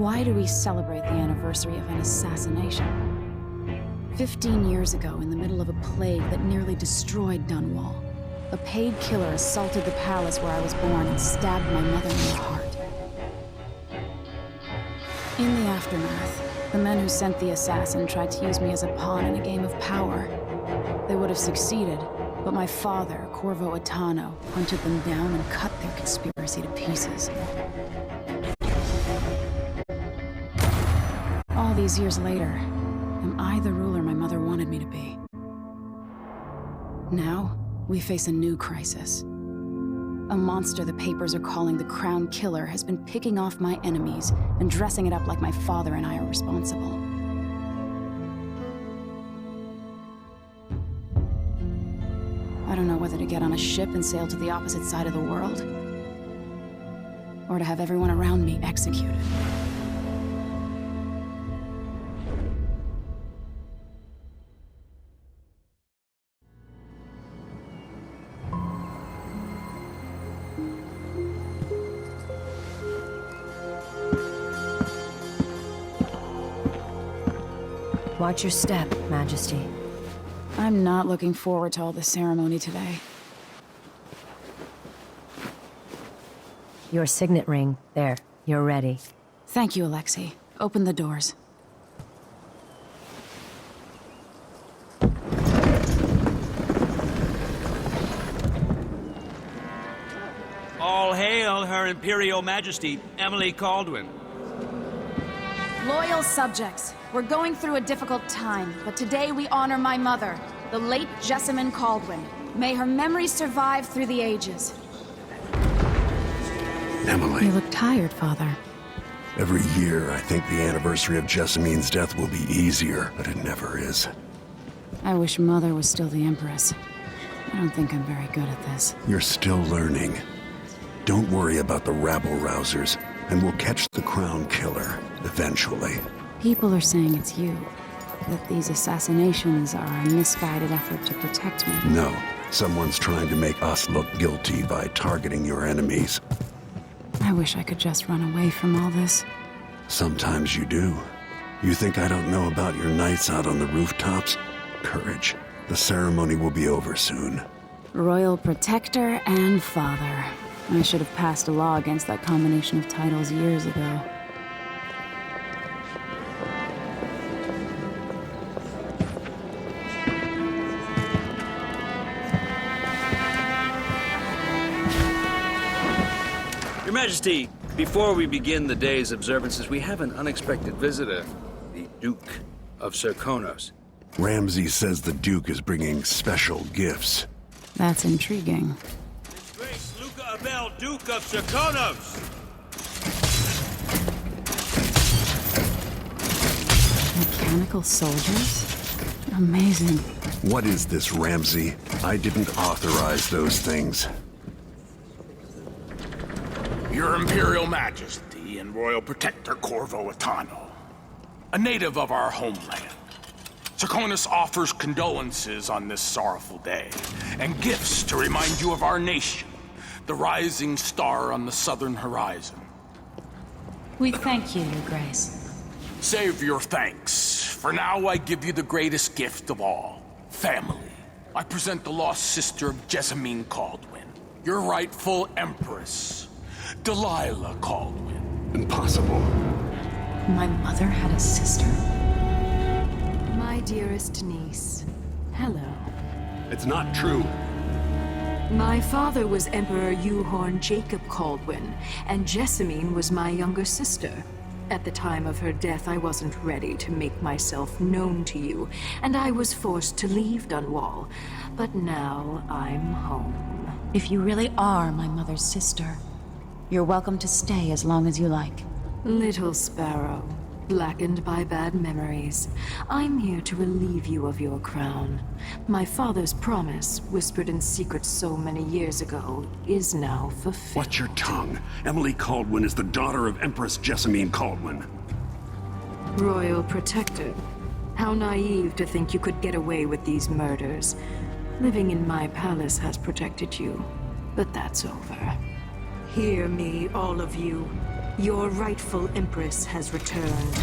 Why do we celebrate the anniversary of an assassination? 15 years ago, in the middle of a plague that nearly destroyed Dunwall, a paid killer assaulted the palace where I was born and stabbed my mother in the heart. In the aftermath, the men who sent the assassin tried to use me as a pawn in a game of power. They would have succeeded, but my father, Corvo Attano, hunted them down and cut their conspiracy to pieces. All these years later, am I the ruler my mother wanted me to be? Now, we face a new crisis. A monster the papers are calling the Crown Killer has been picking off my enemies and dressing it up like my father and I are responsible. I don't know whether to get on a ship and sail to the opposite side of the world, or to have everyone around me executed. Watch your step, Majesty. I'm not looking forward to all the ceremony today. Your signet ring. There. You're ready. Thank you, Alexei. Open the doors. All hail Her Imperial Majesty, Emily Caldwin. Loyal subjects, we're going through a difficult time, but today we honor my mother, the late Jessamine Caldwin. May her memory survive through the ages. Emily. You look tired, Father. Every year, I think the anniversary of Jessamine's death will be easier, but it never is. I wish Mother was still the Empress. I don't think I'm very good at this. You're still learning. Don't worry about the rabble-rousers, and we'll catch the Crown Killer, eventually. People are saying it's you. That these assassinations are a misguided effort to protect me. No, someone's trying to make us look guilty by targeting your enemies. I wish I could just run away from all this. Sometimes you do. You think I don't know about your nights out on the rooftops? Courage. The ceremony will be over soon. Royal Protector and Father. I should have passed a law against that combination of titles years ago. Your Majesty, before we begin the day's observances, we have an unexpected visitor, the Duke of Serkonos. Ramsay says the Duke is bringing special gifts. That's intriguing. His Grace Luca Abel, Duke of Serkonos! Mechanical soldiers? Amazing. What is this, Ramsay? I didn't authorize those things. Your Imperial Majesty and Royal Protector Corvo Attano, a native of our homeland. Serkonos offers condolences on this sorrowful day, and gifts to remind you of our nation, the rising star on the southern horizon. We thank you, Your Grace. Save your thanks. For now, I give you the greatest gift of all, family. I present the lost sister of Jessamine Caldwin, your rightful Empress, Delilah Caldwin. Impossible. My mother had a sister? My dearest niece, hello. It's not true. My father was Emperor Euhorn Jacob Caldwin, and Jessamine was my younger sister. At the time of her death, I wasn't ready to make myself known to you, and I was forced to leave Dunwall. But now I'm home. If you really are my mother's sister, you're welcome to stay as long as you like. Little sparrow, blackened by bad memories, I'm here to relieve you of your crown. My father's promise, whispered in secret so many years ago, is now fulfilled. Watch your tongue. Emily Caldwin is the daughter of Empress Jessamine Caldwin. Royal Protector, how naive to think you could get away with these murders. Living in my palace has protected you, but that's over. Hear me, all of you. Your rightful Empress has returned.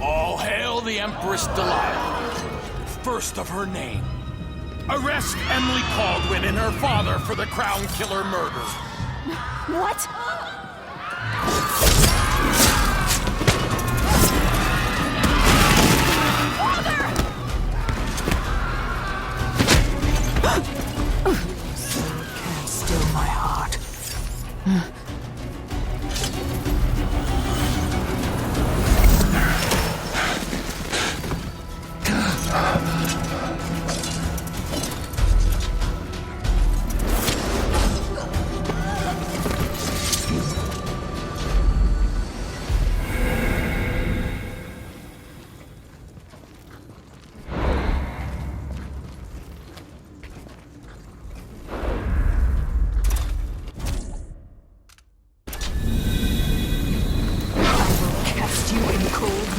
All hail the Empress Delilah, first of her name. Arrest Emily Caldwin and her father for the Crown Killer murder. What? Can't still my heart.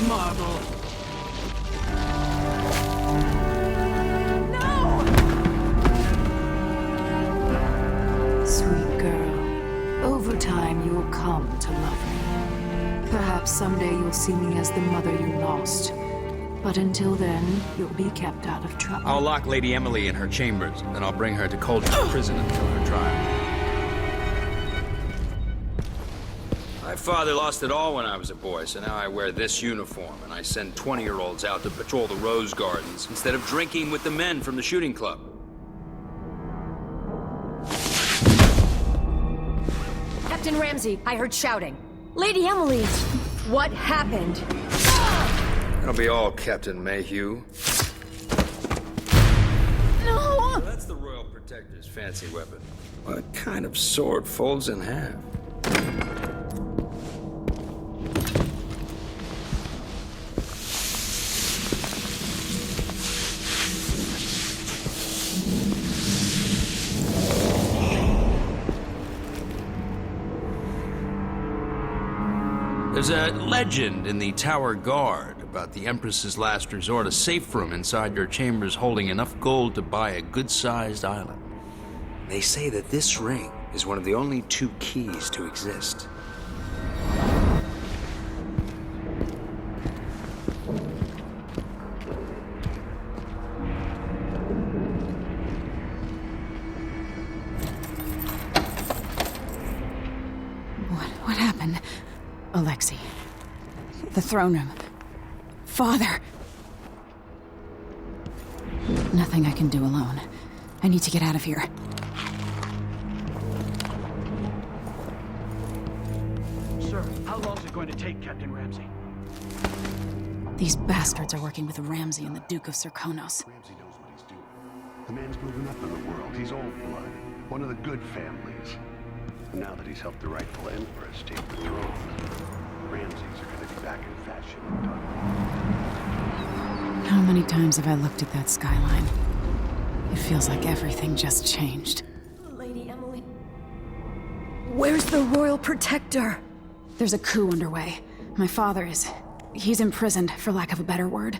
Marble. No! Sweet girl, over time you'll come to love me. Perhaps someday you'll see me as the mother you lost. But until then, you'll be kept out of trouble. I'll lock Lady Emily in her chambers, then I'll bring her to Coldridge Prison until her trial. My father lost it all when I was a boy, so now I wear this uniform, and I send 20-year-olds out to patrol the rose gardens instead of drinking with the men from the shooting club. Captain Ramsey, I heard shouting. Lady Emily, what happened? That'll be all, Captain Mayhew. No! That's the Royal Protector's fancy weapon. What kind of sword folds in half? There's a legend in the Tower Guard about the Empress's last resort, a safe room inside your chambers holding enough gold to buy a good-sized island. They say that this ring is one of the only 2 keys to exist. What happened? Alexei. The throne room. Father. Nothing I can do alone. I need to get out of here. Sir, how long is it going to take, Captain Ramsey? These bastards are working with Ramsey and the Duke of Serkonos. Ramsey knows what he's doing. The man's moving up in the world. He's old blood. One of the good families. And now that he's helped the rightful Empress take the throne, Ramseys are going to be back in fashion in Dunwall. How many times have I looked at that skyline? It feels like everything just changed. Lady Emily. Where's the Royal Protector? There's a coup underway. My father is... he's imprisoned, for lack of a better word.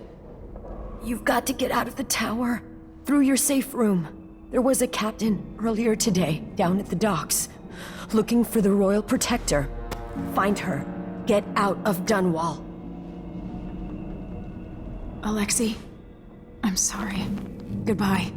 You've got to get out of the tower. Through your safe room. There was a captain earlier today, down at the docks. Looking for the Royal Protector. Find her. Get out of Dunwall. Alexei, I'm sorry. Goodbye.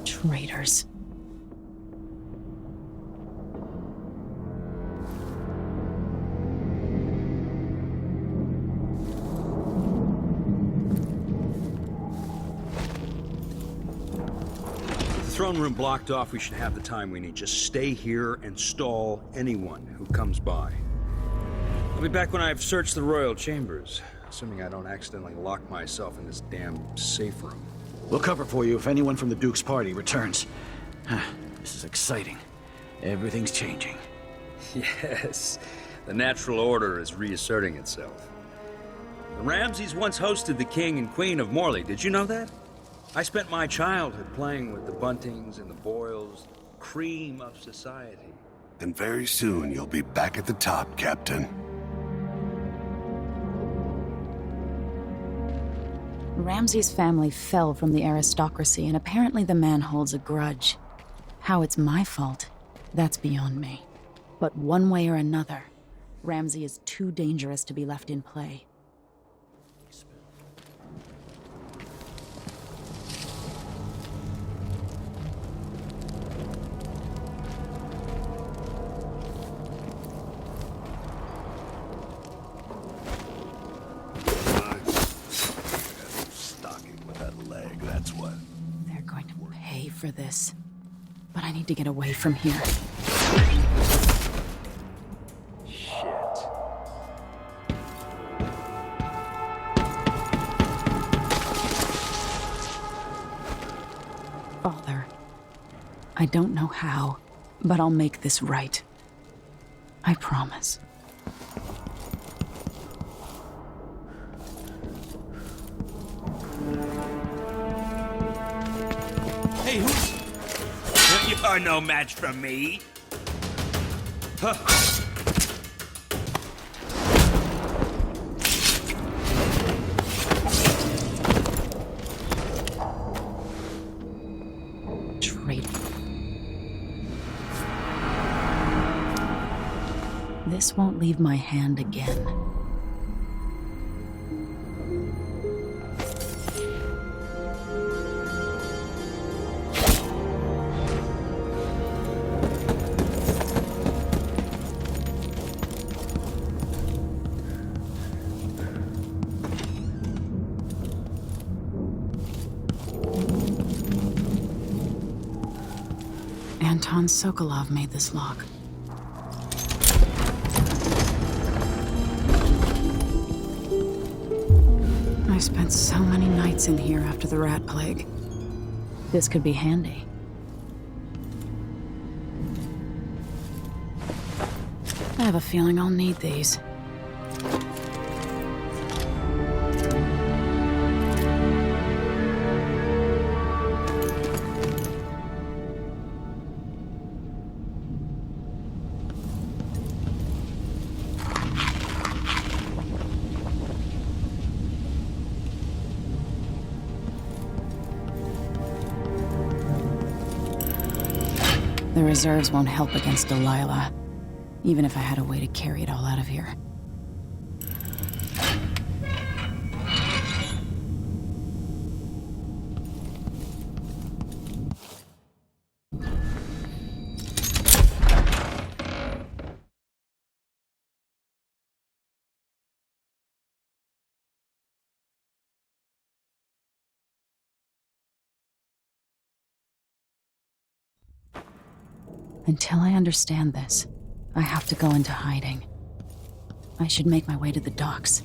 Traitors. The throne room blocked off, we should have the time we need. Just stay here and stall anyone who comes by. I'll be back when I've searched the royal chambers. assuming I don't accidentally lock myself in this damn safe room. We'll cover for you if anyone from the Duke's party returns. This is exciting. Everything's changing. Yes, the natural order is reasserting itself. The Ramseys once hosted the King and Queen of Morley. Did you know that? I spent my childhood playing with the Buntings and the Boyles, cream of society. And very soon you'll be back at the top, Captain. Ramsey's family fell from the aristocracy, and apparently the man holds a grudge. How it's my fault, that's beyond me. But one way or another, Ramsey is too dangerous to be left in play. They're going to pay for this. But I need to get away from here. Shit. Father, I don't know how, but I'll make this right. I promise. Hey, who's... You are no match for me. Huh. Traitor. This won't leave my hand again. Anton Sokolov made this lock. I spent so many nights in here after the rat plague. This could be handy. I have a feeling I'll need these. The reserves won't help against Delilah, even if I had a way to carry it all out of here. Until I understand this, I have to go into hiding. I should make my way to the docks.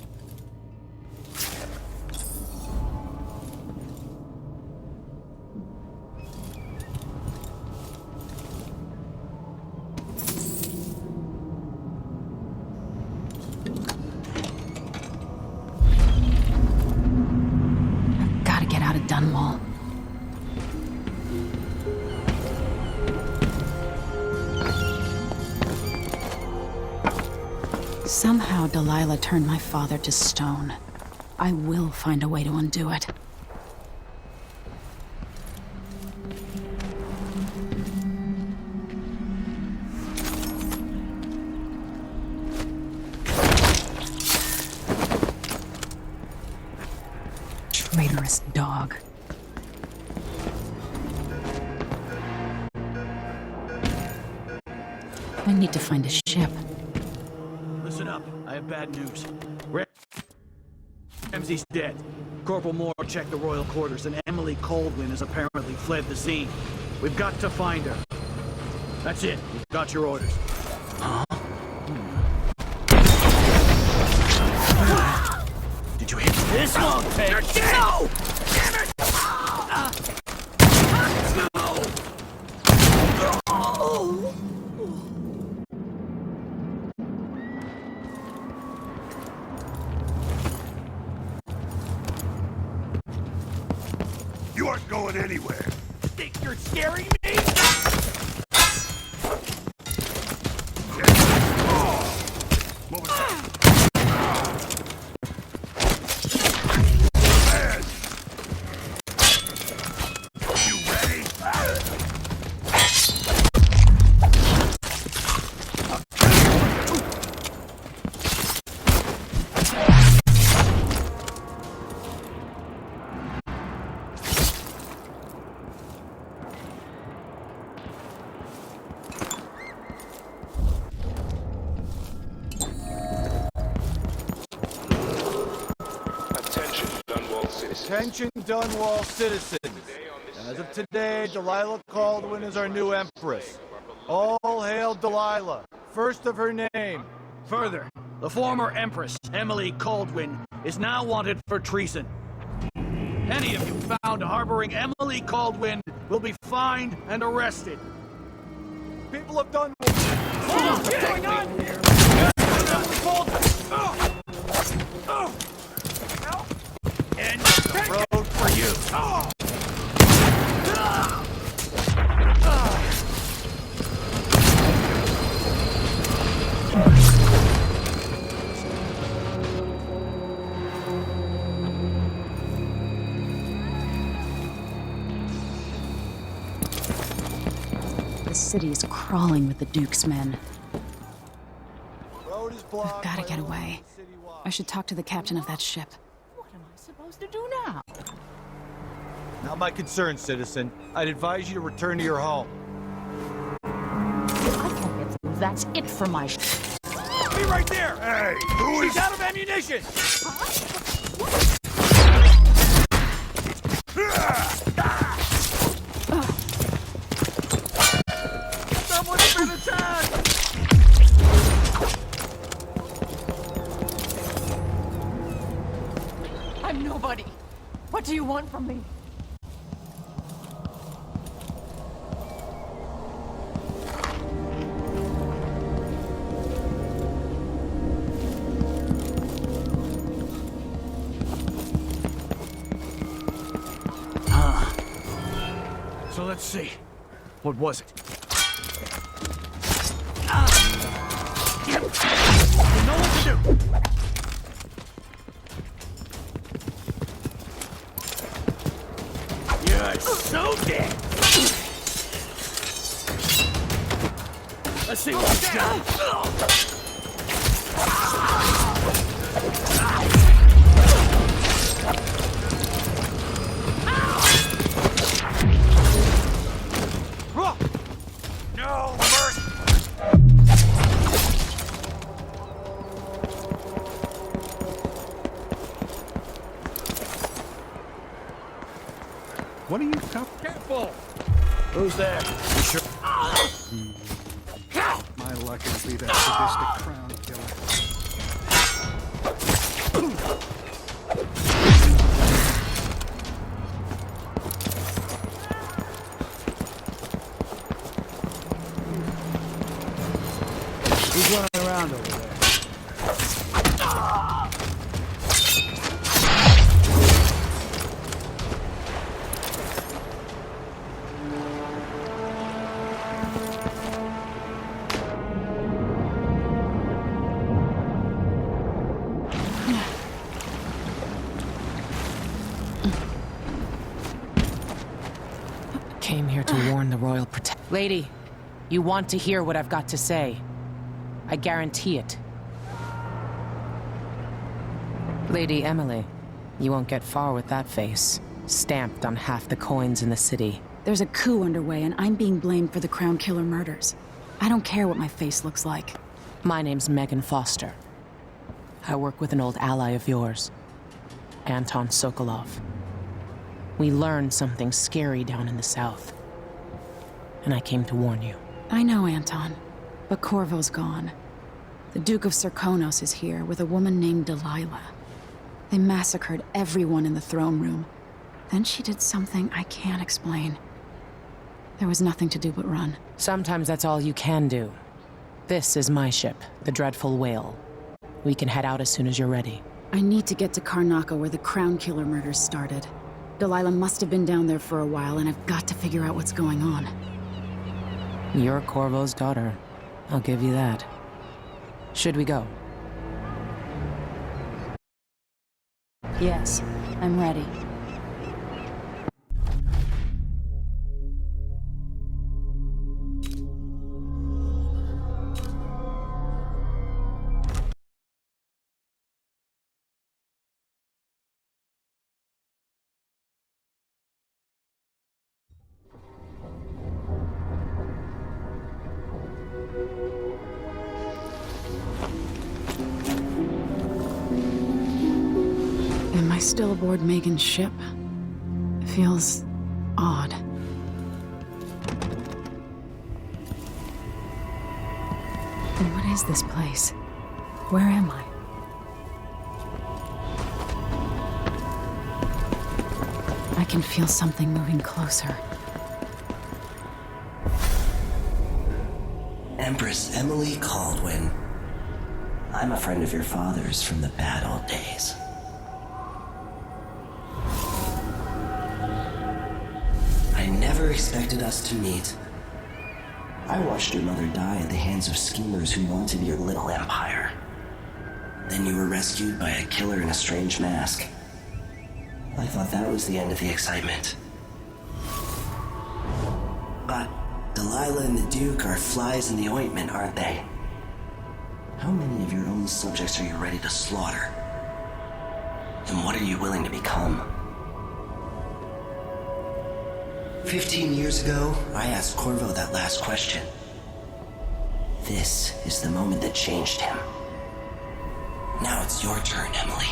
I've got to get out of Dunwall. Somehow Delilah turned my father to stone. I will find a way to undo it. Traitorous dog. I need to find a ship. Listen up. I have bad news. Ramsey's dead. Corporal Moore checked the royal quarters, and Emily Coldwin has apparently fled the scene. We've got to find her. That's it. You've got your orders. Huh? Did This won't take... You're dead! No! Damn it! You aren't going anywhere. Think you're scaring me? What was that? You ready? Attention, Dunwall citizens. As of today, Delilah Caldwin is our new Empress. All hail Delilah, first of her name. Further, the former Empress, Emily Caldwin, is now wanted for treason. Any of you found harboring Emily Caldwin will be fined and arrested. People of Dunwall... What's going on here? And the road for you. The city is crawling with the Duke's men. Road is blocked. I've gotta by get all away. city watch. I should talk to the captain of that ship. What am I supposed to do now? Not my concern, citizen. I'd advise you to return to your home. I can't get through. That's it for my Be right there! Hey, who She's is... out of ammunition! Someone's been attacked! I'm nobody. What do you want from me? So let's see. What was it? You know what to do! You're so dead! Let's see what he's got. No mercy! What are you careful? Who's there? You sure? My luck it'll be that sadistic crown killer. Who's running around over there? Came here to warn the Royal Protector. Lady, you want to hear what I've got to say. I guarantee it. Lady Emily, you won't get far with that face. Stamped on half the coins in the city. There's a coup underway, and I'm being blamed for the Crown Killer murders. I don't care what my face looks like. My name's Megan Foster. I work with an old ally of yours, Anton Sokolov. We learned something scary down in the south, and I came to warn you. I know, Anton, but Corvo's gone. The Duke of Serkonos is here with a woman named Delilah. They massacred everyone in the throne room. Then she did something I can't explain. There was nothing to do but run. Sometimes that's all you can do. This is my ship, the Dreadful Whale. We can head out as soon as you're ready. I need to get to Karnaca where the Crown Killer murders started. Delilah must have been down there for a while, and I've got to figure out what's going on. You're Corvo's daughter. I'll give you that. Should we go? Yes, I'm ready. Am I still aboard Megan's ship? It feels odd. And what is this place? Where am I? I can feel something moving closer. Empress Emily Caldwin. I'm a friend of your father's from the bad old days. I never expected us to meet. I watched your mother die at the hands of schemers who wanted your little empire. Then you were rescued by a killer in a strange mask. I thought that was the end of the excitement. But Delilah and the Duke are flies in the ointment, aren't they? How many of your own subjects are you ready to slaughter? And what are you willing to become? 15 years ago, I asked Corvo that last question. This is the moment that changed him. Now it's your turn, Emily.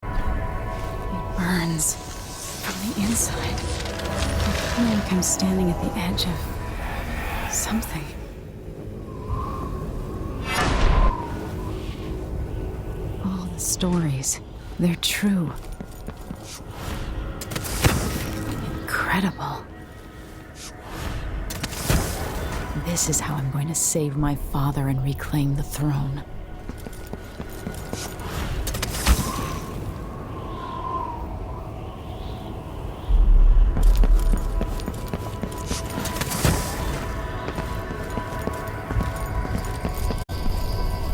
It burns from the inside. I feel like I'm standing at the edge of something. All the stories, they're true. Incredible. This is how I'm going to save my father and reclaim the throne.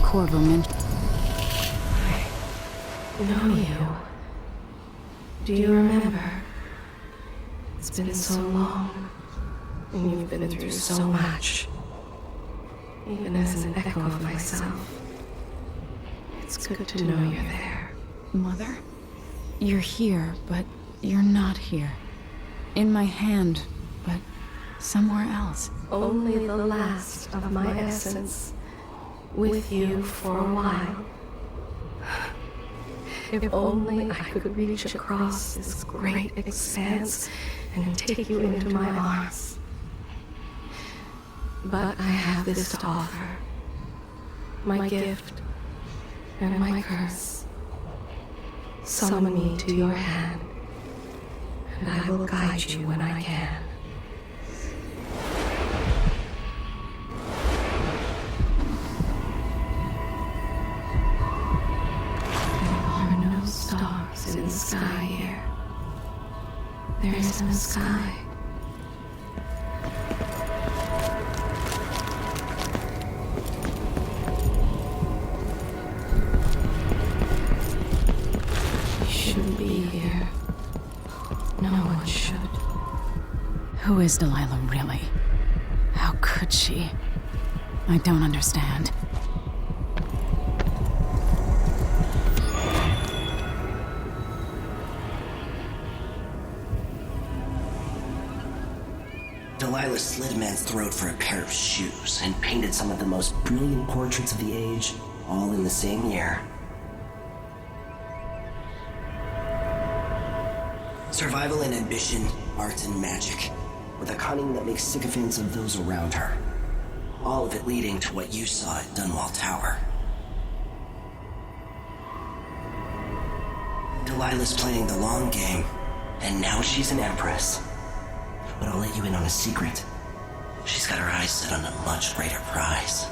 Corvo mentioned... I know you. Do you remember? It's been so long, and you've been through so much. Even as an echo of myself, it's good to know you're there. Mother? You're here, but you're not here. In my hand, but somewhere else. Only the last of my essence, with you for a while. If only I could reach across this great expanse and take you into my arms. But I have this to offer. My gift and my curse. Summon me to your hand, and I will guide you when I can. There are no stars in the sky here. There is no sky. Who is Delilah, really? How could she? I don't understand. Delilah slit a man's throat for a pair of shoes and painted some of the most brilliant portraits of the age, all in the same year. Survival and ambition, art and magic, with a cunning that makes sycophants of those around her. All of it leading to what you saw at Dunwall Tower. Delilah's playing the long game, and now she's an empress. But I'll let you in on a secret. She's got her eyes set on a much greater prize.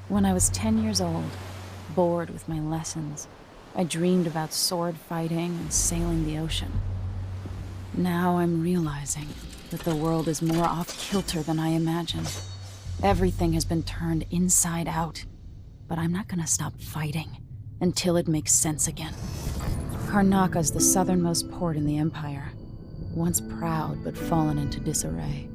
When I was 10 years old, bored with my lessons, I dreamed about sword fighting and sailing the ocean. Now I'm realizing that the world is more off-kilter than I imagined. Everything has been turned inside out, but I'm not gonna stop fighting until it makes sense again. Karnaka's the southernmost port in the Empire, once proud but fallen into disarray.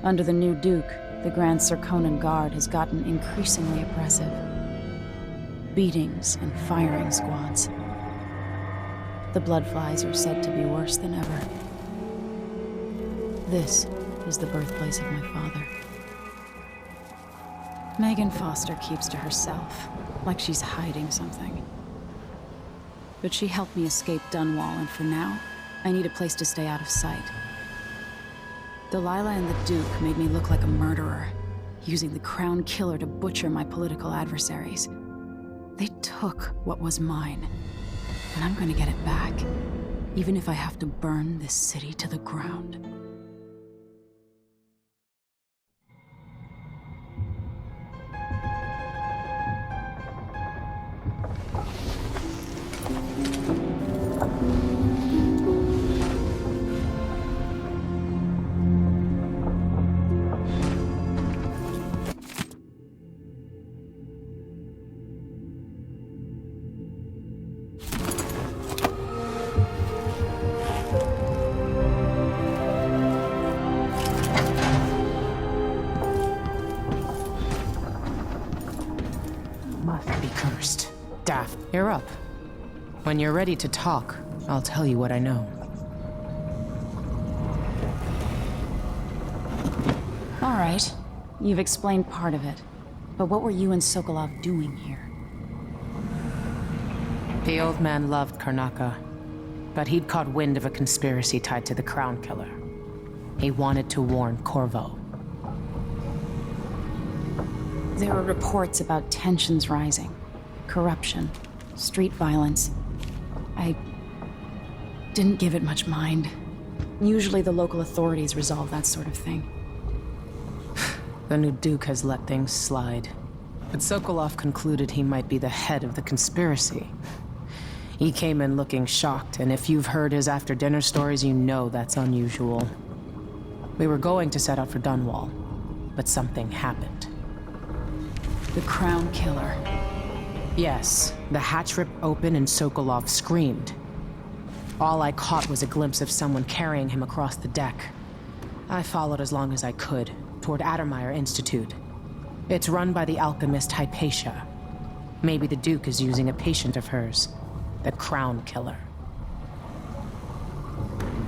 Under the new Duke, the Grand Serkonan Guard has gotten increasingly oppressive. Beatings and firing squads. The Bloodflies are said to be worse than ever. This is the birthplace of my father. Megan Foster keeps to herself, like she's hiding something. But she helped me escape Dunwall, and for now, I need a place to stay out of sight. Delilah and the Duke made me look like a murderer, using the Crown Killer to butcher my political adversaries. They took what was mine, and I'm gonna get it back, even if I have to burn this city to the ground. Must be cursed. Daft, you're up. When you're ready to talk, I'll tell you what I know. All right, you've explained part of it. But what were you and Sokolov doing here? The old man loved Karnaka, but he'd caught wind of a conspiracy tied to the Crown Killer. He wanted to warn Corvo. There were reports about tensions rising, corruption, street violence. I didn't give it much mind. Usually the local authorities resolve that sort of thing. The new Duke has let things slide. But Sokolov concluded he might be the head of the conspiracy. He came in looking shocked, and if you've heard his after-dinner stories, you know that's unusual. We were going to set out for Dunwall, but something happened. The Crown Killer. Yes, the hatch ripped open and Sokolov screamed. All I caught was a glimpse of someone carrying him across the deck. I followed as long as I could, toward Addermeyer Institute. It's run by the alchemist Hypatia. Maybe the Duke is using a patient of hers, the Crown Killer.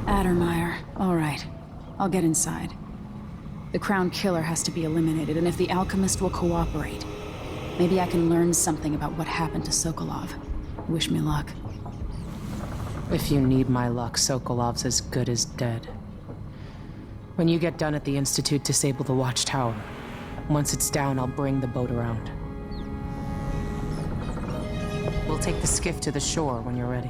Addermeyer. All right. I'll get inside. The Crown Killer has to be eliminated, and if the alchemist will cooperate, maybe I can learn something about what happened to Sokolov. Wish me luck. If you need my luck, Sokolov's as good as dead. When you get done at the Institute, disable the watchtower. Once it's down, I'll bring the boat around. We'll take the skiff to the shore when you're ready.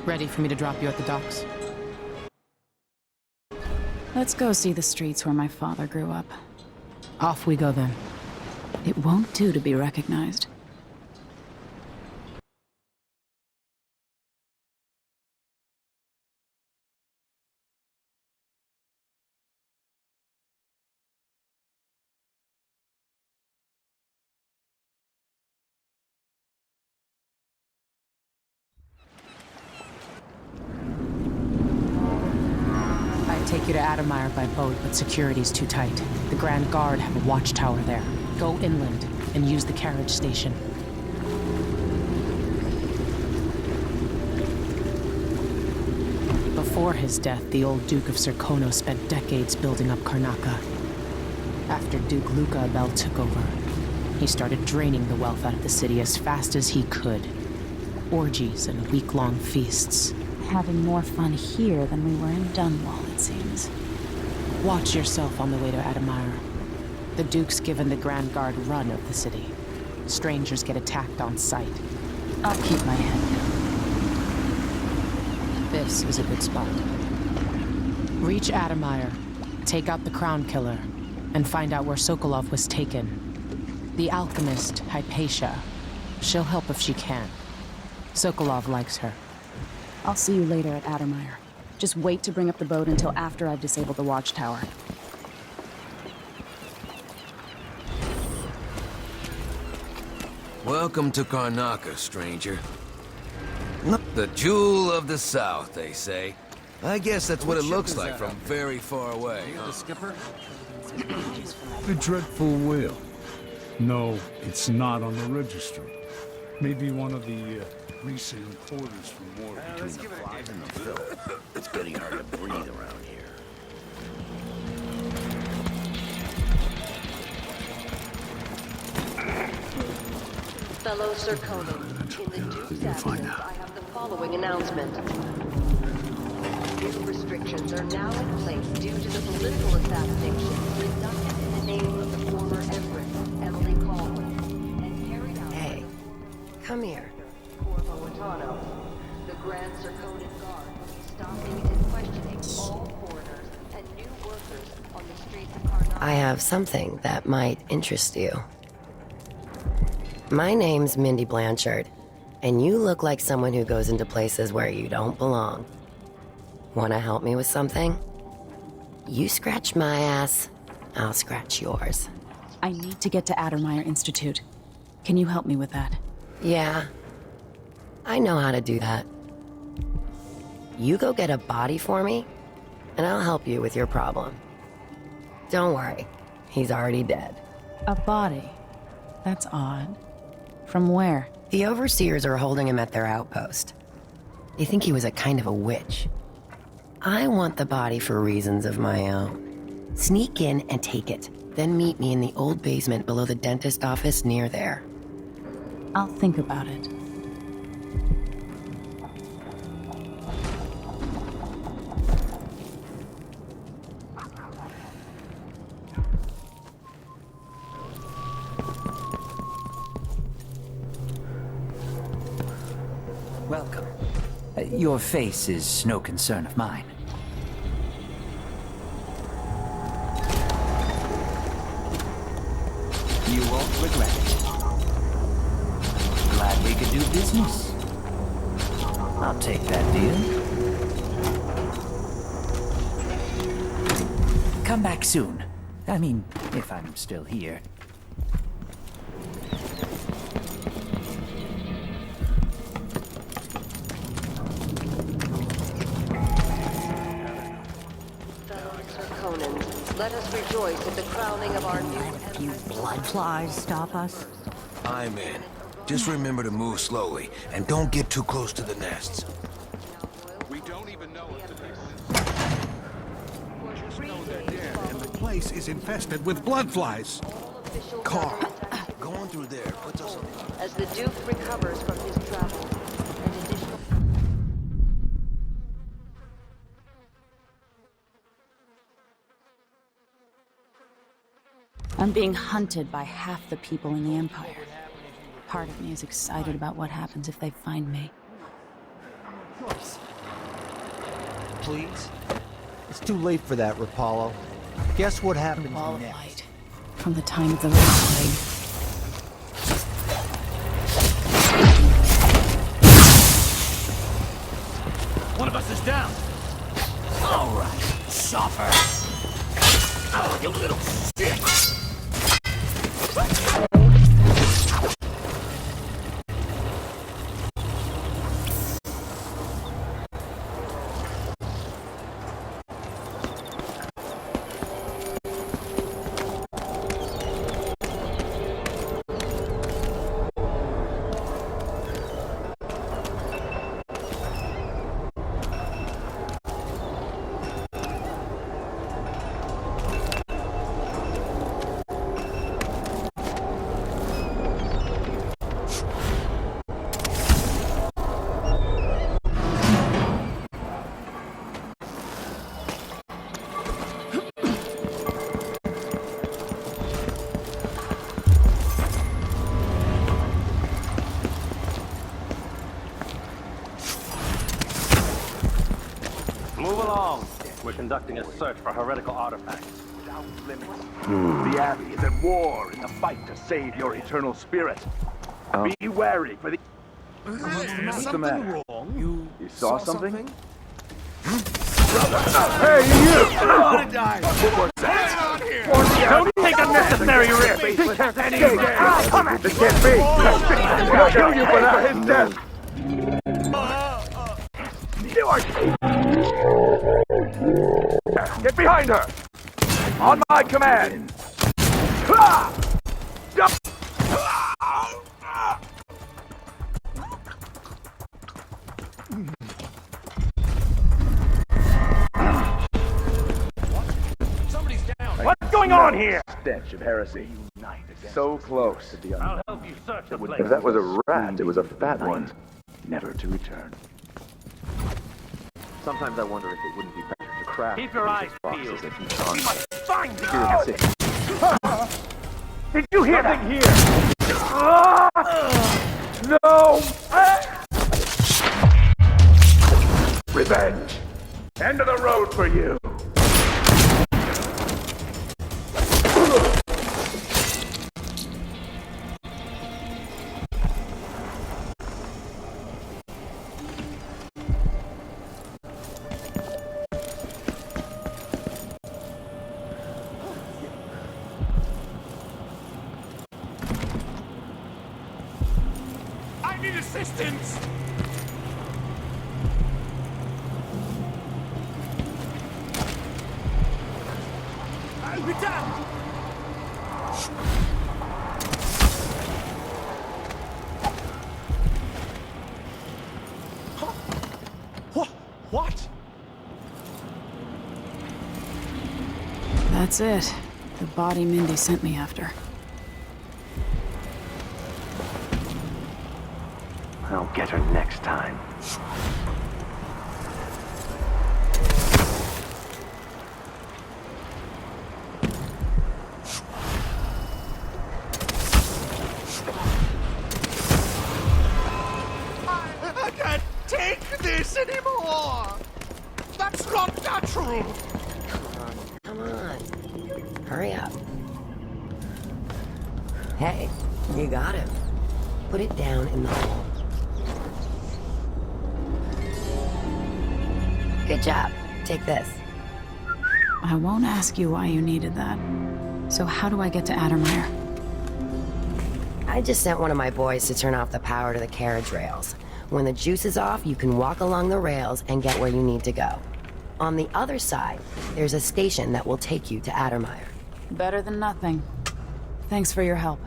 Ready for me to drop you at the docks? Let's go see the streets where my father grew up. Off we go then. It won't do to be recognized. take you to Adamire by boat, but security's too tight. The Grand Guard have a watchtower there. Go inland and use the carriage station. Before his death, the old Duke of Serkono spent decades building up Karnaca. After Duke Luca Abel took over, he started draining the wealth out of the city as fast as he could. Orgies and week-long feasts. Having more fun here than we were in Dunwall, it seems. Watch yourself on the way to Adamire. The Duke's given the Grand Guard run of the city. Strangers get attacked on sight. I'll keep my head down. This is a good spot. Reach Adamire, take out the Crown Killer, and find out where Sokolov was taken. The alchemist, Hypatia. She'll help if she can. Sokolov likes her. I'll see you later at Adamire. Just wait to bring up the boat until after I've disabled the watchtower. Welcome to Karnaca, stranger. The jewel of the South, they say. I guess that's what it looks like from very far away. The skipper? The dreadful whale. No, it's not on the register. Maybe one of the resale quarters from war. Let's give it a in the film. It's getting hard to breathe around here. Fellow Serkonans, in the Duke's absence, I have the following announcement. New restrictions are now in place due to the political assassination conducted in the name of the former Empress, Emily Caldwin, and carried out... Hey, come here. Corvo Atano. The Grand Serkonan Guard will be stopping and questioning all foreigners and new workers on the streets of Karnaca. I have something that might interest you. My name's Mindy Blanchard, and you look like someone who goes into places where you don't belong. Wanna help me with something? You scratch my ass, I'll scratch yours. I need to get to Addermeyer Institute. Can you help me with that? Yeah, I know how to do that. You go get a body for me, and I'll help you with your problem. Don't worry, he's already dead. A body? That's odd. From where? The overseers are holding him at their outpost. They think he was a kind of a witch. I want the body for reasons of my own. Sneak in and take it, then meet me in the old basement below the dentist office near there. I'll think about it. Welcome. Your face is no concern of mine. You won't regret it. Glad we could do business. I'll take that deal. Come back soon. I mean, if I'm still here. Let us rejoice at the crowning of our new Let a few bloodflies stop us. I'm in. Just remember to move slowly, and don't get too close to the nests. We don't even know what to do. Just know they're dead, and the place is infested with bloodflies. Carl, going through there puts us on... As the Duke recovers from his travels, and additional... I'm being hunted by half the people in the Empire. Part of me is excited about what happens if they find me. Please? It's too late for that, Rapallo. Guess what happens Wall of next? light. From the time of the Red Plague. One of us is down! All right, suffer. Oh, you little shit. Move along. We're conducting a search for heretical artifacts. The Abbey is at war in the fight to save your eternal spirit. Be wary for the... What's the matter? You saw something? Hey, you! I want to die! What was that? Don't take unnecessary risks! Come at me! This can't be! I'll kill you for that! His death! You are... Get behind her! On my command! What's going on here? Stench of heresy. So close. I'll help you search the place. If that was a rat, it was a fat one. Never to return. Sometimes I wonder if it wouldn't be better to craft. Keep your eyes peeled. We must find you. Did you hear that? Here. No. Revenge. End of the road for you. I need assistance! I'll be down! What? That's it. The body Mindy sent me after. I'll get her next time. I can't take this anymore! That's not natural! Come on. Hurry up. Hey, you got him. Put it down in the hole. Good job. Take this. I won't ask you why you needed that. So how do I get to Addermire? I just sent one of my boys to turn off the power to the carriage rails. When the juice is off, you can walk along the rails and get where you need to go. On the other side, there's a station that will take you to Addermire. Better than nothing. Thanks for your help.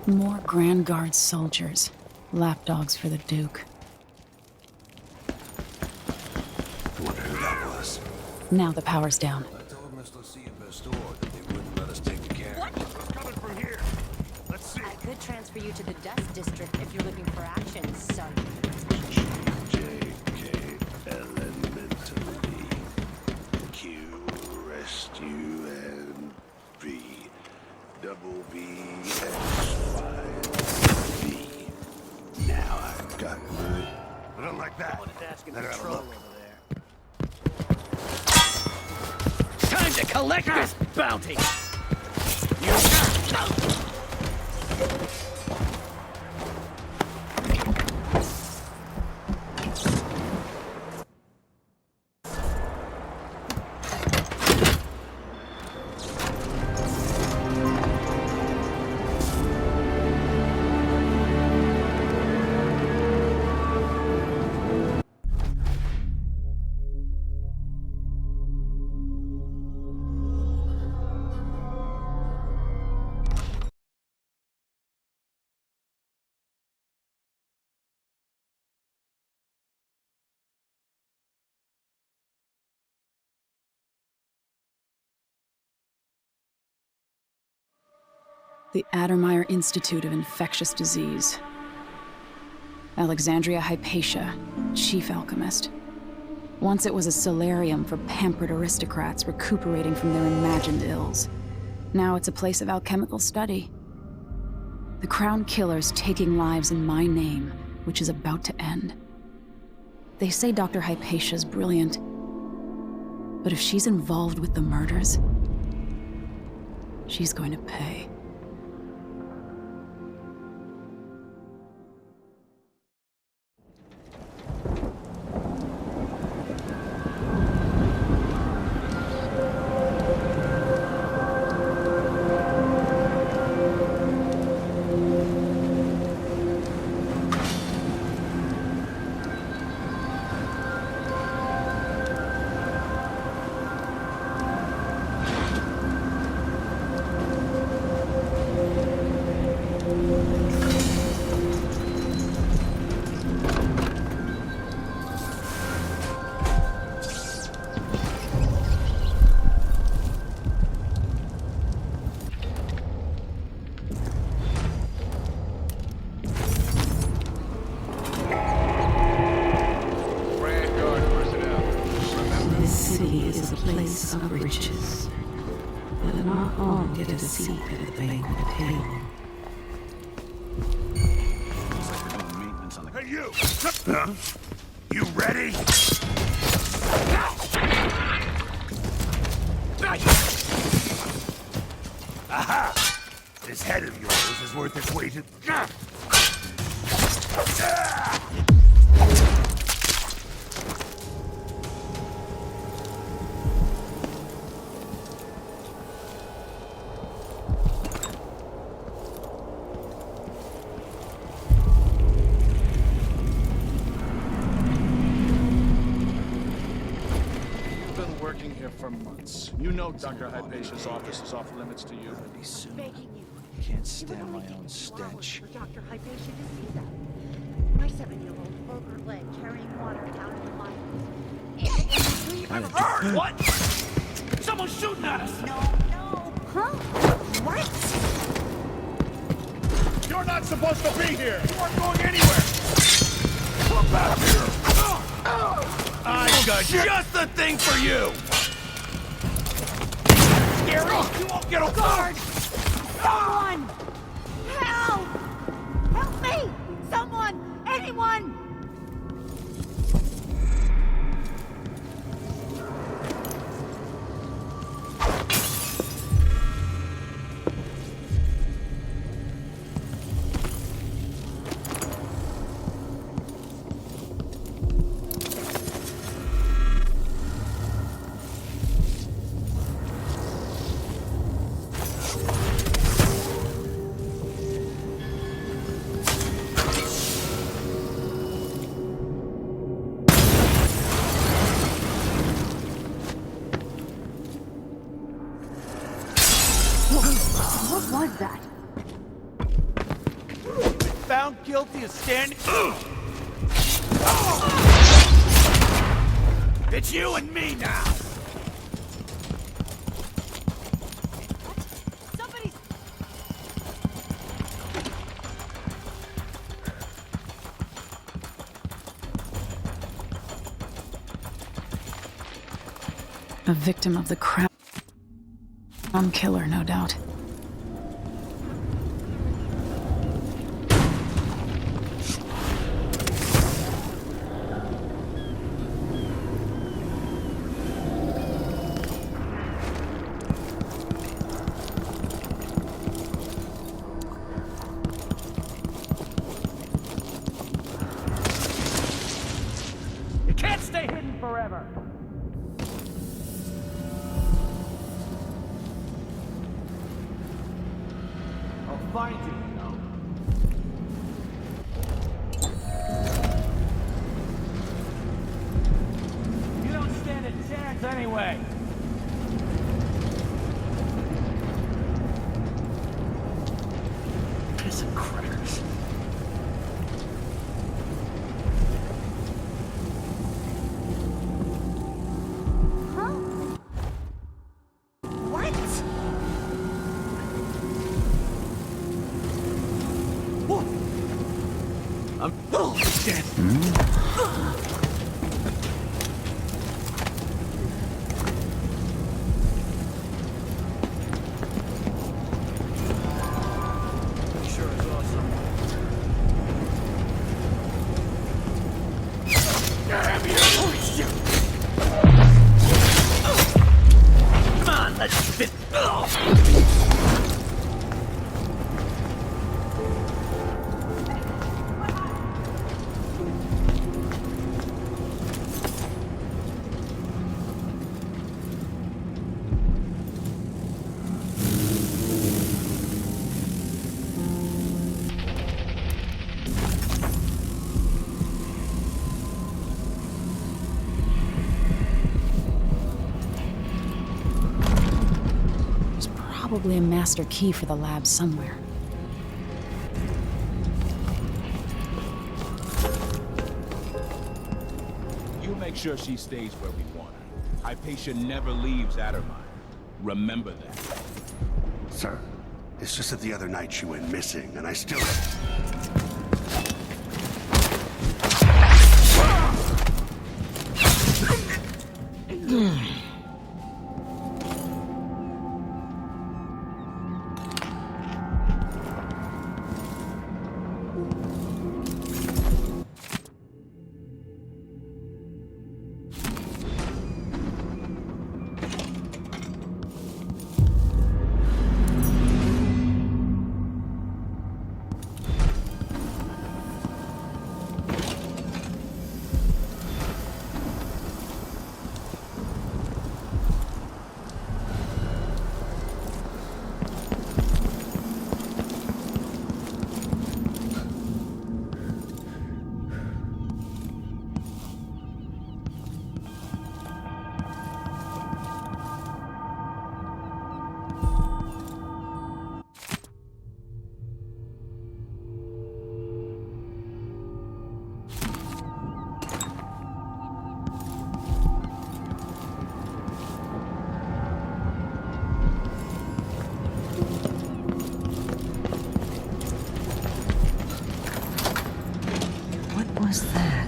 More Grand Guard soldiers. Lapdogs for the Duke. I wonder who that was. Now the power's down. I told Miss Lucia Pastor that they wouldn't let us take the carriage. What's coming from here? Let's see. I could transfer you to the Dust District if you're looking for action, son. J.K. Elementally. Q. Rescue and V. Double V. Now I've got mine. I don't like that. Someone is asking Let her have a patrol look. over there. Time to collect this bounty! The Addermeyer Institute of Infectious Disease. Alexandria Hypatia, chief alchemist. Once it was a solarium for pampered aristocrats recuperating from their imagined ills. Now it's a place of alchemical study. The Crown Killer's taking lives in my name, which is about to end. They say Dr. Hypatia's brilliant, but if she's involved with the murders, she's going to pay. Of riches, but not all get a seat at the banquet table. Hey, you! Huh? You ready? Aha! This head of yours is worth its weight in... For months. You know Dr. Hypatia's office is off limits to you. Pretty soon. Begging you. Can't stand my own stench. For Dr. Hypatia to see that. My 7-year-old broke her leg carrying water down in the mines. What? Someone's shooting at us! No. Huh? What? You're not supposed to be here! You aren't going anywhere! Come back here! I got just the thing for you! Gary, you won't get a guard! Someone! Help! Help me! Someone! Anyone! What was that? Found guilty of standing... It's you and me now! Somebody's... A victim of the Crown Killer, no doubt. You can't stay hidden forever! I'll find you, you know. You don't stand a chance anyway! Piss and critters. What? I'm dead. Sure is awesome. Come on, let's fit. Probably a master key for the lab somewhere. You make sure she stays where we want her. Hypatia never leaves Addermine. Remember that. Sir, it's just that the other night she went missing, and I still... What was that?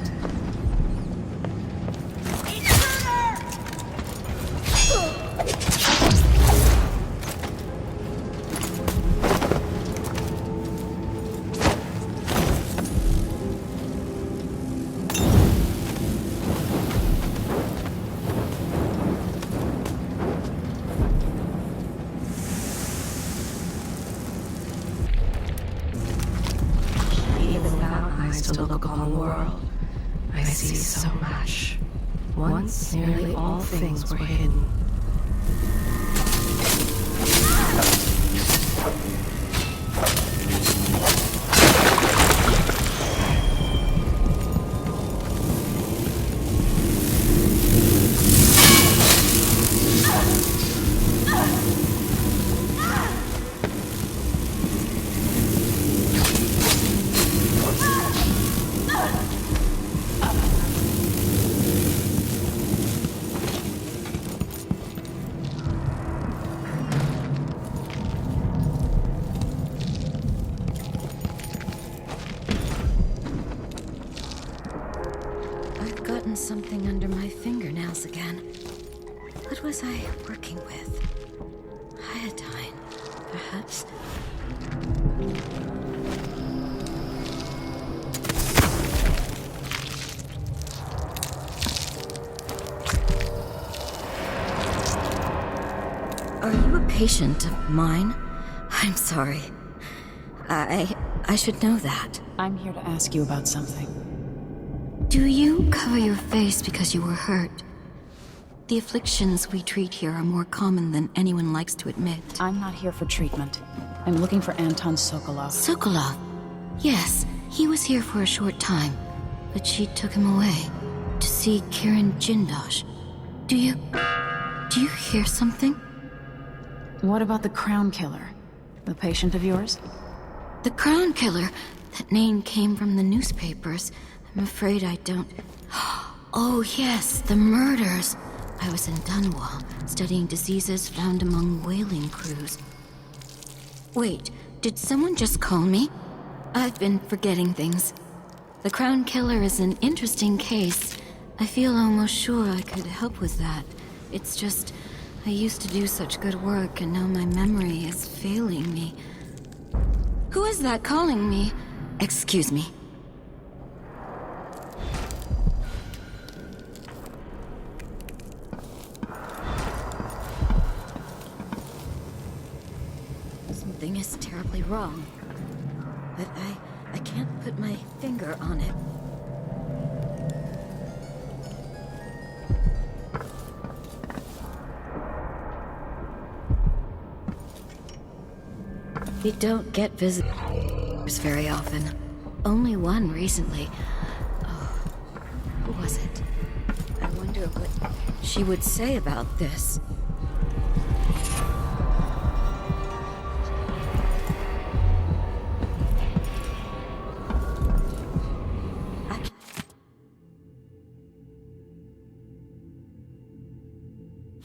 To look upon the world, I see so much. Once, nearly all things were hidden. Something under my fingernails again. What was I working with? Iodine, perhaps? Are you a patient of mine? I'm sorry. I should know that. I'm here to ask you about something. Do you cover your face because you were hurt? The afflictions we treat here are more common than anyone likes to admit. I'm not here for treatment. I'm looking for Anton Sokolov. Sokolov? Yes, he was here for a short time, but she took him away to see Kirin Jindosh. Do you hear something? What about the Crown Killer? The patient of yours? The Crown Killer? That name came from the newspapers. I'm afraid I don't... Oh yes, the murders. I was in Dunwall, studying diseases found among whaling crews. Wait, did someone just call me? I've been forgetting things. The Crown Killer is an interesting case. I feel almost sure I could help with that. It's just, I used to do such good work, and now my memory is failing me. Who is that calling me? Excuse me. Something is terribly wrong. But I can't put my finger on it. We don't get visitors very often. Only one recently. Oh, who was it? I wonder what she would say about this.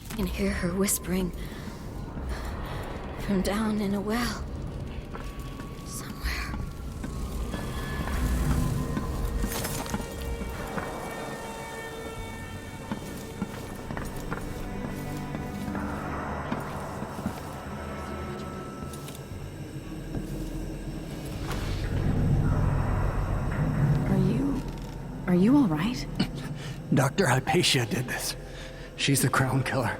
I can hear her whispering from down in a well. Are you all right? Dr. Hypatia did this. She's the Crown Killer.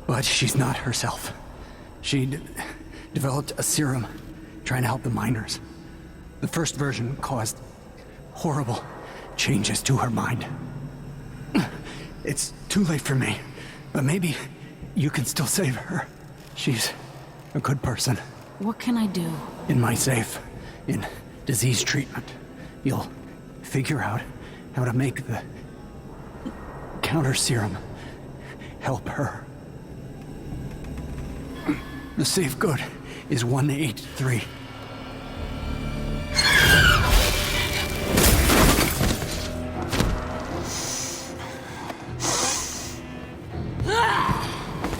But she's not herself. She developed a serum trying to help the miners. The first version caused horrible changes to her mind. It's too late for me, but maybe you can still save her. She's a good person. What can I do? In my safe, in disease treatment, you'll figure out how to make the counter serum help her. The safe code is 183.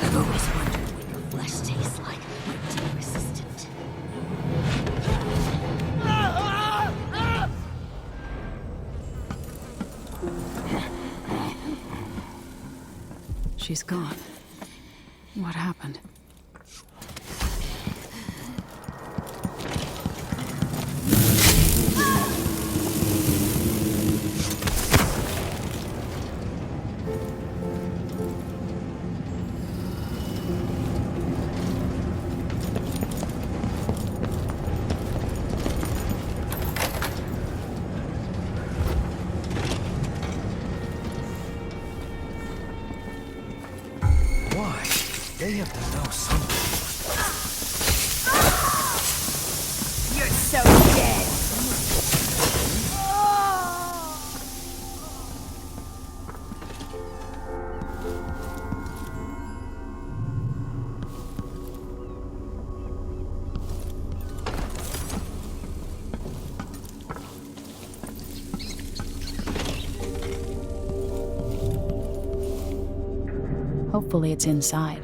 I've always wondered what your flesh tastes like. Teen resistant. She's gone. What happened? They have to know something. You're so dead. Hopefully it's inside.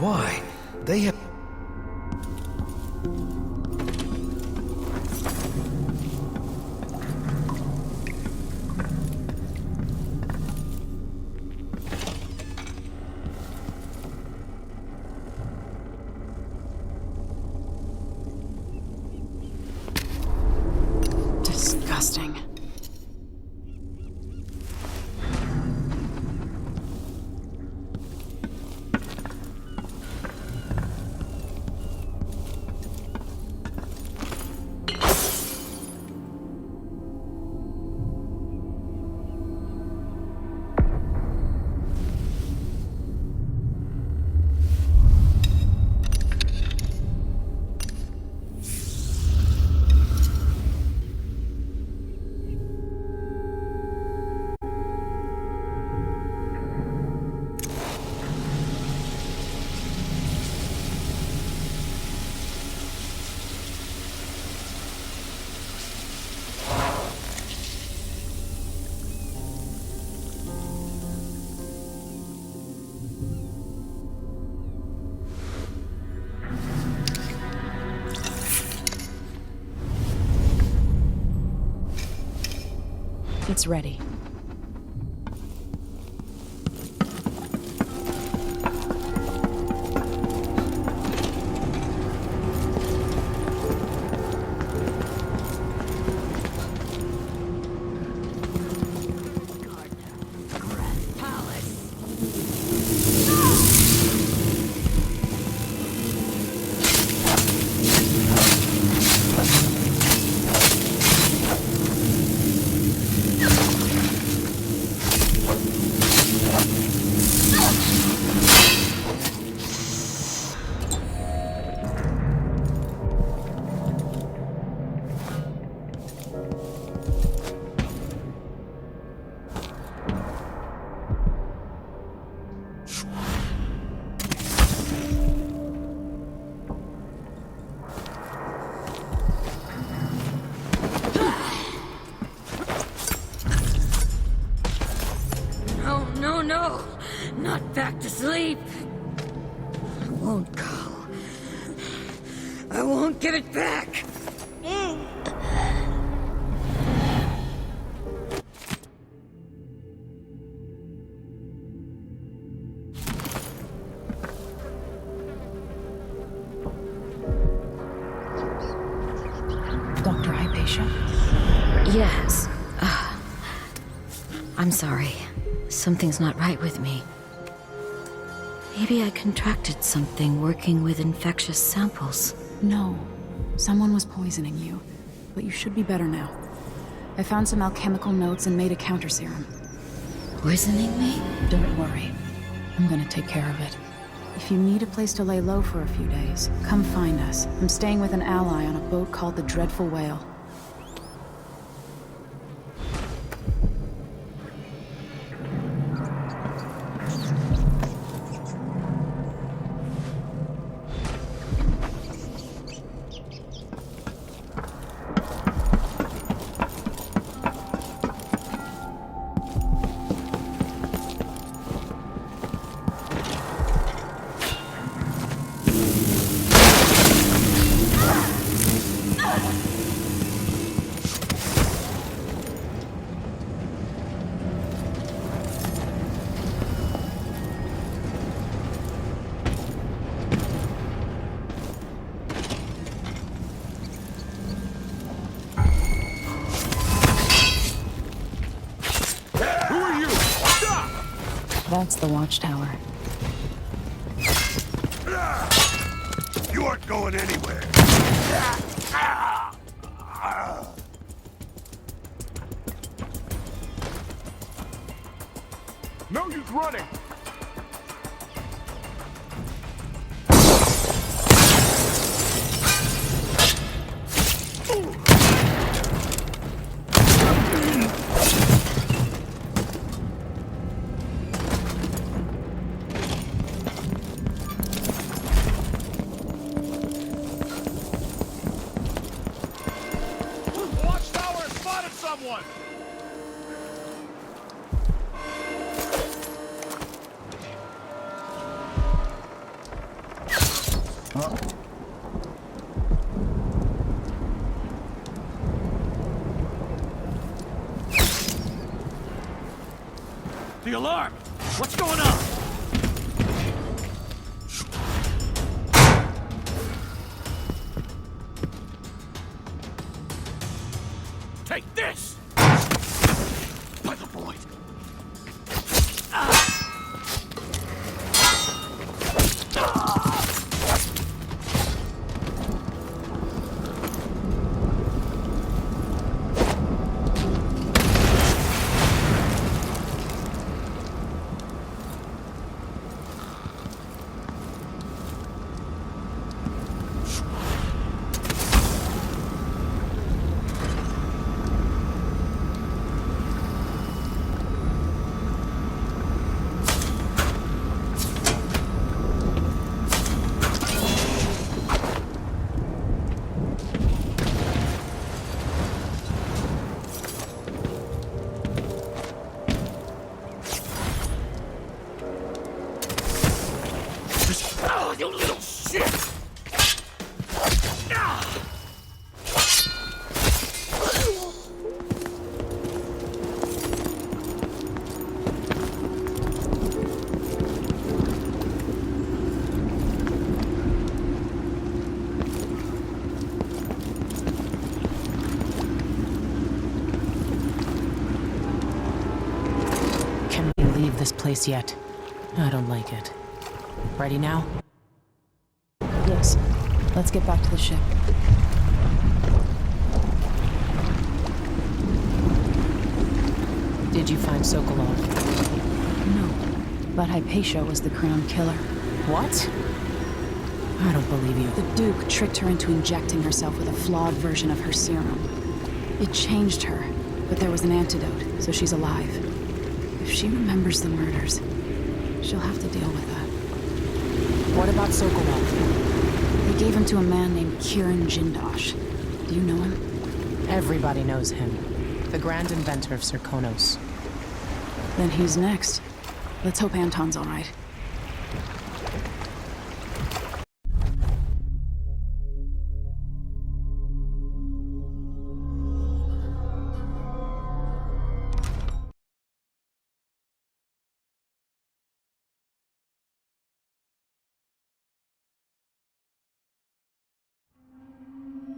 Why? They have... Disgusting. It's ready. No, no, no! Not back to sleep! I won't go. I won't give it back! Dr. Hypatia? Yes. I'm sorry. Something's not right with me. Maybe I contracted something working with infectious samples. No. Someone was poisoning you. But you should be better now. I found some alchemical notes and made a counter serum. Poisoning me? Don't worry. I'm gonna take care of it. If you need a place to lay low for a few days, come find us. I'm staying with an ally on a boat called the Dreadful Whale. That's the watchtower. You aren't going anywhere. No use running! Watchtower spotted someone! The alarm! What's going on? Take this! By the void! Oh, you little shit! Can we leave this place yet? I don't like it. Ready now? Yes. Let's get back to the ship. Did you find Sokolov? No. But Hypatia was the crown killer. What? I don't believe you. The Duke tricked her into injecting herself with a flawed version of her serum. It changed her, but there was an antidote, so she's alive. If she remembers the murders, she'll have to deal with that. What about Sokolov? They gave him to a man named Kieran Jindosh. Do you know him? Everybody knows him. The grand inventor of Serkonos. Then he's next. Let's hope Anton's all right.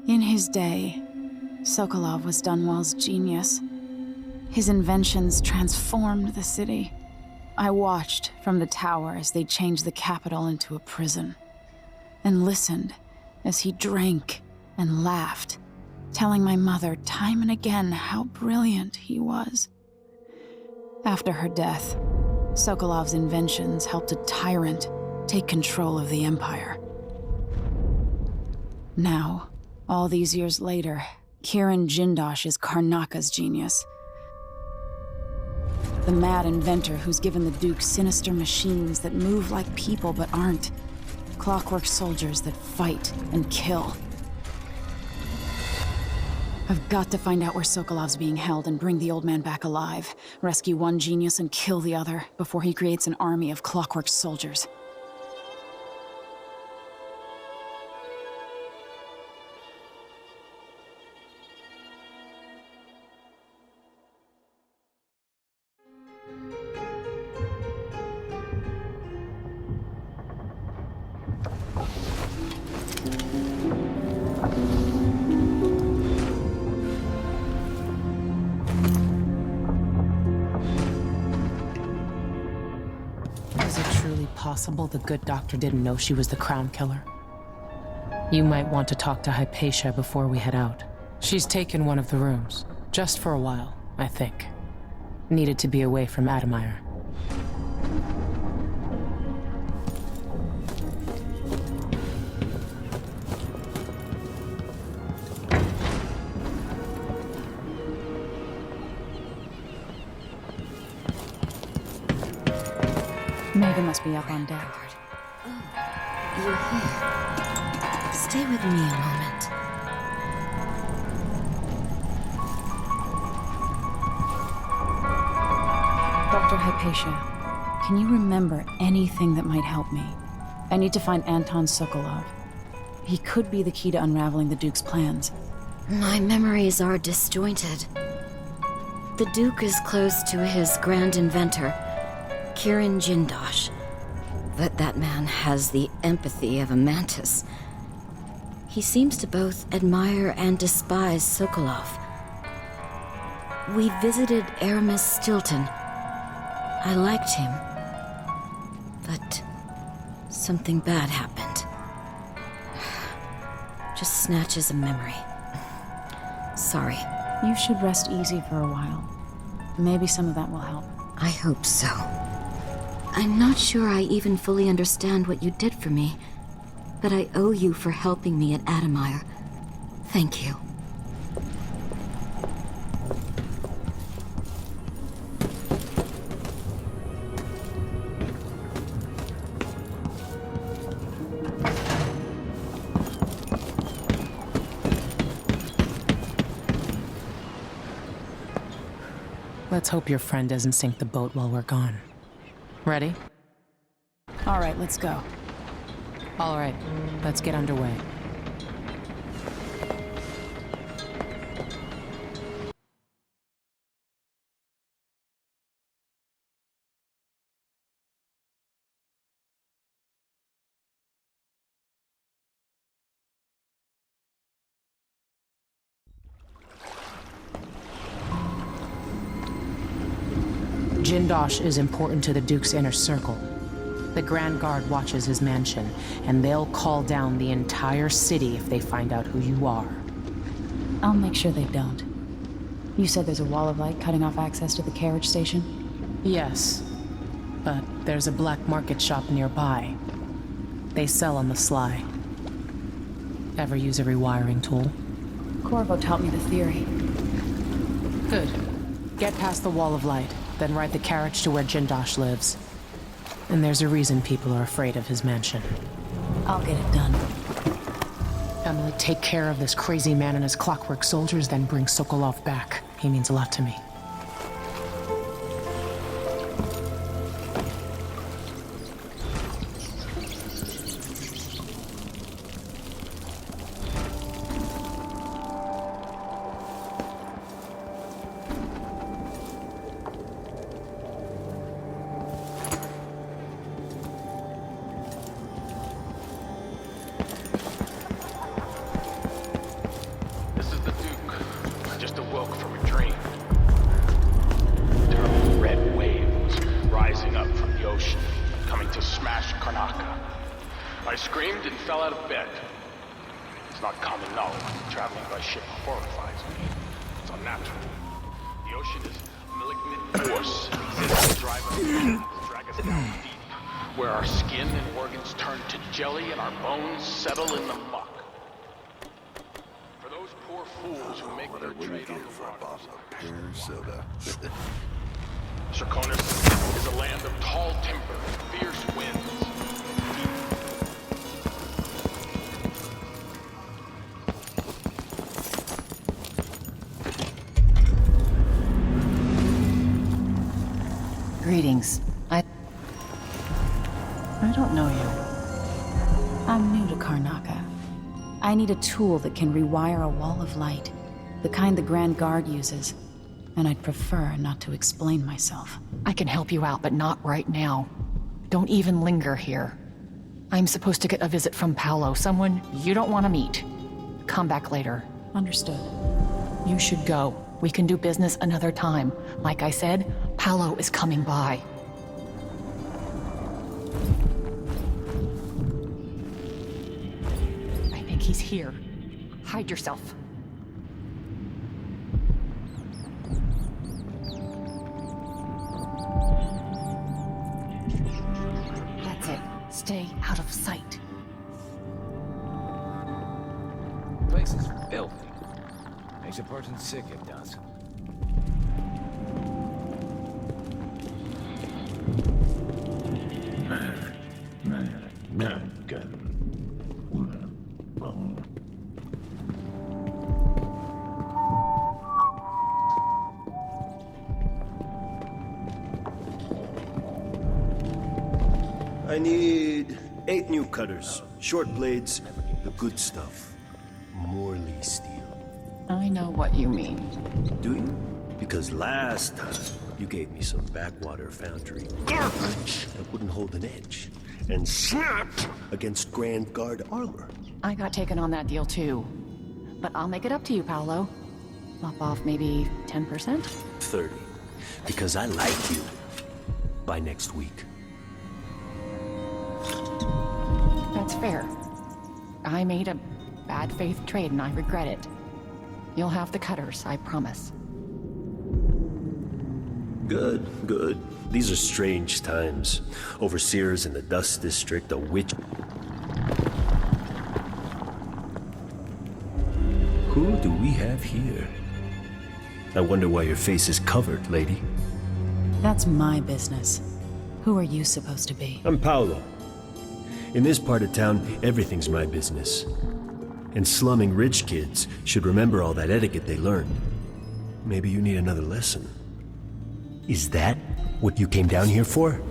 In his day, Sokolov was Dunwall's genius. His inventions transformed the city. I watched from the tower as they changed the capital into a prison, and listened as he drank and laughed, telling my mother time and again how brilliant he was. After her death, Sokolov's inventions helped a tyrant take control of the empire. Now, all these years later, Kieran Jindosh is Karnaka's genius. The mad inventor who's given the Duke sinister machines that move like people but aren't. Clockwork soldiers that fight and kill. I've got to find out where Sokolov's being held and bring the old man back alive. Rescue one genius and kill the other before he creates an army of clockwork soldiers. Is it truly possible the good doctor didn't know she was the crown killer? You might want to talk to Hypatia before we head out. She's taken one of the rooms, just for a while, I think. Needed to be away from Adamire. Megan must be up on deck. You're here. Stay with me a moment. Dr. Hypatia, can you remember anything that might help me? I need to find Anton Sokolov. He could be the key to unraveling the Duke's plans. My memories are disjointed. The Duke is close to his grand inventor, Kirin Jindosh. That man has the empathy of a mantis. He seems to both admire and despise Sokolov. We visited Aramis Stilton. I liked him. But something bad happened. Just snatches of memory. Sorry. You should rest easy for a while. Maybe some of that will help. I hope so. I'm not sure I even fully understand what you did for me, but I owe you for helping me at Admire. Thank you. Let's hope your friend doesn't sink the boat while we're gone. Ready? All right, let's go. All right, let's get underway. Jindosh is important to the Duke's inner circle. The Grand Guard watches his mansion, and they'll call down the entire city if they find out who you are. I'll make sure they don't. You said there's a wall of light cutting off access to the carriage station? Yes, but there's a black market shop nearby. They sell on the sly. Ever use a rewiring tool? Corvo taught me the theory. Good. Get past the wall of light, then ride the carriage to where Jindosh lives. And there's a reason people are afraid of his mansion. I'll get it done. Emily, take care of this crazy man and his clockwork soldiers, then bring Sokolov back. He means a lot to me. I screamed and fell out of bed. It's not common knowledge. Traveling by ship horrifies me. It's unnatural. The ocean is a malignant force. It exists to drive us to drag us down deep, where our skin and organs turn to jelly and our bones settle in the muck. For those poor fools who make their trade on the water. Soda. Serkonis is a land of tall timber, fierce winds. Greetings. I don't know you. I'm new to Karnaca. I need a tool that can rewire a wall of light, the kind the Grand Guard uses, and I'd prefer not to explain myself. I can help you out, but not right now. Don't even linger here. I'm supposed to get a visit from Paolo, someone you don't want to meet. Come back later. Understood. You should go. We can do business another time. Like I said, Paolo is coming by. I think he's here. Hide yourself. That's it. Stay out of sight. Place is filthy. Makes a person sick, it does. I need 8 new cutters, short blades, the good stuff. Morley steel. I know what you mean. Do you? Because last time, you gave me some backwater foundry garbage that wouldn't hold an edge. And snapped against Grand Guard armor. I got taken on that deal too. But I'll make it up to you, Paolo. Lop off maybe 10%? 30. Because I like you. By next week. That's fair. I made a bad faith trade and I regret it. You'll have the cutters, I promise. Good, good. These are strange times. Overseers in the Dust District, a witch... Who do we have here? I wonder why your face is covered, lady. That's my business. Who are you supposed to be? I'm Paolo. In this part of town, everything's my business. And slumming rich kids should remember all that etiquette they learned. Maybe you need another lesson. Is that what you came down here for?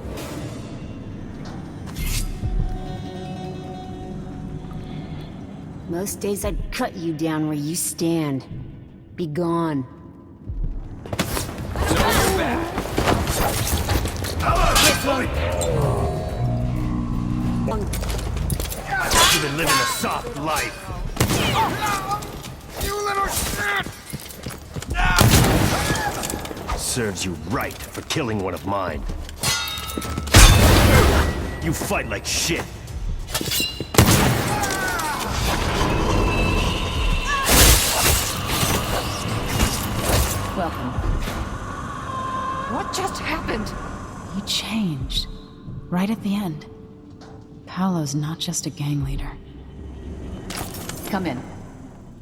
Most days I'd cut you down where you stand. Be gone. You've been living a soft life. You little shit! Serves you right for killing one of mine. You fight like shit. Welcome. What just happened? He changed. Right at the end. Paolo's not just a gang leader. Come in.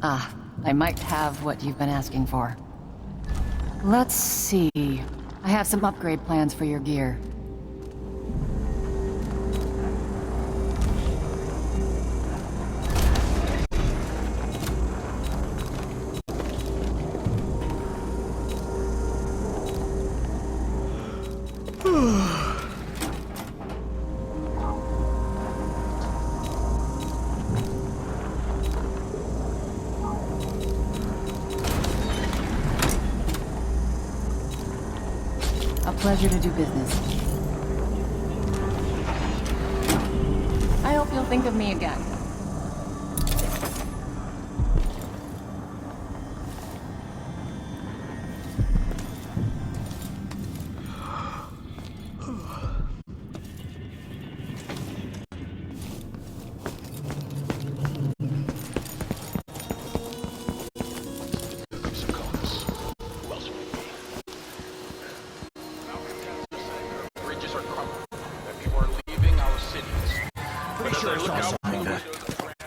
I might have what you've been asking for. Let's see. I have some upgrade plans for your gear. Pleasure to do business. I hope you'll think of me again.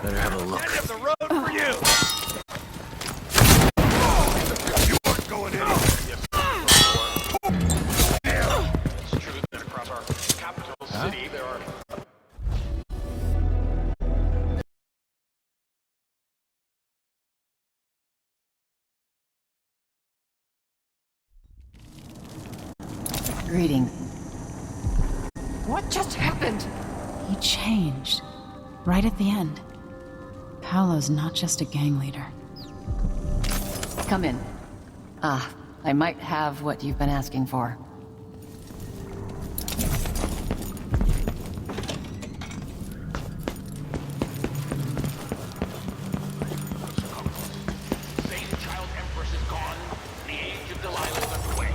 Better have a look. End of the road for you! You aren't going anywhere. It's true that across our capital city there are... Greetings. What just happened? He changed. Right at the end. Paolo's not just a gang leader. Come in. I might have what you've been asking for. Same child empress is gone. The age of Delilah is underway.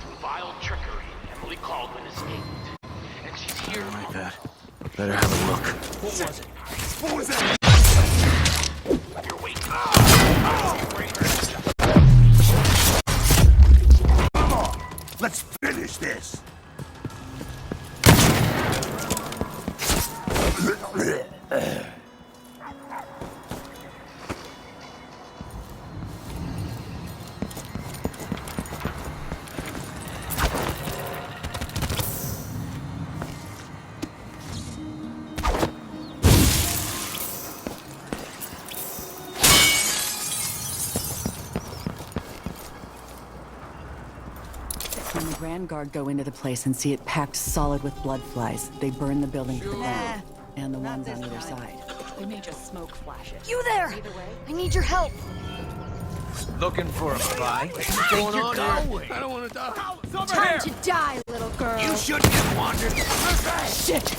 Through vile trickery, Emily Caldwin escaped. And she's here. Like that. Better have a look. What was it? What was that? You're waiting. When the Grand Guard go into the place and see it packed solid with blood flies, they burn the building to the ground. And the ones on either side. They may just smoke flashes. You there! I need your help! Looking for a fight? What's going on here? I don't want to die. Time to die, little girl! You shouldn't have wandered. Shit!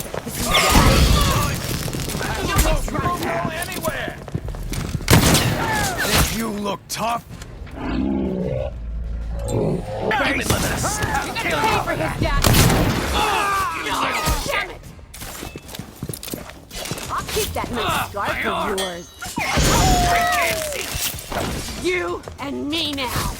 You don't go anywhere. Think you look tough? Pay for his death! Damn it! I'll keep that nice scarf of yours. You and me now.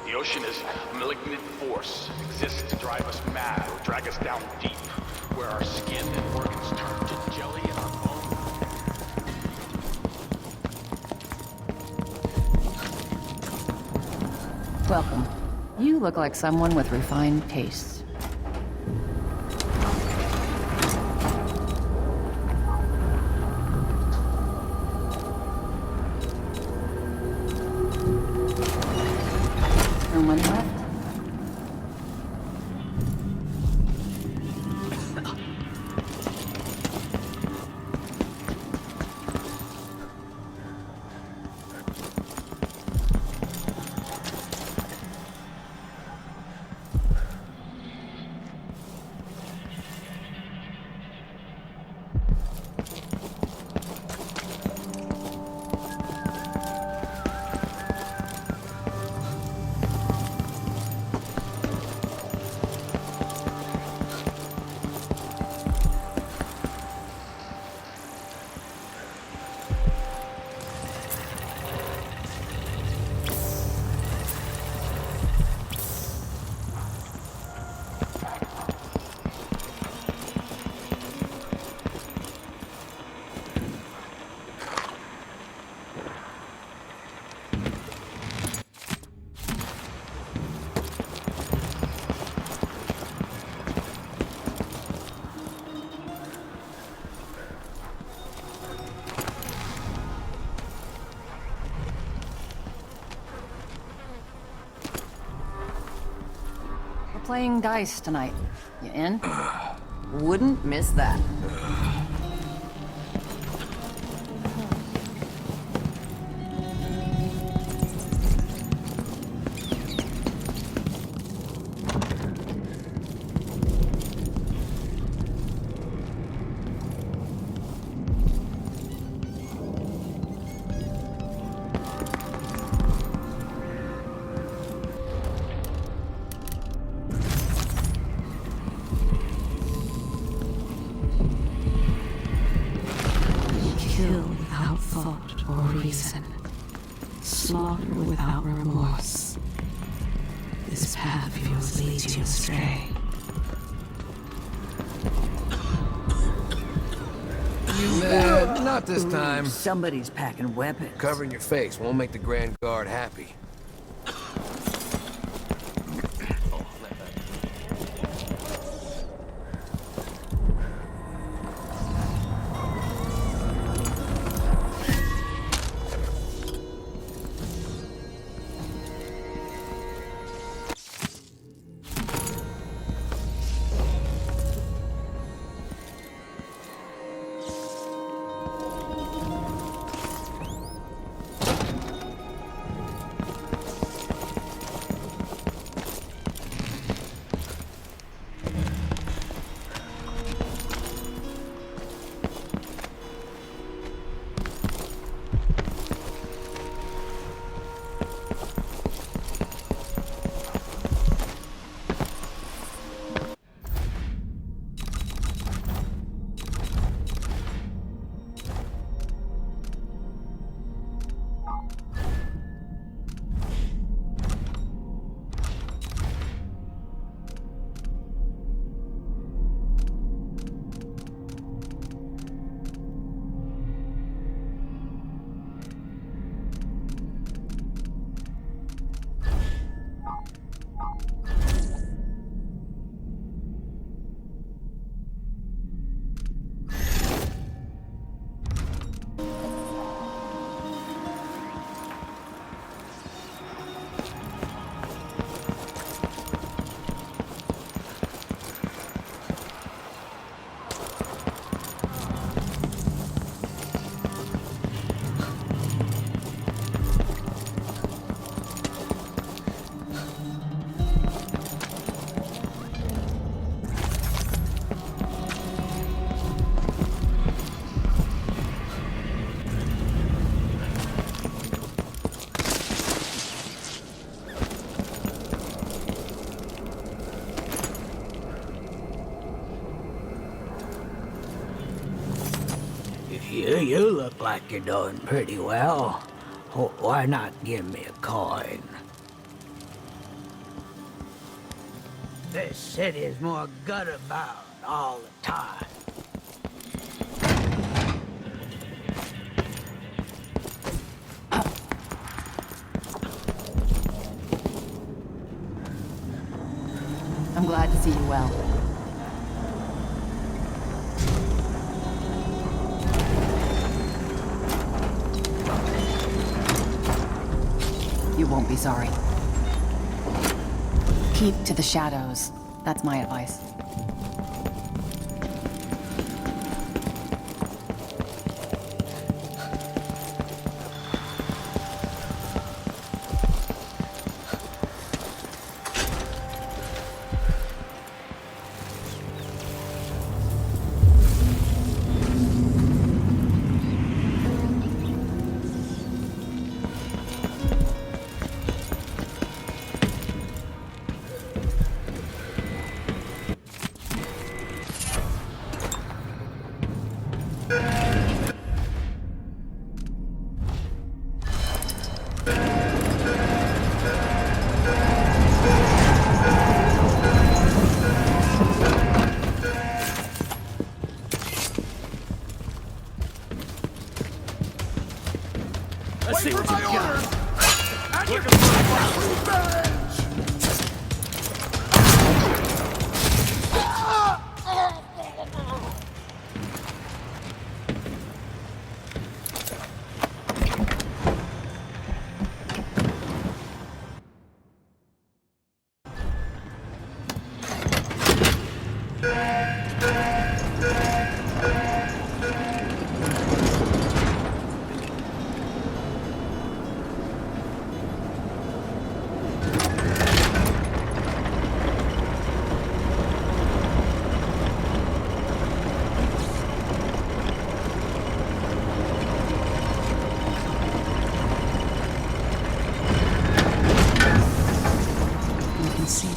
The ocean is a malignant force. It exists to drive us mad or drag us down deep, where our skin and organs turn to jelly in our bones. Welcome. You look like someone with refined tastes. Someone left? Playing dice tonight. You in? Wouldn't miss that. Kill without thought or reason. Slaughter without remorse. This path of yours leads you astray. Nah, not this time. Somebody's packing weapons. Covering your face won't make the Grand Guard happy. You look like you're doing pretty well. Why not give me a coin? This city is more gut-bound all the time. I'm glad to see you well. You won't be sorry. Keep to the shadows. That's my advice. Let's see what you got. And you're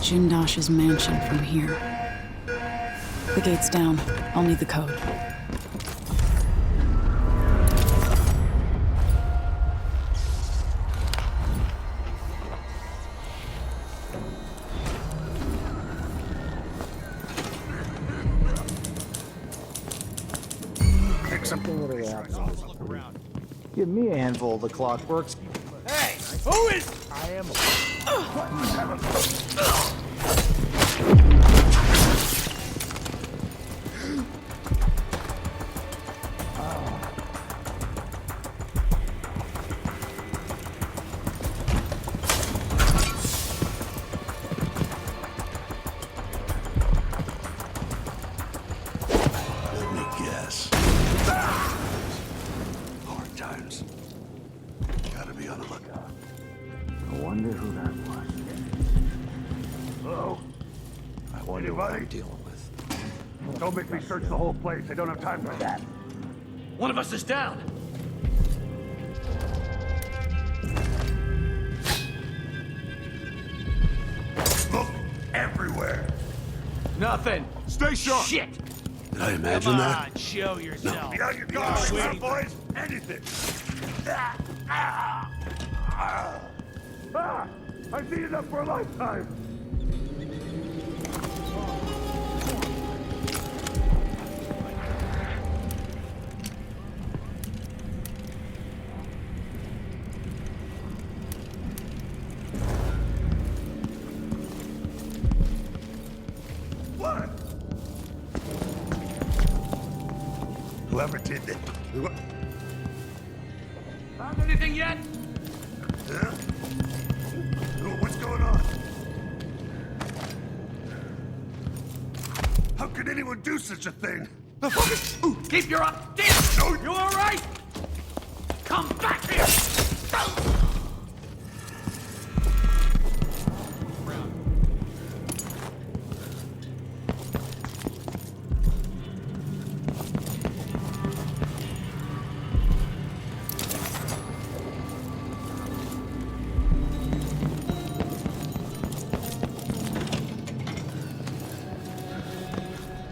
Jindosh's mansion from here. The gate's down. I'll need the code. Something literally happened. Give me a handful of the clockworks. Hey! Who is... I am... Let me guess. Hard times. Gotta be on the lookout. I wonder who that was. Hello? I wonder what I'm dealing with. Don't make me search the whole place. I don't have time for that. One of us is down. Look everywhere. Nothing. Stay sharp. Shit. Did I imagine Come that? on, show yourself. Be on your guard, boys. Anything. I've seen enough for a lifetime. What? Whoever did that. Found anything yet? Huh? What's going on? How could anyone do such a thing? The fuck is... Ooh, keep your up. Damn! You all right? Come back here!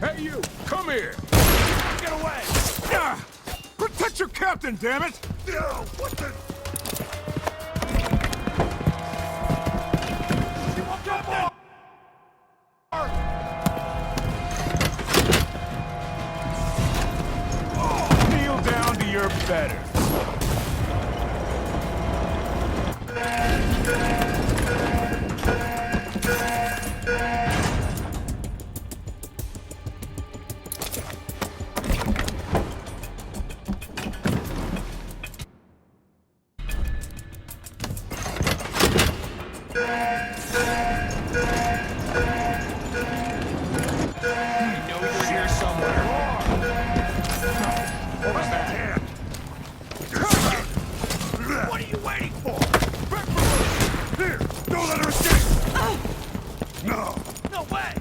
Hey, you! Come here! Get away! Protect your captain, damn it! No! What the? Kneel down to your better. What are you waiting for? Here! Don't let her escape! No! No way!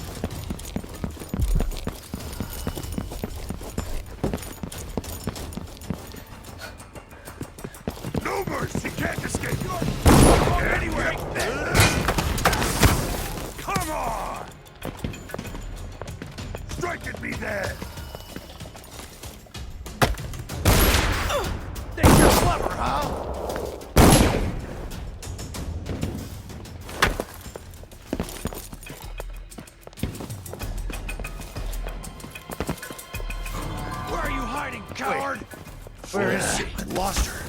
No mercy! Can't escape! Anywhere! Come on! Strike at me then! Think you're clever, huh? Where are you hiding, coward? Where is she? I lost her.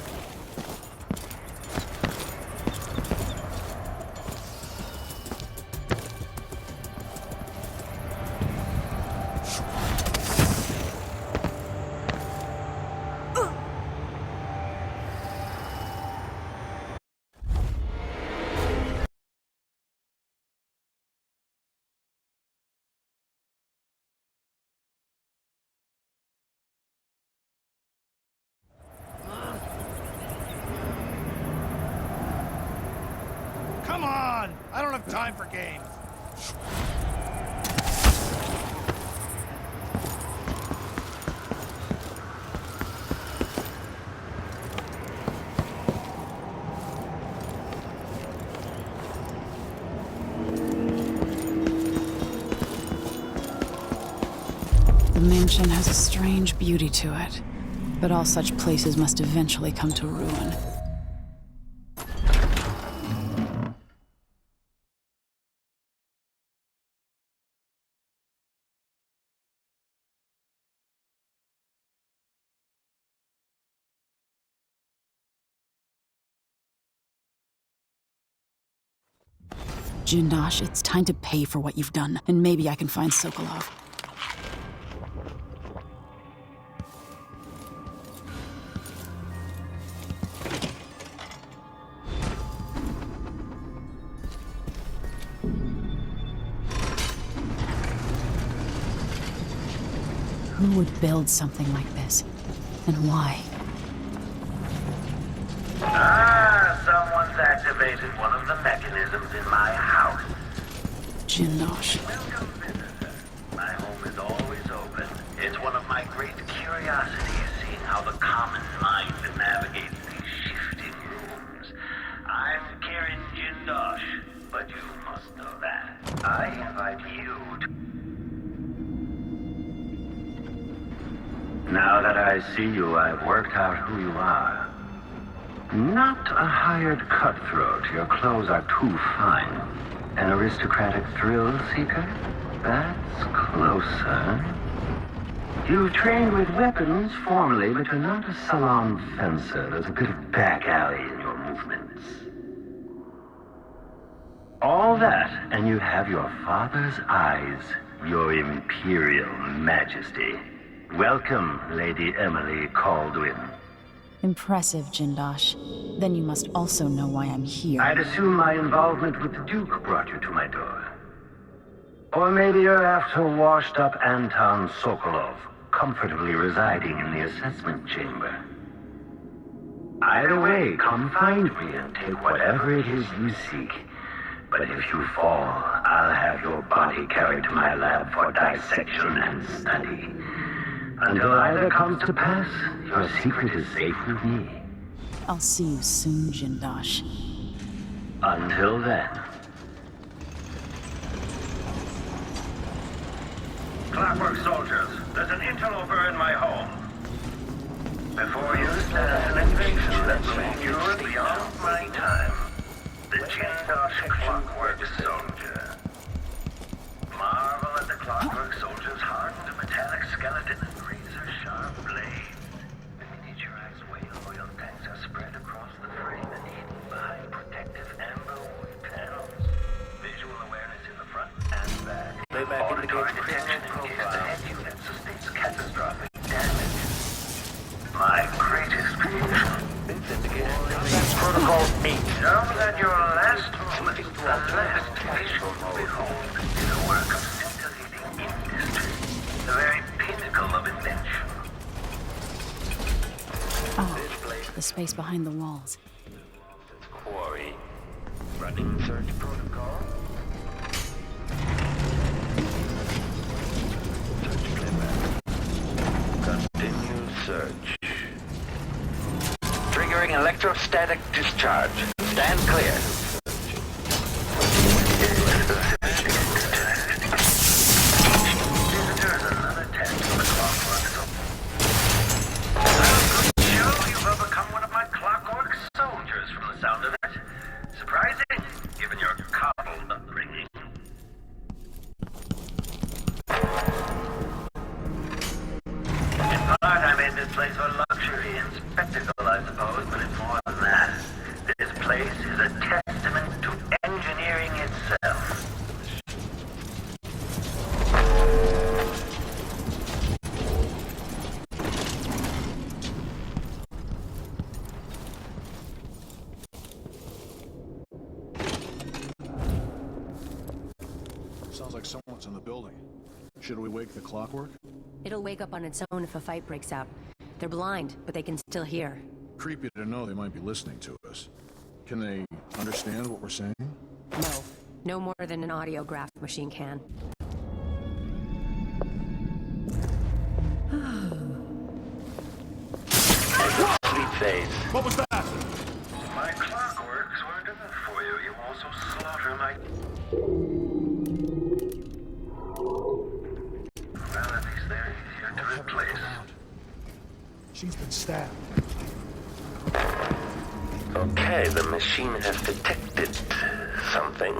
Come on! I don't have time for games. The mansion has a strange beauty to it, but all such places must eventually come to ruin. Jindosh, it's time to pay for what you've done, and maybe I can find Sokolov. Who would build something like this? And why? Someone's activated one of the mechanisms in my house. Jindosh. Welcome, visitor. My home is always open. It's one of my great curiosities, seeing how the common mind navigates these shifting rooms. I'm Karen Jindosh, but you must know that. I invite you to... Now that I see you, I've worked out who you are. Not a hired cutthroat. Your clothes are too fine. An aristocratic thrill seeker? That's closer. You've trained with weapons formally, but you're not a salon fencer. There's a bit of back alley in your movements. All that, and you have your father's eyes, your imperial majesty. Welcome, Lady Emily Caldwin. Impressive, Jindosh. Then you must also know why I'm here. I'd assume my involvement with the Duke brought you to my door. Or maybe you're after washed-up Anton Sokolov, comfortably residing in the assessment chamber. Either way, come find me and take whatever it is you seek. But if you fall, I'll have your body carried to my lab for dissection and study. Until either comes to pass, your secret is safe with me. I'll see you soon, Jindosh. Until then. Clockwork soldiers, there's an interloper in my home. Before you stand an invasion that will endure beyond my time. The Jindosh Clockwork Soldier. Marvel at the Clockwork Soldier's hardened metallic skeleton and razor-sharp blades. The miniaturized whale oil tanks are spread across the frame and hidden behind protective amber wood panels. Visual awareness in the front and back. Auditory detection indicates the head unit sustains catastrophic damage. My greatest creation. Protocol 8. Know that your last moment, the last vision you behold, is a work of scintillating industry. The very pinnacle of invention. Oh, the space behind the walls. Quarry. Running search protocol. Search clear. Continue search. Triggering electrostatic discharge. Stand clear. Visitors, another test of the clockwork. Joe, you've overcome one of my clockwork soldiers from the sound of it. Surprising, given your coddled upbringing. In part, I made this place for luxury and spectacle, I suppose, but it's more than that. This place is a testament to engineering itself. Sounds like someone's in the building. Should we wake the clockwork? It'll wake up on its own if a fight breaks out. They're blind, but they can still hear. Creepy to know they might be listening to us. Can they understand what we're saying? No. No more than an audiograph machine can. Sleep phase. What was that? My clockworks weren't enough for you. You also slaughter my... Well, at least they're easier to replace. She's been stabbed. Okay, the machine has detected something.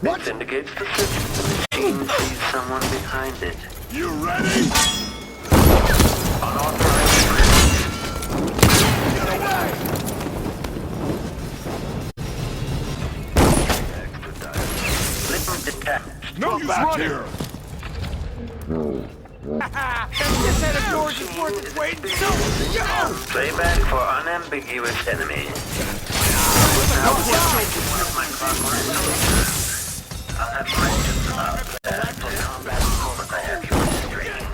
What? It indicates the machine sees someone behind it. You ready? Unauthorized Get away! extra here! This head of yours is worth its weight in silver! Playback for unambiguous enemy. Now, one of my clockwork soldiers. I'll have questions about that for combat once I have your training.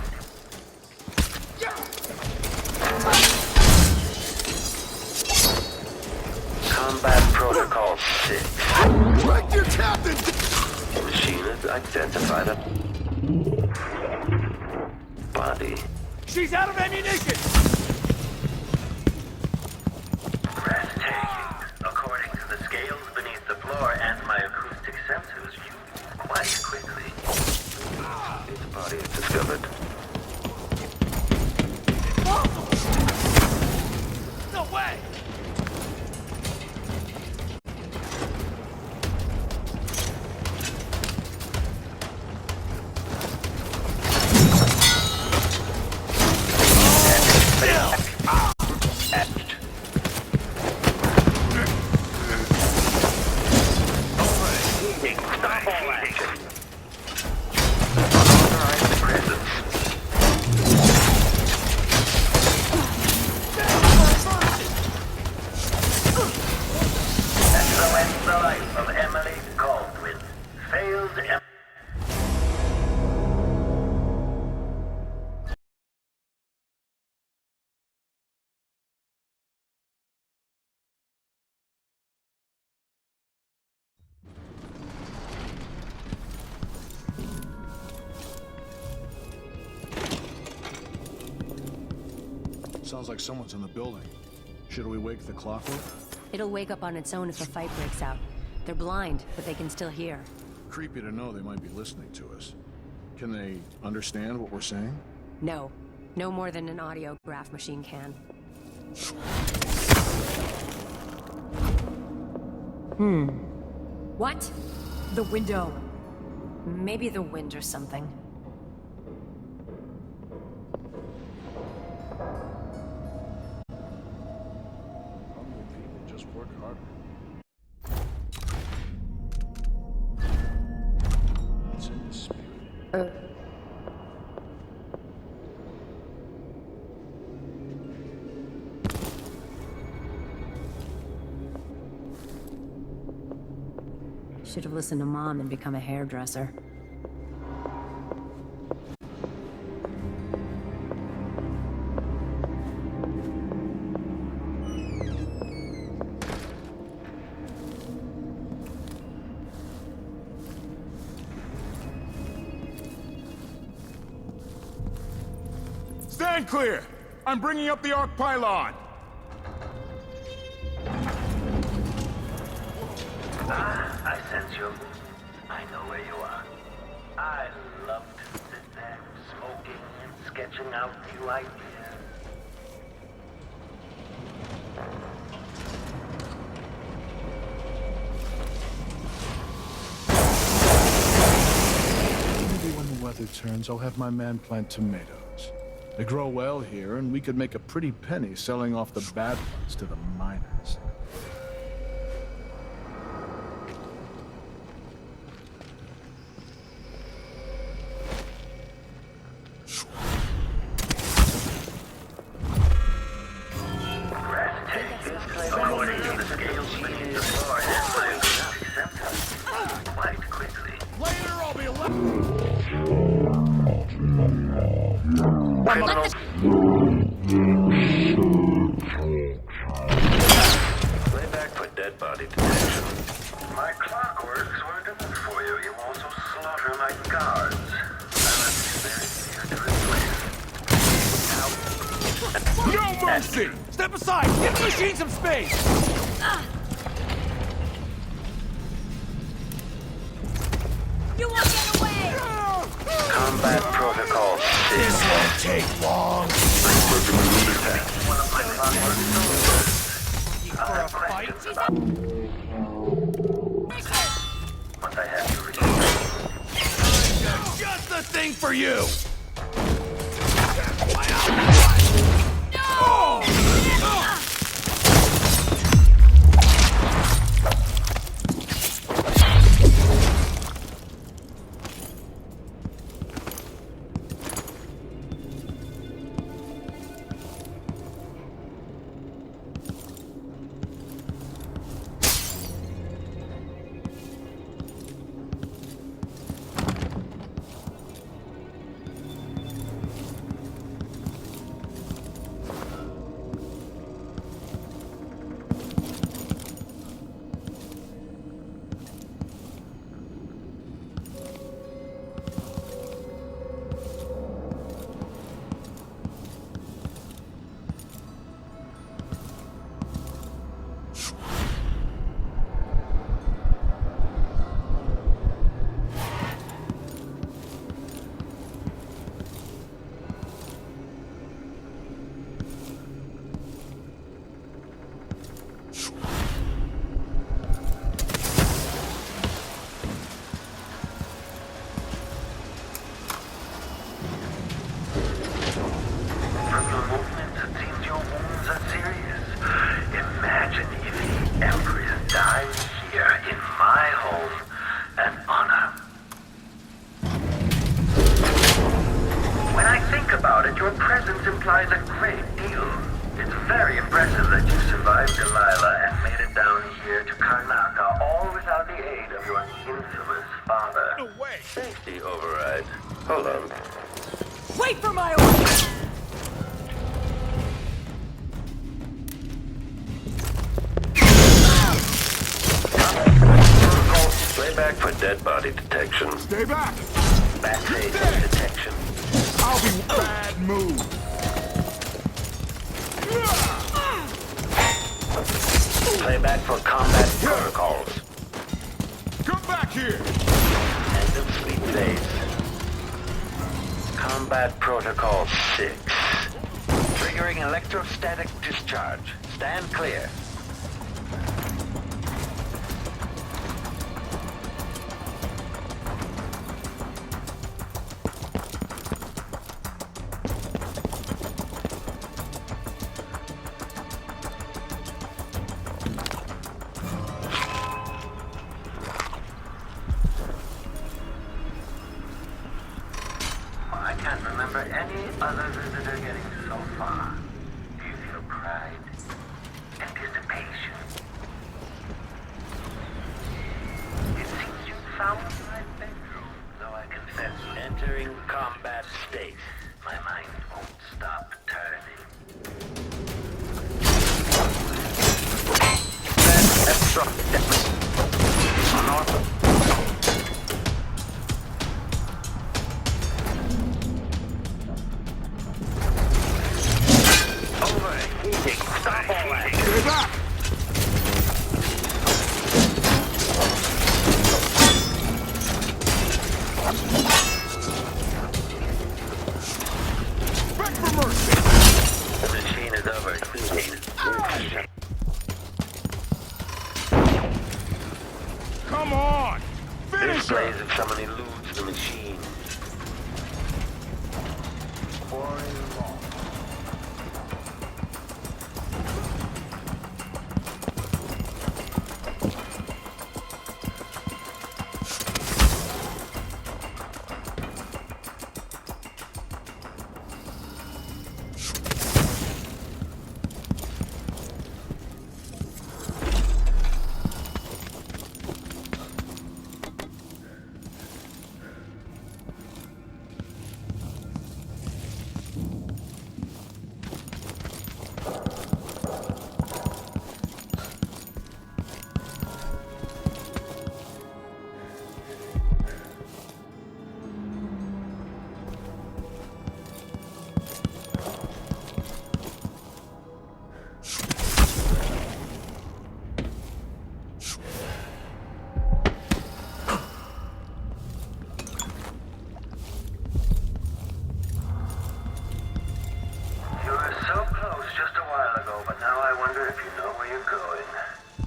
Combat Protocol 6. Break your captain! Machine has identified a body. She's out of ammunition! Breathtaking. According to the scales beneath the floor and my acoustic sensors, you move quite quickly. Its body is discovered. No way! Sounds like someone's in the building. Should we wake the clockwork? It'll wake up on its own if a fight breaks out. They're blind, but they can still hear. Creepy to know they might be listening to us. Can they understand what we're saying? No. No more than an audiograph machine can. What? The window. Maybe the wind or something. Just work harder. It's in the spirit. Should have listened to Mom and become a hairdresser. Stand clear! I'm bringing up the arc pylon! I sense your mood. I know where you are. I love to sit there smoking and sketching out new ideas. Maybe when the weather turns, I'll have my man plant tomatoes. They grow well here, and we could make a pretty penny selling off the bad ones to the miners. According to the scales beneath the floor and my acoustic sensors, quite quickly. Later I'll be left. Playback for dead body detection. My clockworks were enough for you. You also slaughter my guards. I must be very near to replace. No mercy! Step aside! Give the machine some space! You won't get away! Combat Protocol 6. This won't take long. One of my clockwork soldiers. I'll have questions about once I have you retrieved. Just the thing for you! impressive that you survived Delilah and made it down here to Karnaca, all without the aid of your infamous father. No way! Safety override. Hold on. Wait for my orders! Playback for dead body detection. Stay back! Backstage detection. I'll be bad move. Playback for combat protocols. Come back here! End of sleep phase. Combat protocol 6. Triggering electrostatic discharge. Stand clear. I can't remember any other visitor getting so far. Do you feel pride? Anticipation? It seems you found my bedroom, though I confess, entering combat state, my mind won't stop turning. Overheating. Stop all that. Stay back! Beg for mercy! The machine is overheating. Come on! Finish This her! plays if someone eludes the machine. You were so close just a while ago, but now I wonder if you know where you're going.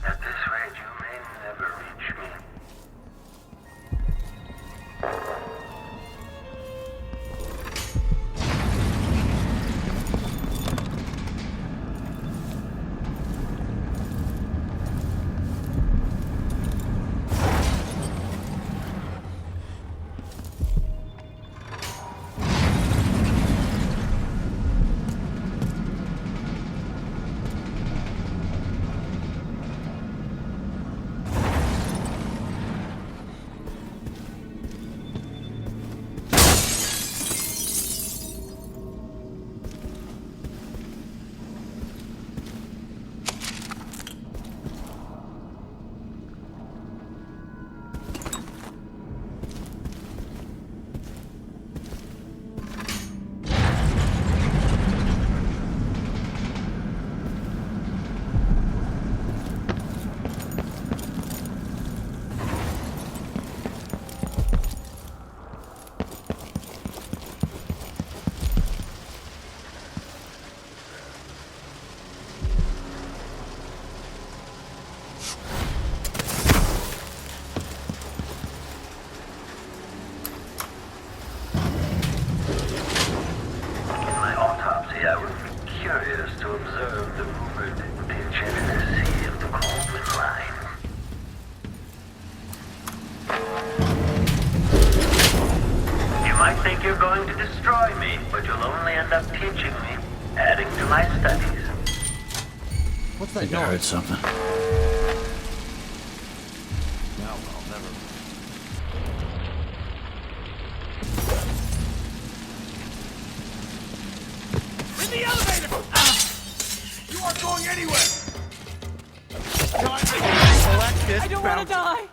At this rate, you may never reach me. end up teaching me, adding to my studies. What's that I think I heard something. No, I'll never. In the elevator! You aren't going anywhere! Collect this I don't want to die!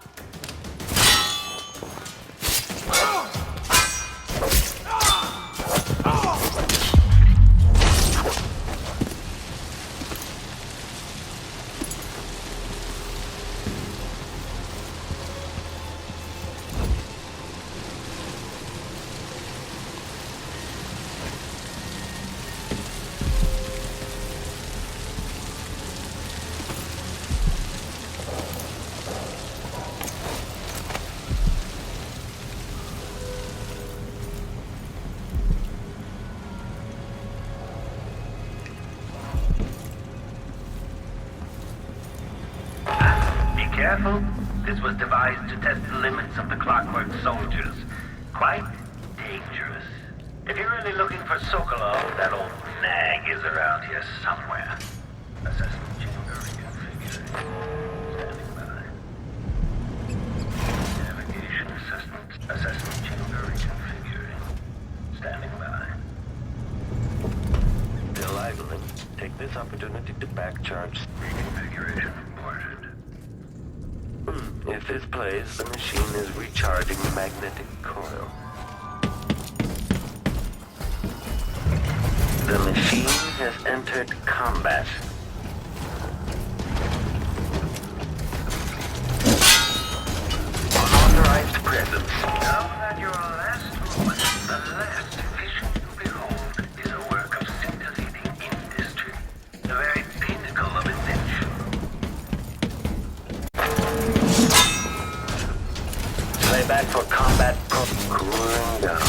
Careful. This was devised to test the limits of the Clockwork Soldiers. Quite dangerous. If you're really looking for Sokolov, that old nag is around here somewhere. Assessment chamber reconfiguring. Standing by. Navigation assessment chamber reconfiguring. Standing by. Reliably, take this opportunity to back charge. Reconfiguration reported. If this plays, the machine is recharging the magnetic coil. The machine has entered combat. Unauthorized presence. Now that your last moment, the last vision you behold is a work of scintillating industry. The very pinnacle of invention. Play back for combat cooling down.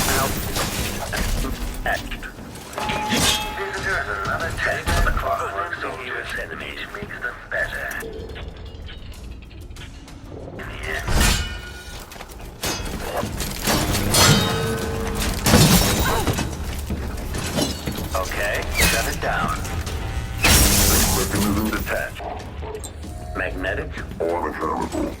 Now, etched. Each visitor is another test for the Clockwork Soldiers' enemies makes them better. In the end. Okay, shut it down. Mechanism detached. Magnetic or mechanical.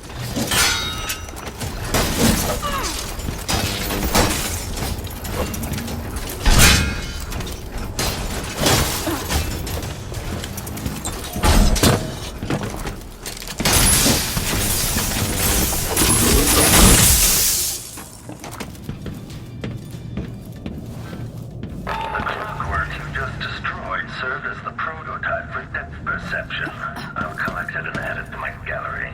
Served as the prototype for depth perception. I'll collect it and add it to my gallery.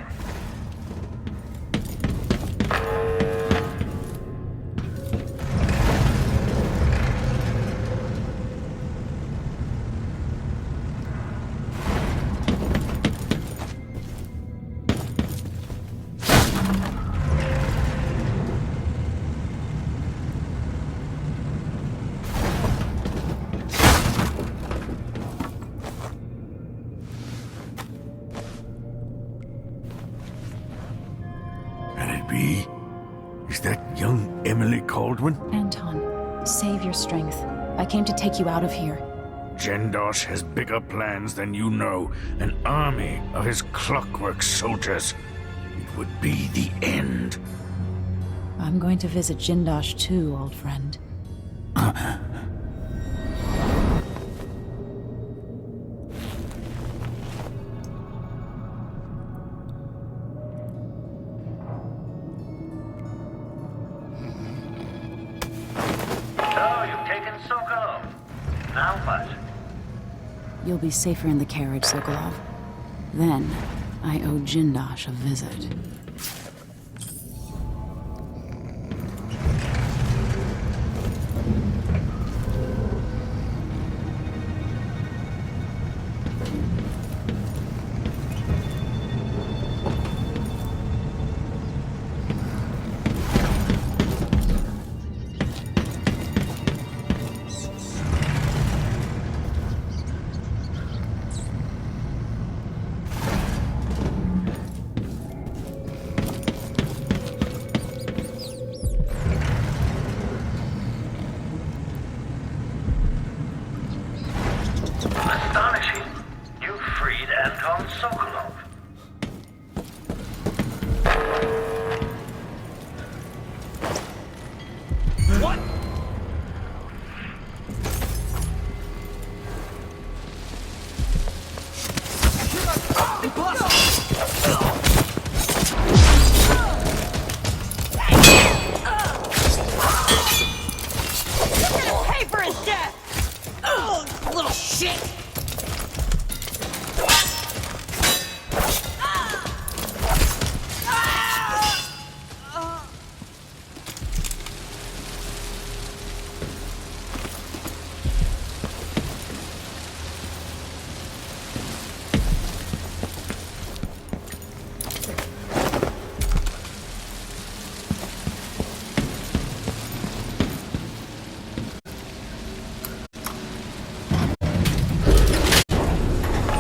Is that young Emily Caldwin? Anton, save your strength. I came to take you out of here. Jindosh has bigger plans than you know. An army of his Clockwork Soldiers. It would be the end. I'm going to visit Jindosh too, old friend. Now what? You'll be safer in the carriage, Sokolov. Then, I owe Jindosh a visit. Astonishing. You freed Anton Sokolov. What? Pay for his death! Oh, little shit!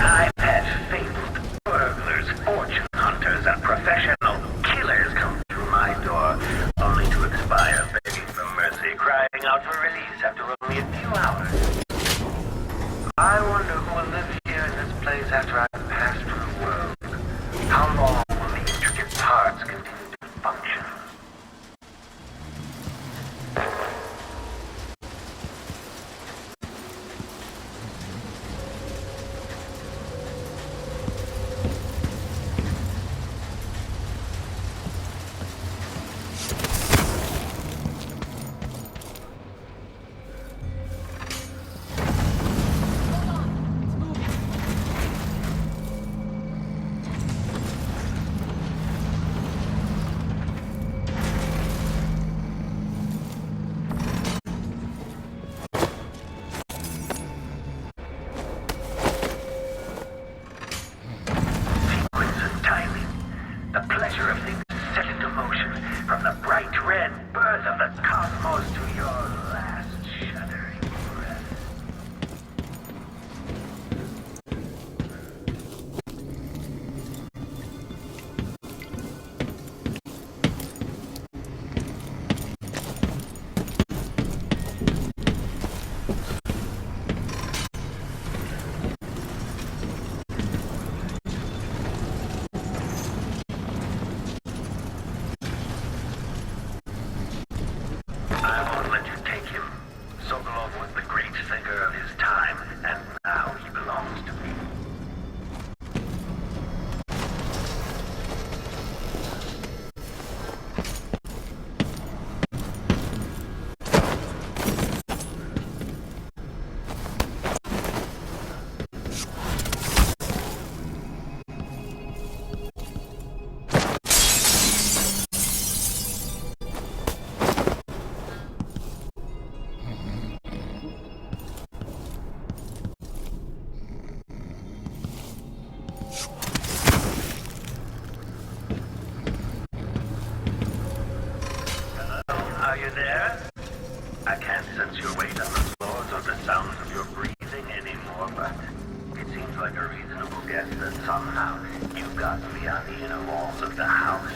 I've had fabled burglars, fortune hunters, and professional killers come through my door, only to expire begging for mercy, crying out for release after only a few hours. I wonder who will live here in this place after I've passed from the world. How long will the intricate parts continue to function? The pleasure of things set into motion, from the bright red birth of the cosmos to your last shuddering breath. I won't let you take him. Sokolov was the great thinker of his time, and now he belongs to me. Are you there? I can't sense your weight on the floors or the sounds of your breathing anymore, but it seems like a reasonable guess that somehow you've gotten beyond the inner walls of the house.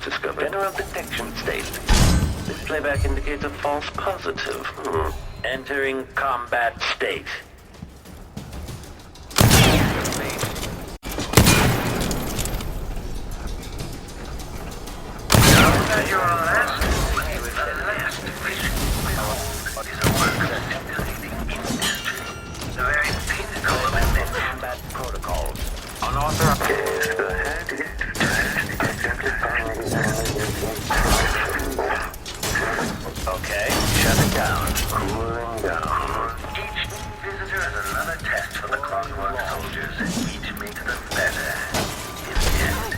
Discovered. General detection state. This playback indicates a false positive. Entering combat state. Your last vision is a work of stimulating industry. The very pinnacle of combat protocols. On Unauthorized. The head is okay, shut it down. Cooling down. Each visitor is another test for the Clockwork Soldiers, and each makes them better. In the end.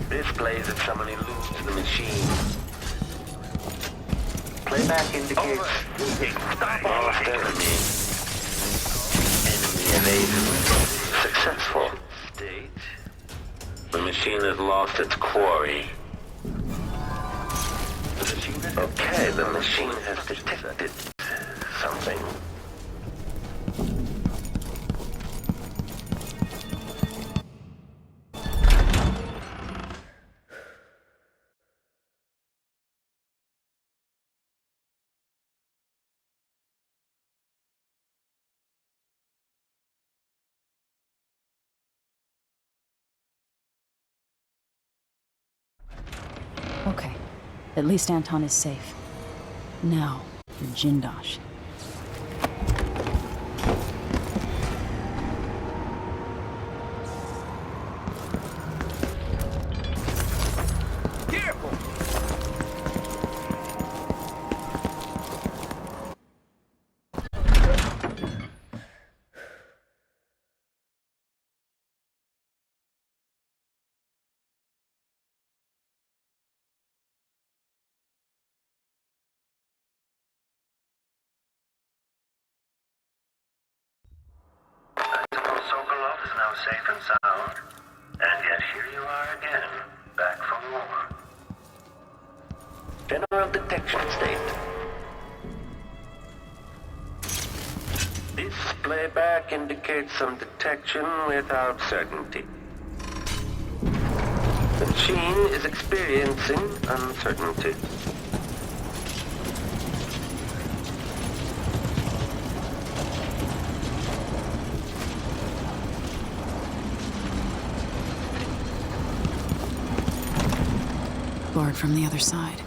This plays if someone eludes the machine. Playback indicates lost enemy. Enemy evaded. Successful. State. The machine has lost its quarry. Okay, the machine has detected something. Okay. At least Anton is safe. Now, for Jindosh. Sokolov is now safe and sound, and yet here you are again, back for more. General detection state. This playback indicates some detection without certainty. The machine is experiencing uncertainty. Barred from the other side.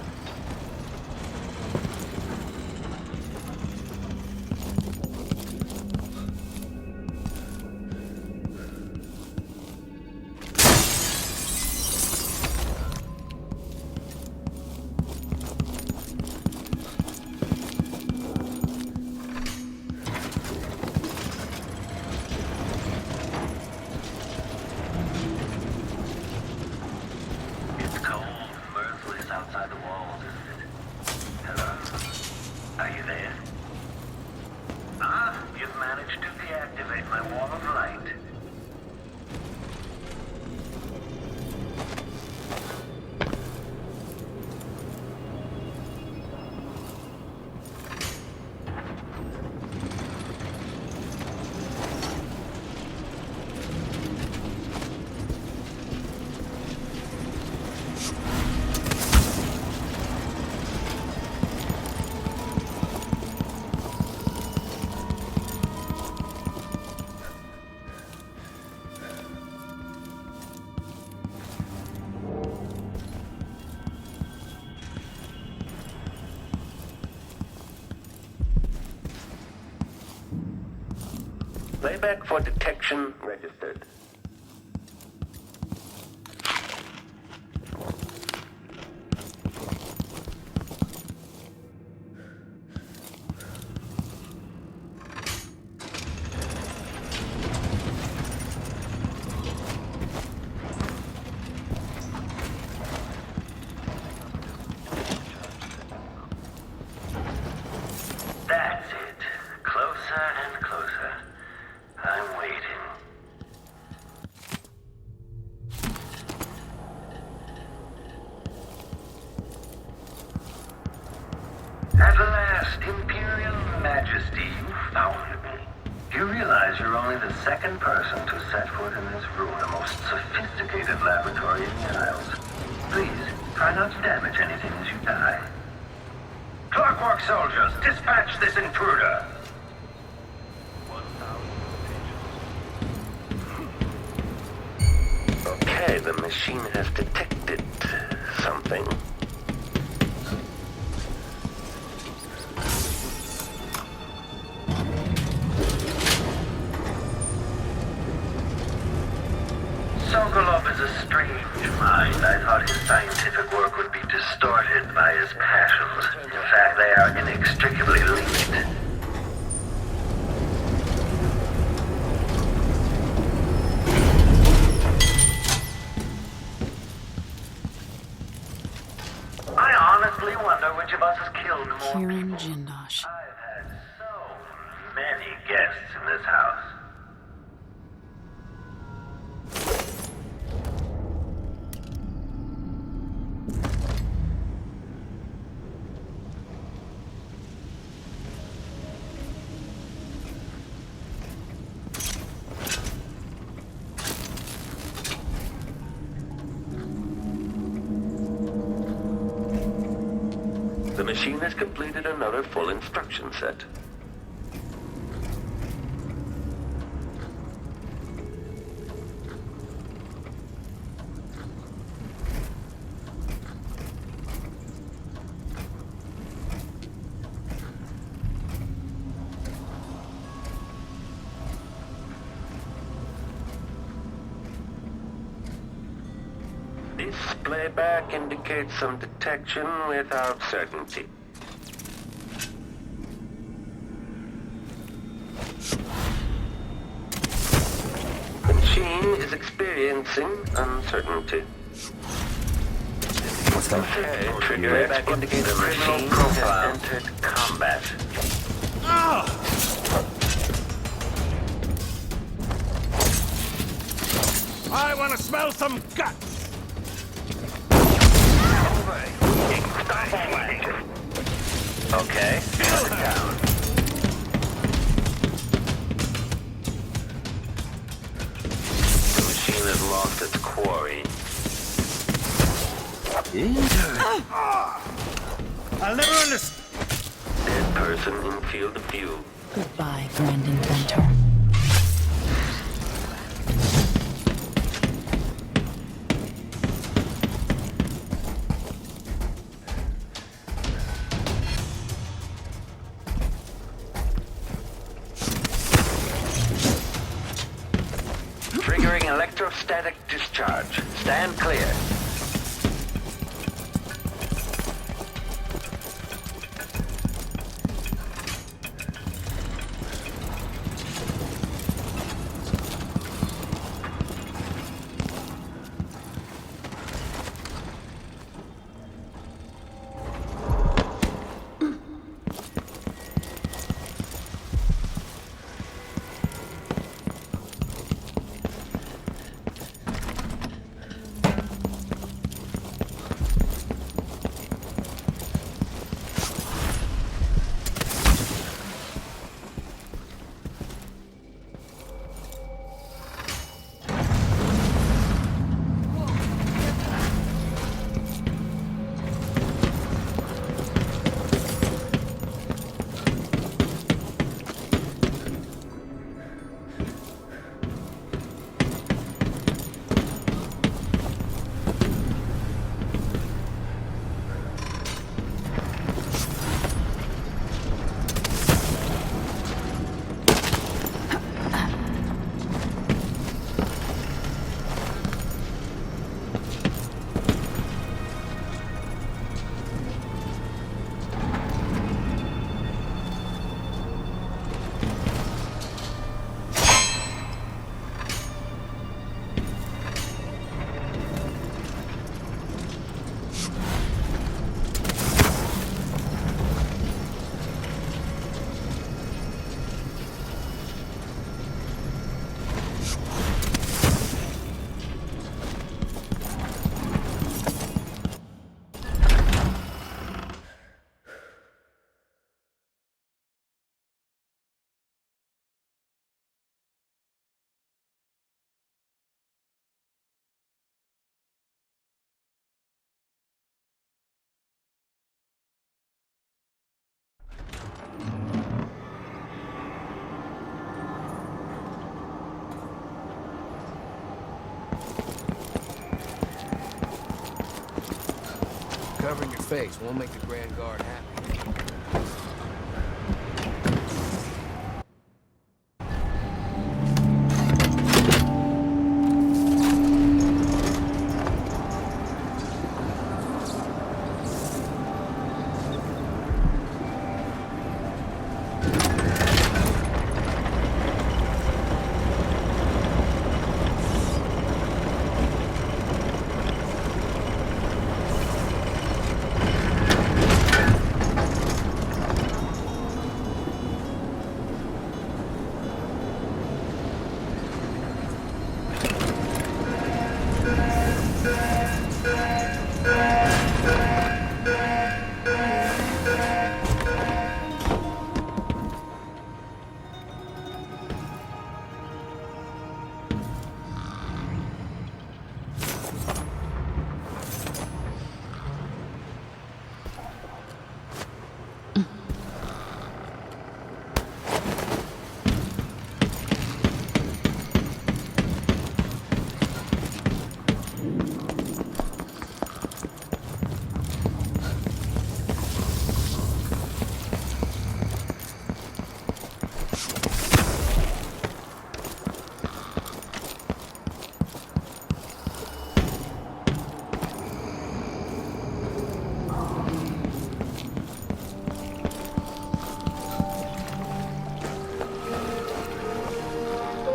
Outside the walls, isn't it? Hello? Are you there? Ah, you've managed to deactivate my wall of light. Playback for detection registered. That's it. Closer and closer. I'm waiting. At last, Imperial Majesty, you found me. You realize you're only the second person to set foot in this room, the most sophisticated laboratory in the Isles. Please, try not to damage anything as you die. Clockwork Soldiers, dispatch this intruder! Okay, the machine has detected something. strange mind. I thought his scientific work would be distorted by his passions. In fact, they are inextricably linked. I honestly wonder which of us has killed more Kieran Jindosh. I've had so many guests in this house. The machine has completed another full instruction set. This playback indicates some detection without certainty. The machine is experiencing uncertainty. What's that? Okay, trigger playback indicates the machine has entered combat. I want to smell some guts! Okay, shut it down. The machine has lost its quarry. I'll never understand. Dead person in field of view. Goodbye, Grand Inventor. Triggering electrostatic discharge. Stand clear. Covering your face won't make the Grand Guard happy.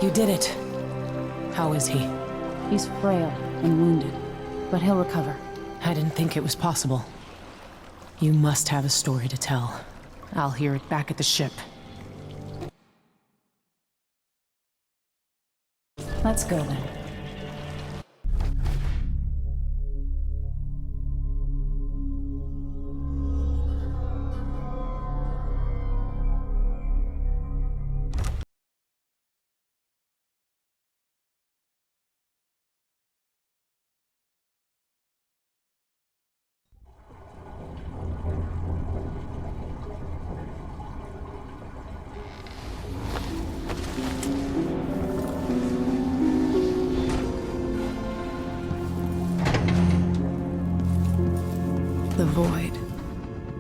You did it. How is he? He's frail and wounded, but he'll recover. I didn't think it was possible. You must have a story to tell. I'll hear it back at the ship. Let's go then. The void,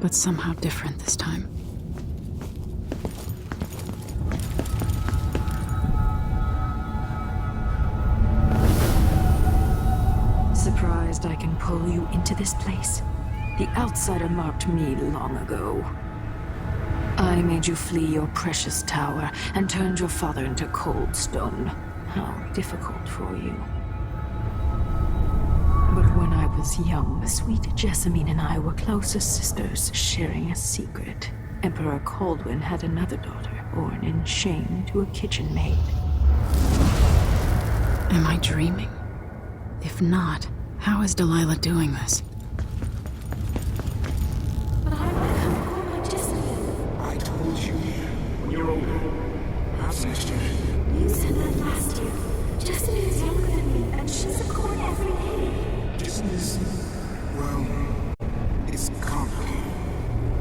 but somehow different this time. Surprised I can pull you into this place? The outsider marked me long ago. I made you flee your precious tower and turned your father into cold stone. How difficult for you. But when I was young, sweet Jessamine and I were close as sisters, sharing a secret. Emperor Kaldwin had another daughter, born in shame to a kitchen maid. Am I dreaming? If not, how is Delilah doing this? But I want to come home with Jessamine. I told you, when you're older, perhaps next year. You said that last year. Jessamine is younger than me, and she's a court every day. Business, well, it's complicated.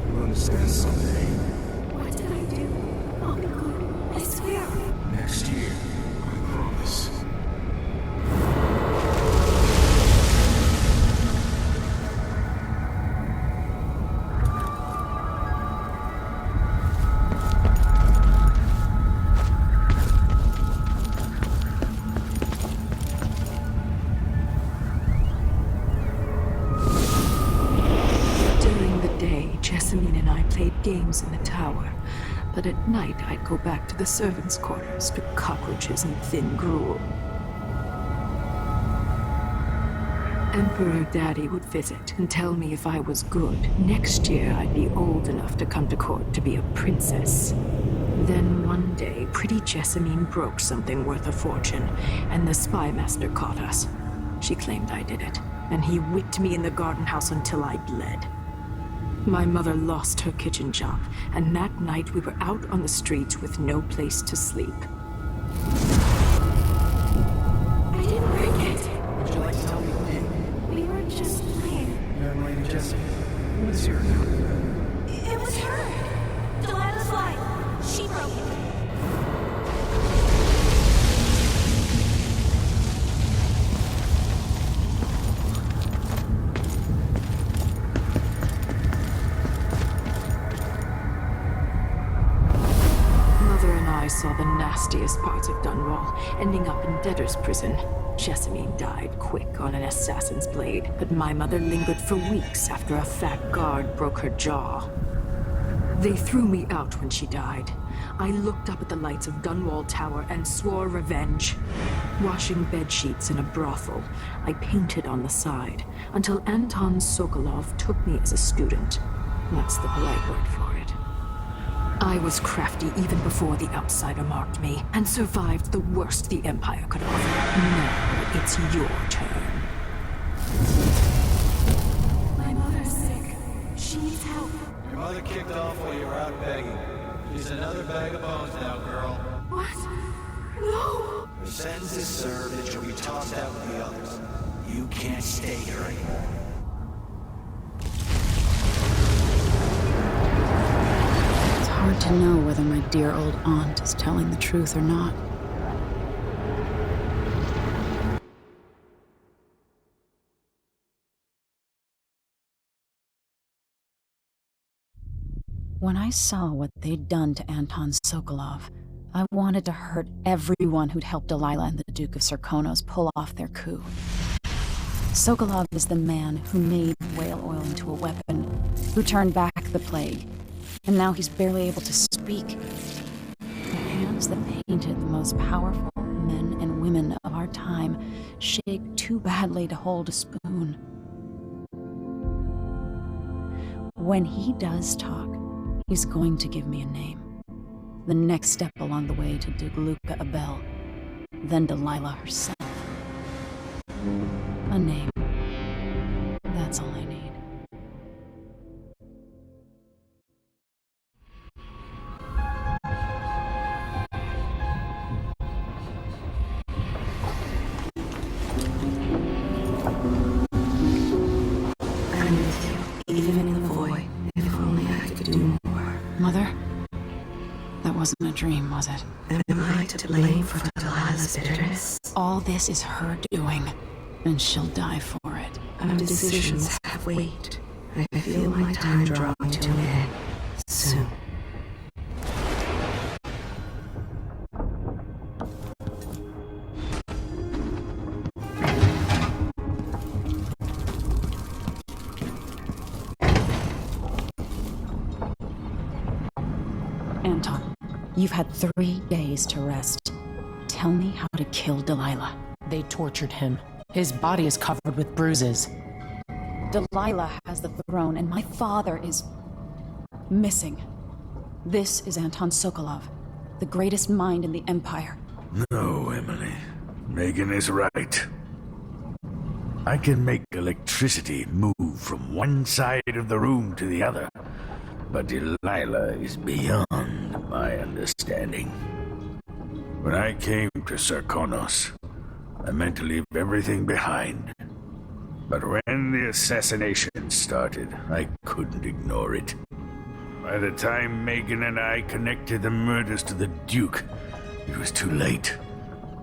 You'll understand someday. What did I do? I'll be good. I swear. Next year, I promise. Jessamine and I played games in the tower, but at night I'd go back to the servants' quarters to cockroaches and thin gruel. Emperor Daddy would visit and tell me if I was good. Next year I'd be old enough to come to court to be a princess. Then one day, pretty Jessamine broke something worth a fortune, and the spy master caught us. She claimed I did it, and he whipped me in the garden house until I bled. My mother lost her kitchen job, and that night we were out on the streets with no place to sleep. I didn't break it. Would you like to tell me who did? We were just playing. You're Lady Jessie. Who is here now? It was her. Delilah's light. She broke it. I saw the nastiest parts of Dunwall, ending up in debtor's prison. Jessamine died quick on an assassin's blade, but my mother lingered for weeks after a fat guard broke her jaw. They threw me out when she died. I looked up at the lights of Dunwall Tower and swore revenge. Washing bedsheets in a brothel, I painted on the side, until Anton Sokolov took me as a student. That's the polite word for it. I was crafty even before the outsider marked me, and survived the worst the Empire could offer. Now it's your turn. My mother's sick. She needs help. Your mother kicked off while you were out begging. She's another bag of bones now, girl. What? No! Her sentence is served and she'll be tossed out with the others. You can't stay here anymore. Hard to know whether my dear old aunt is telling the truth or not. When I saw what they'd done to Anton Sokolov, I wanted to hurt everyone who'd helped Delilah and the Duke of Serkonos pull off their coup. Sokolov is the man who made whale oil into a weapon, who turned back the plague. And now he's barely able to speak. The hand paintings that painted the most powerful men and women of our time, shaped too badly to hold a spoon. When he does talk, he's going to give me a name. The next step along the way to Dugluka Abel, then Delilah herself. A name. That's all I need. Even in the void, if only I could do more. Mother? That wasn't a dream, was it? Am I to blame for Delilah's bitterness? All this is her doing, and she'll die for it. Our decisions have weight. I feel my time drawing to an end soon. Anton, you've had 3 days to rest. Tell me how to kill Delilah. They tortured him. His body is covered with bruises. Delilah has the throne, and my father is missing. This is Anton Sokolov, the greatest mind in the Empire. No, Emily. Megan is right. I can make electricity move from one side of the room to the other, but Delilah is beyond my understanding. When I came to Sarkonos, I meant to leave everything behind. But when the assassination started, I couldn't ignore it. By the time Megan and I connected the murders to the Duke, it was too late.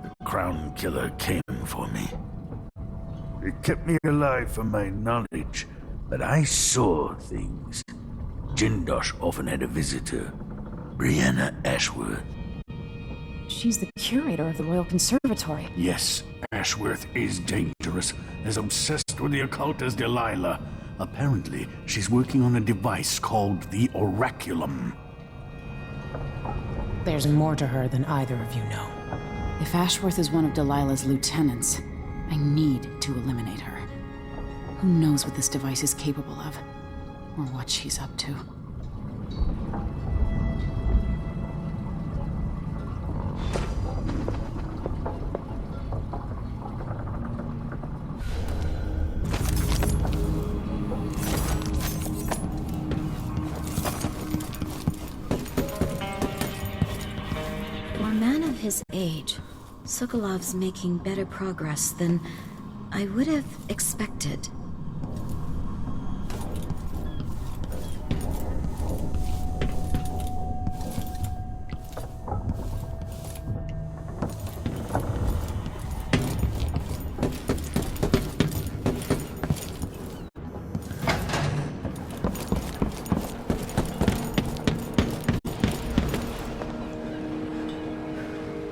The Crown Killer came for me. It kept me alive from my knowledge, but I saw things. Jindosh often had a visitor, Brianna Ashworth. She's the curator of the Royal Conservatory. Yes, Ashworth is dangerous, as obsessed with the occult as Delilah. Apparently, she's working on a device called the Oraculum. There's more to her than either of you know. If Ashworth is one of Delilah's lieutenants, I need to eliminate her. Who knows what this device is capable of, or what she's up to. For a man of his age, Sokolov's making better progress than I would have expected.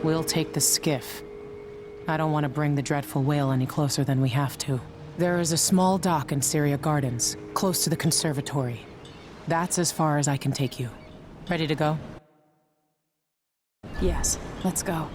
We'll take the skiff. I don't want to bring the dreadful whale any closer than we have to. There is a small dock in Syria Gardens, close to the conservatory. That's as far as I can take you. Ready to go? Yes, let's go.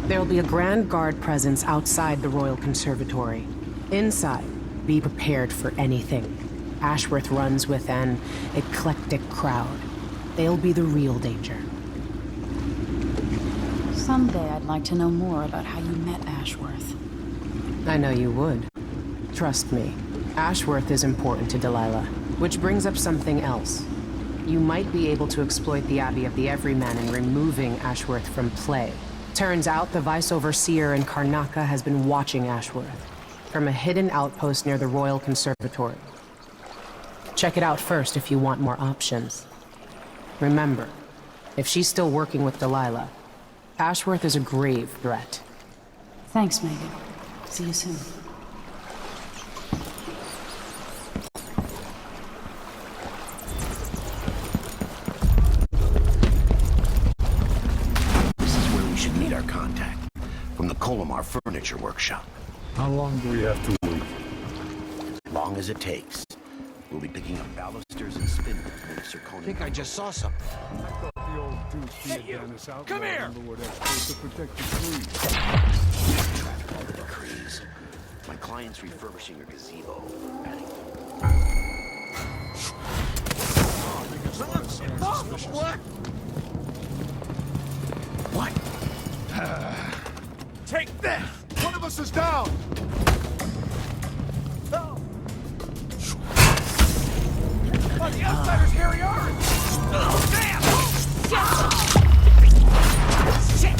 There'll be a Grand Guard presence outside the Royal Conservatory. Inside, be prepared for anything. Ashworth runs with an eclectic crowd. They'll be the real danger. Someday I'd like to know more about how you met Ashworth. I know you would. Trust me, Ashworth is important to Delilah, which brings up something else. You might be able to exploit the Abbey of the Everyman in removing Ashworth from play. Turns out the Vice Overseer in Karnaca has been watching Ashworth from a hidden outpost near the Royal Conservatory. Check it out first if you want more options. Remember, if she's still working with Delilah, Ashworth is a grave threat. Thanks, Megan. See you soon. This is where we should meet our contact. From the Colomar Furniture Workshop. How long do we have to wait? As long as it takes. We'll be picking up balusters and spindles when Sir Conan... I think I just saw something. I thought the old Dennis outlaw Come here! Underwood experts to protect the trees. Traffic all the decrees. My client's refurbishing a gazebo. What? Take this! One of us is down! Oh, the outsider's Harry Orange! Oh, damn! Shit!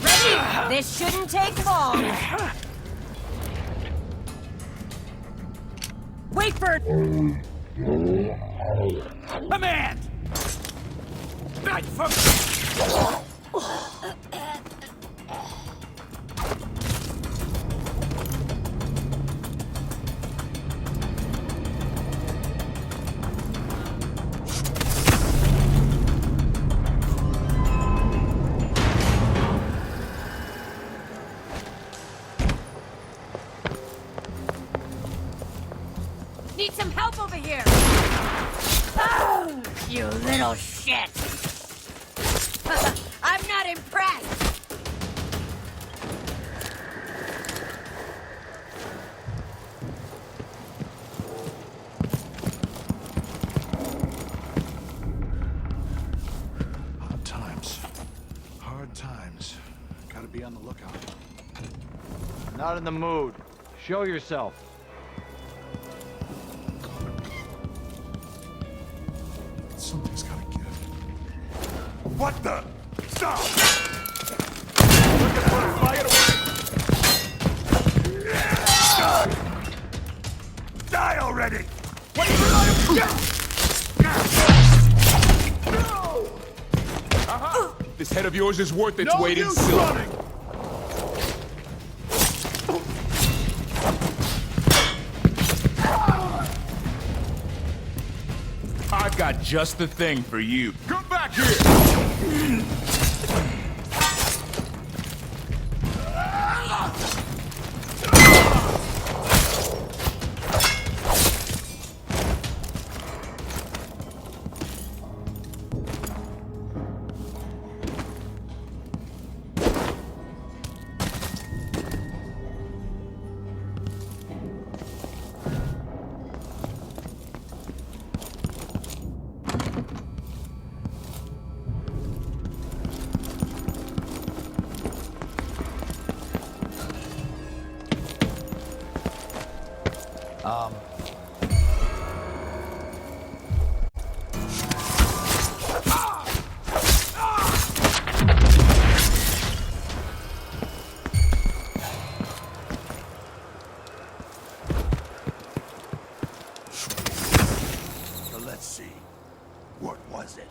Ready? This shouldn't take long. Wait for it! Command! Back from... Need some help over here! Oh, you little shit! I'm not impressed! Hard times. Hard times. Gotta be on the lookout. Not in the mood. Show yourself. Something's gotta give. What the? Stop! Fly it away! Die already! What are you This head of yours is worth its No weight in use silver. running! I've got just the thing for you. Come back here! So let's see. What was it?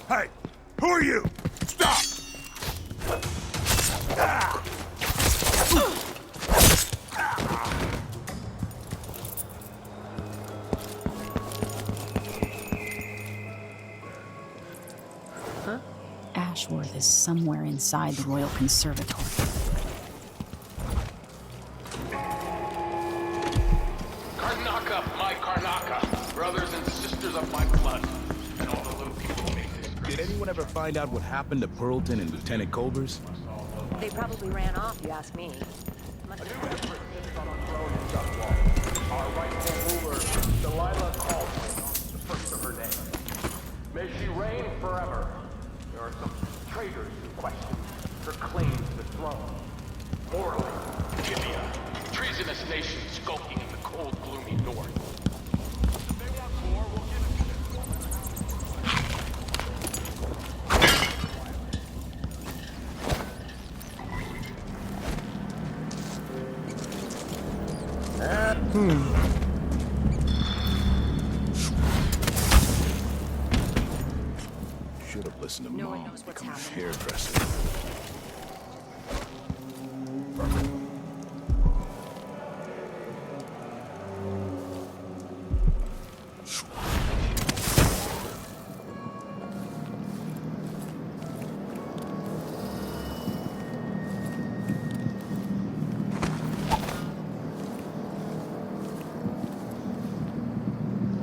Hey! Who are you? Stop! Ah! Ashworth is somewhere inside the Royal Conservatory. Karnaka, my Karnaka, brothers and sisters of my blood, and all the little people who make this great. Did anyone ever find out what happened to Pearlton and Lieutenant Culvers? They probably ran off, you ask me. Our rightful ruler, Delilah Caldwell, the first of her name. May she reign forever. There are some traitors who question her claim to the throne. Orly, Gibeah, treasonous nation skulking in the cold, gloomy north. If they want war, we'll give it to them. listen to No one Mom knows what's become a happened. hairdresser.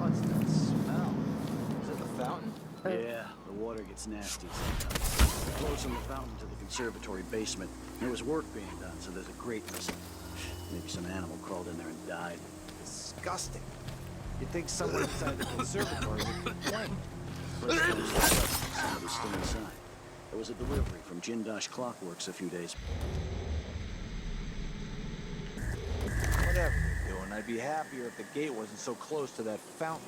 What's that smell? Is it the fountain? Yeah, the water gets nasty sometimes. It flows from the fountain to the conservatory basement. There was work being done, so there's a grate missing. Maybe some animal crawled in there and died. Disgusting. You'd think someone inside the conservatory would complain. First comes the stuff, somebody's still inside. There was a delivery from Jindosh Clockworks a few days. Whatever you're doing, I'd be happier if the gate wasn't so close to that fountain.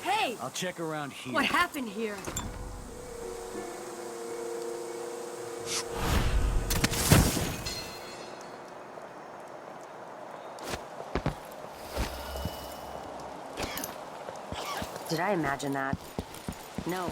Hey! I'll check around here. What happened here? Did I imagine that? No.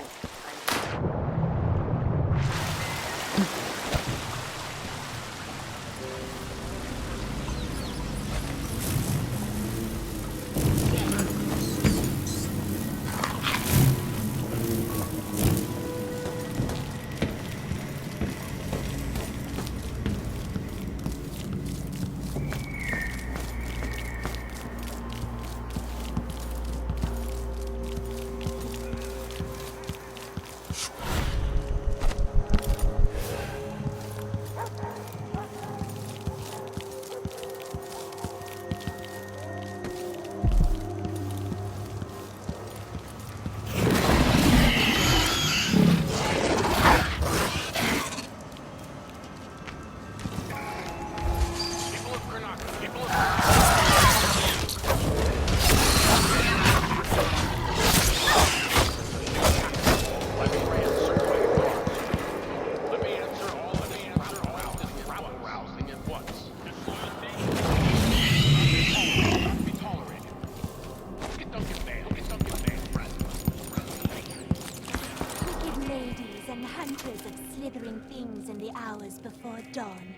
Before dawn,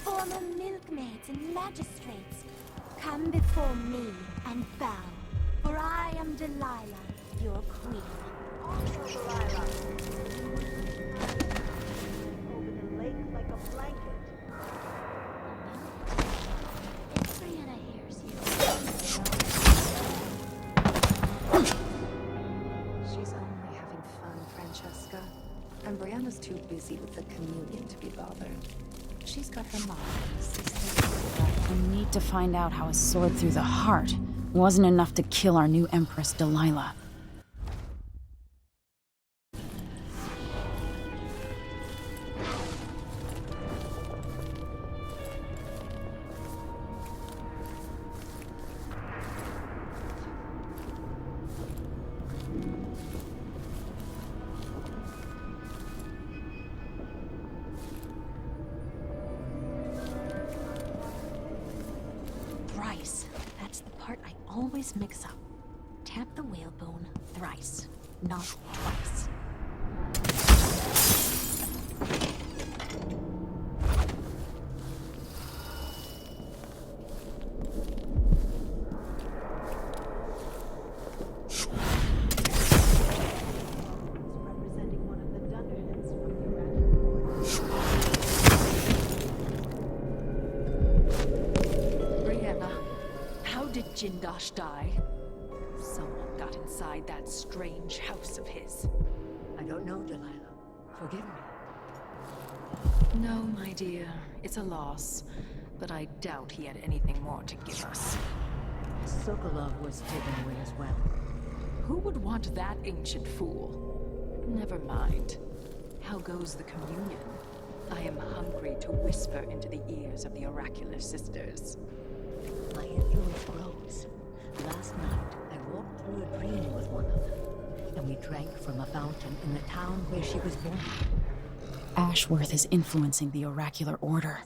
former milkmaids and magistrates, come before me and bow, for I am Delilah, your queen. Also Delilah. Over the lake like a blanket. If Brianna hears you. She's only having fun, Francesca. And Brianna's too busy with the communion to be bothered. She's got her mom and a sister. We need to find out how a sword through the heart wasn't enough to kill our new Empress, Delilah. That's the part I always mix up. Tap the whalebone thrice, not twice. Jindosh die? Someone got inside that strange house of his. I don't know, Delilah. Forgive me. No, my dear. It's a loss. But I doubt he had anything more to give us. Sokolov was taken away as well. Who would want that ancient fool? Never mind. How goes the communion? I am hungry to whisper into the ears of the oracular sisters. My influence grows. Last night, I walked through a dream with one of them, and we drank from a fountain in the town where she was born. Ashworth is influencing the oracular order.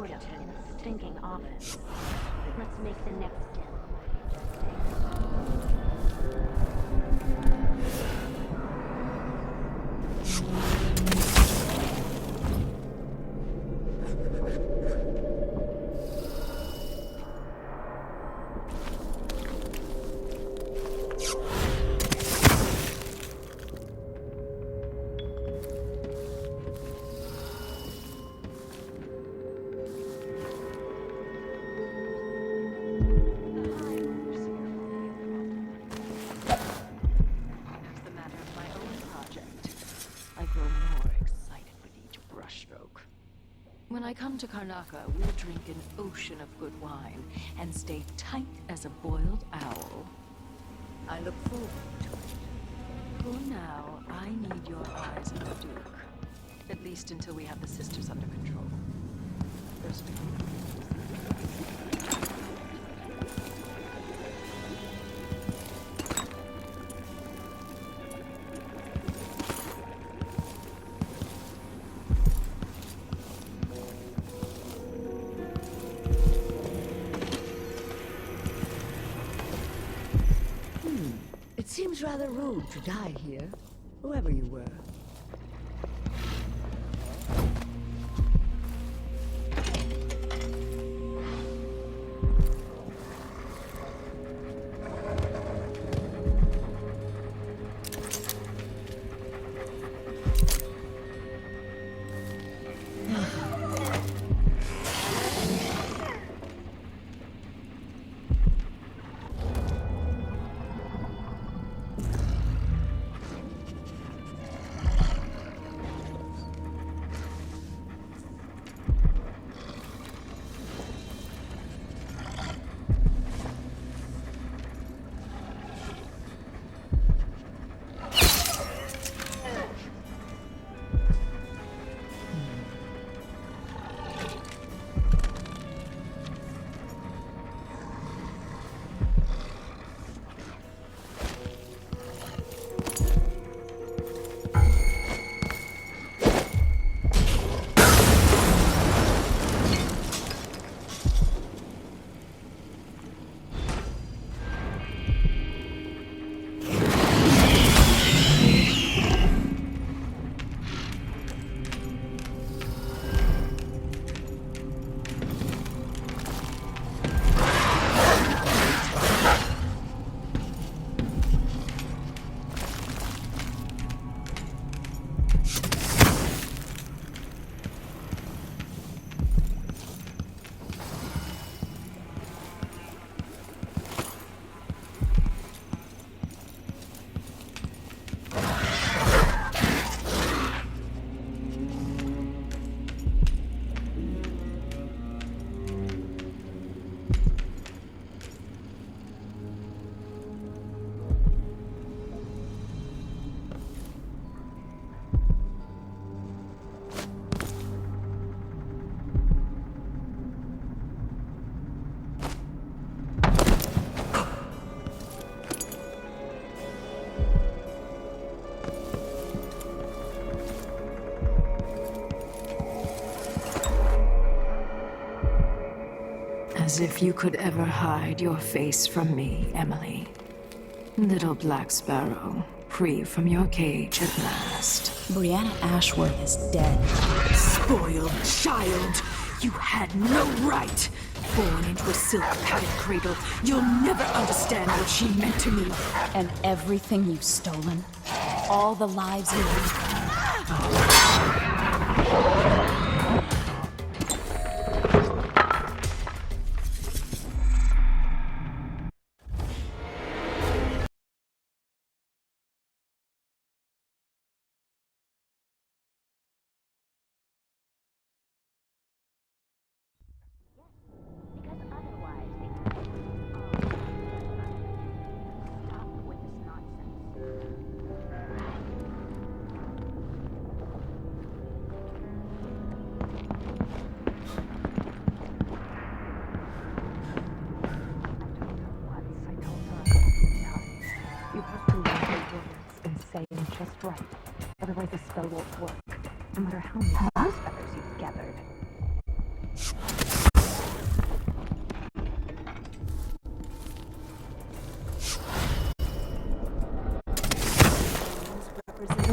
stuck in a stinking office. Let's make the next step. When I come to Karnaca, we'll drink an ocean of good wine and stay tight as a boiled owl. I look forward to it. For now, I need your eyes on the Duke. At least until we have the sisters under control. First, It seems rather rude to die here, whoever you were. as if you could ever hide your face from me, Emily. Little Black Sparrow, free from your cage at last. Brianna Ashworth is dead. Spoiled child! You had no right! Born into a silk-padded cradle, you'll never understand what she meant to me. And everything you've stolen? All the lives you lived? Just right. Otherwise the spell won't work. No matter how many mouse feathers you've gathered. Who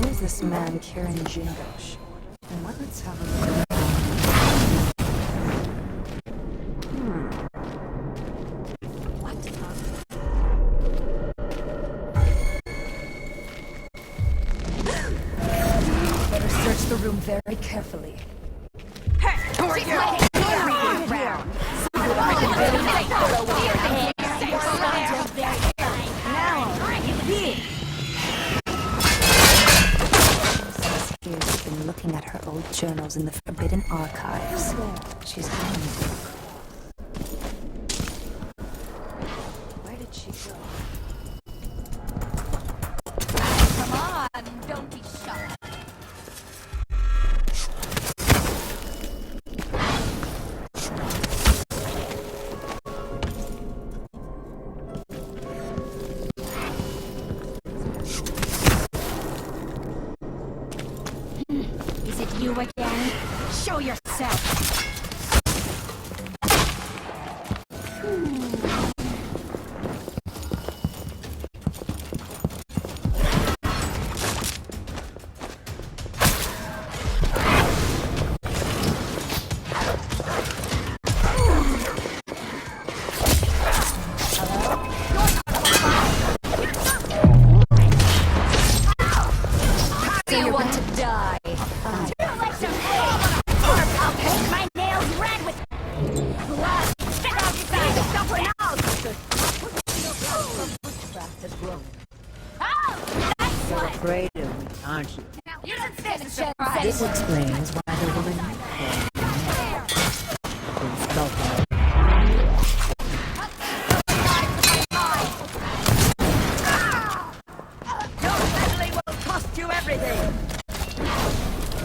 is this man, Kieran Jingosh? And let's have a look. Better search the room very carefully. Hey, who are you? She's been looking at her old journals in the Forbidden Archives. She's gone. Where did she go? Come on, don't be shy. Is it you again? Show yourself! Do you want to die? I'll paint my nails red with blood! Spit out inside the someone else! Oh, that's You're one! afraid of me, aren't you? You didn't finish it, right? This explains why the woman is skulking. Your meddling will cost you everything!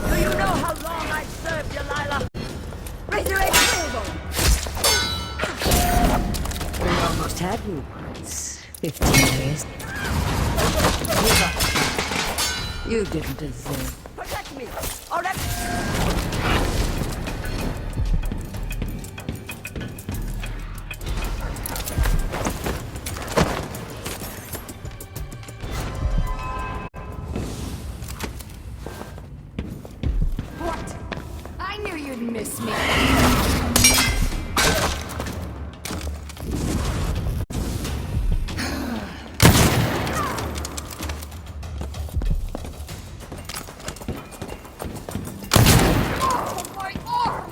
Do you know how long I've served you, Lila? Resurrect We almost had you once. 15 years. Give up. You didn't deserve. Protect me! Or let What? I knew you'd miss me. Oh, my arm!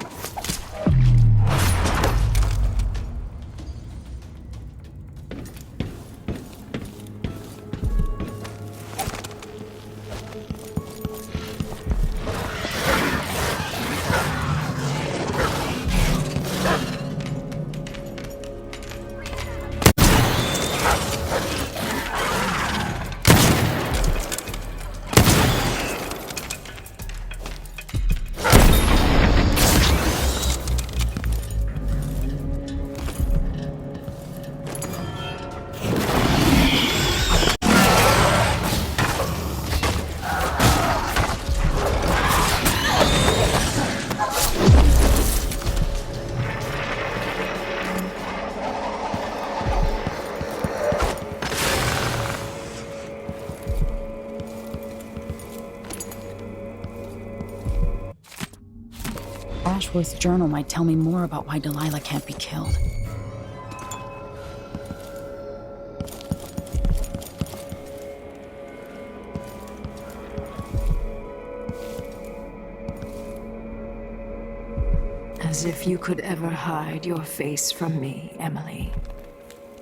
Ashworth's journal might tell me more about why Delilah can't be killed. As if you could ever hide your face from me, Emily.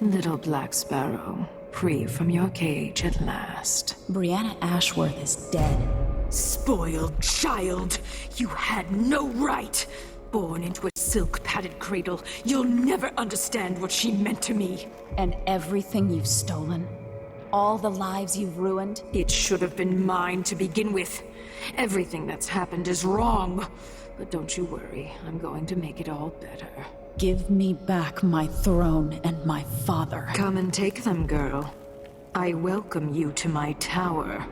Little Black Sparrow, free from your cage at last. Brianna Ashworth is dead. Spoiled child! You had no right! Born into a silk-padded cradle, you'll never understand what she meant to me. And everything you've stolen? All the lives you've ruined? It should have been mine to begin with. Everything that's happened is wrong. But don't you worry, I'm going to make it all better. Give me back my throne and my father. Come and take them, girl. I welcome you to my tower.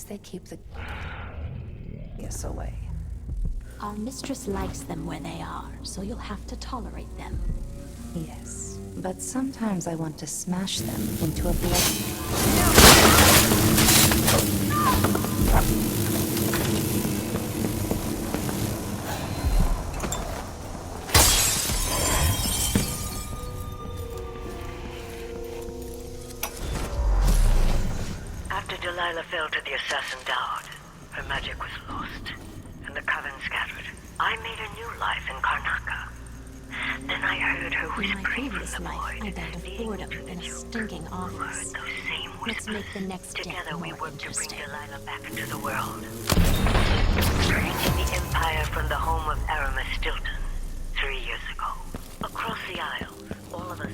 they keep the guess away. Our mistress likes them where they are, so you'll have to tolerate them. Yes, but sometimes I want to smash them into a blood. After Delilah fell to the assassin Daud, her magic was lost, and the coven scattered. I made a new life in Karnaca. Then I heard her whispering from the void, I died of boredom in a stinking office. Let's make the next day Together we more worked to bring interesting. Delilah back into the world. Bringing the Empire from the home of Aramis Stilton 3 years ago. Across the aisle, all of us.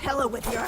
Pillow with your...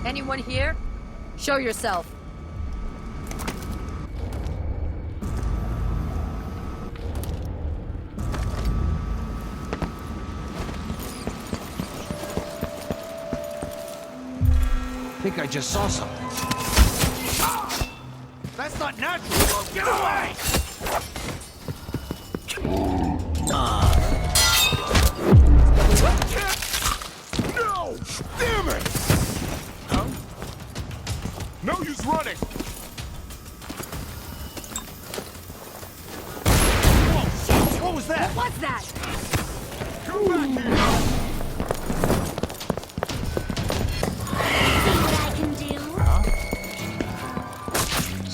Anyone here? Show yourself. I think I just saw something. Ah! That's not natural! Get away! No! Damn it! Huh? No use running! Whoa, shit! What was that? What's that? Come back here! See what I can do?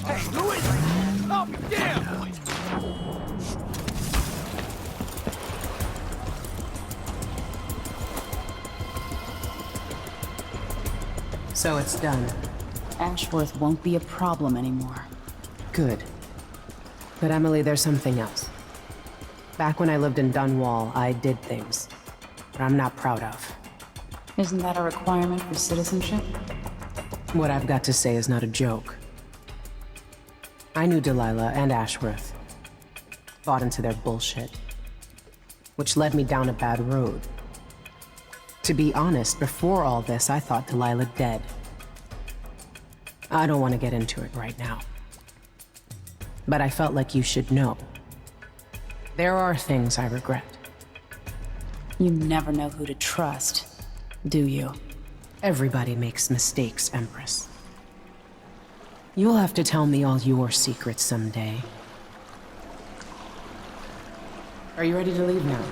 Hey, who is it? Oh, damn! So it's done. Ashworth won't be a problem anymore. Good. But Emily, there's something else. Back when I lived in Dunwall, I did things that I'm not proud of. Isn't that a requirement for citizenship? What I've got to say is not a joke. I knew Delilah and Ashworth. Bought into their bullshit. Which led me down a bad road. To be honest, before all this, I thought Delilah dead. I don't want to get into it right now. But I felt like you should know. There are things I regret. You never know who to trust, do you? Everybody makes mistakes, Empress. You'll have to tell me all your secrets someday. Are you ready to leave now?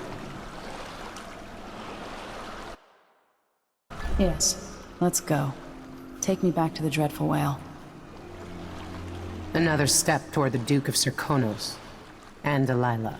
Yes, let's go. Take me back to the Dreadful Whale. Another step toward the Duke of Serkonos and Delilah.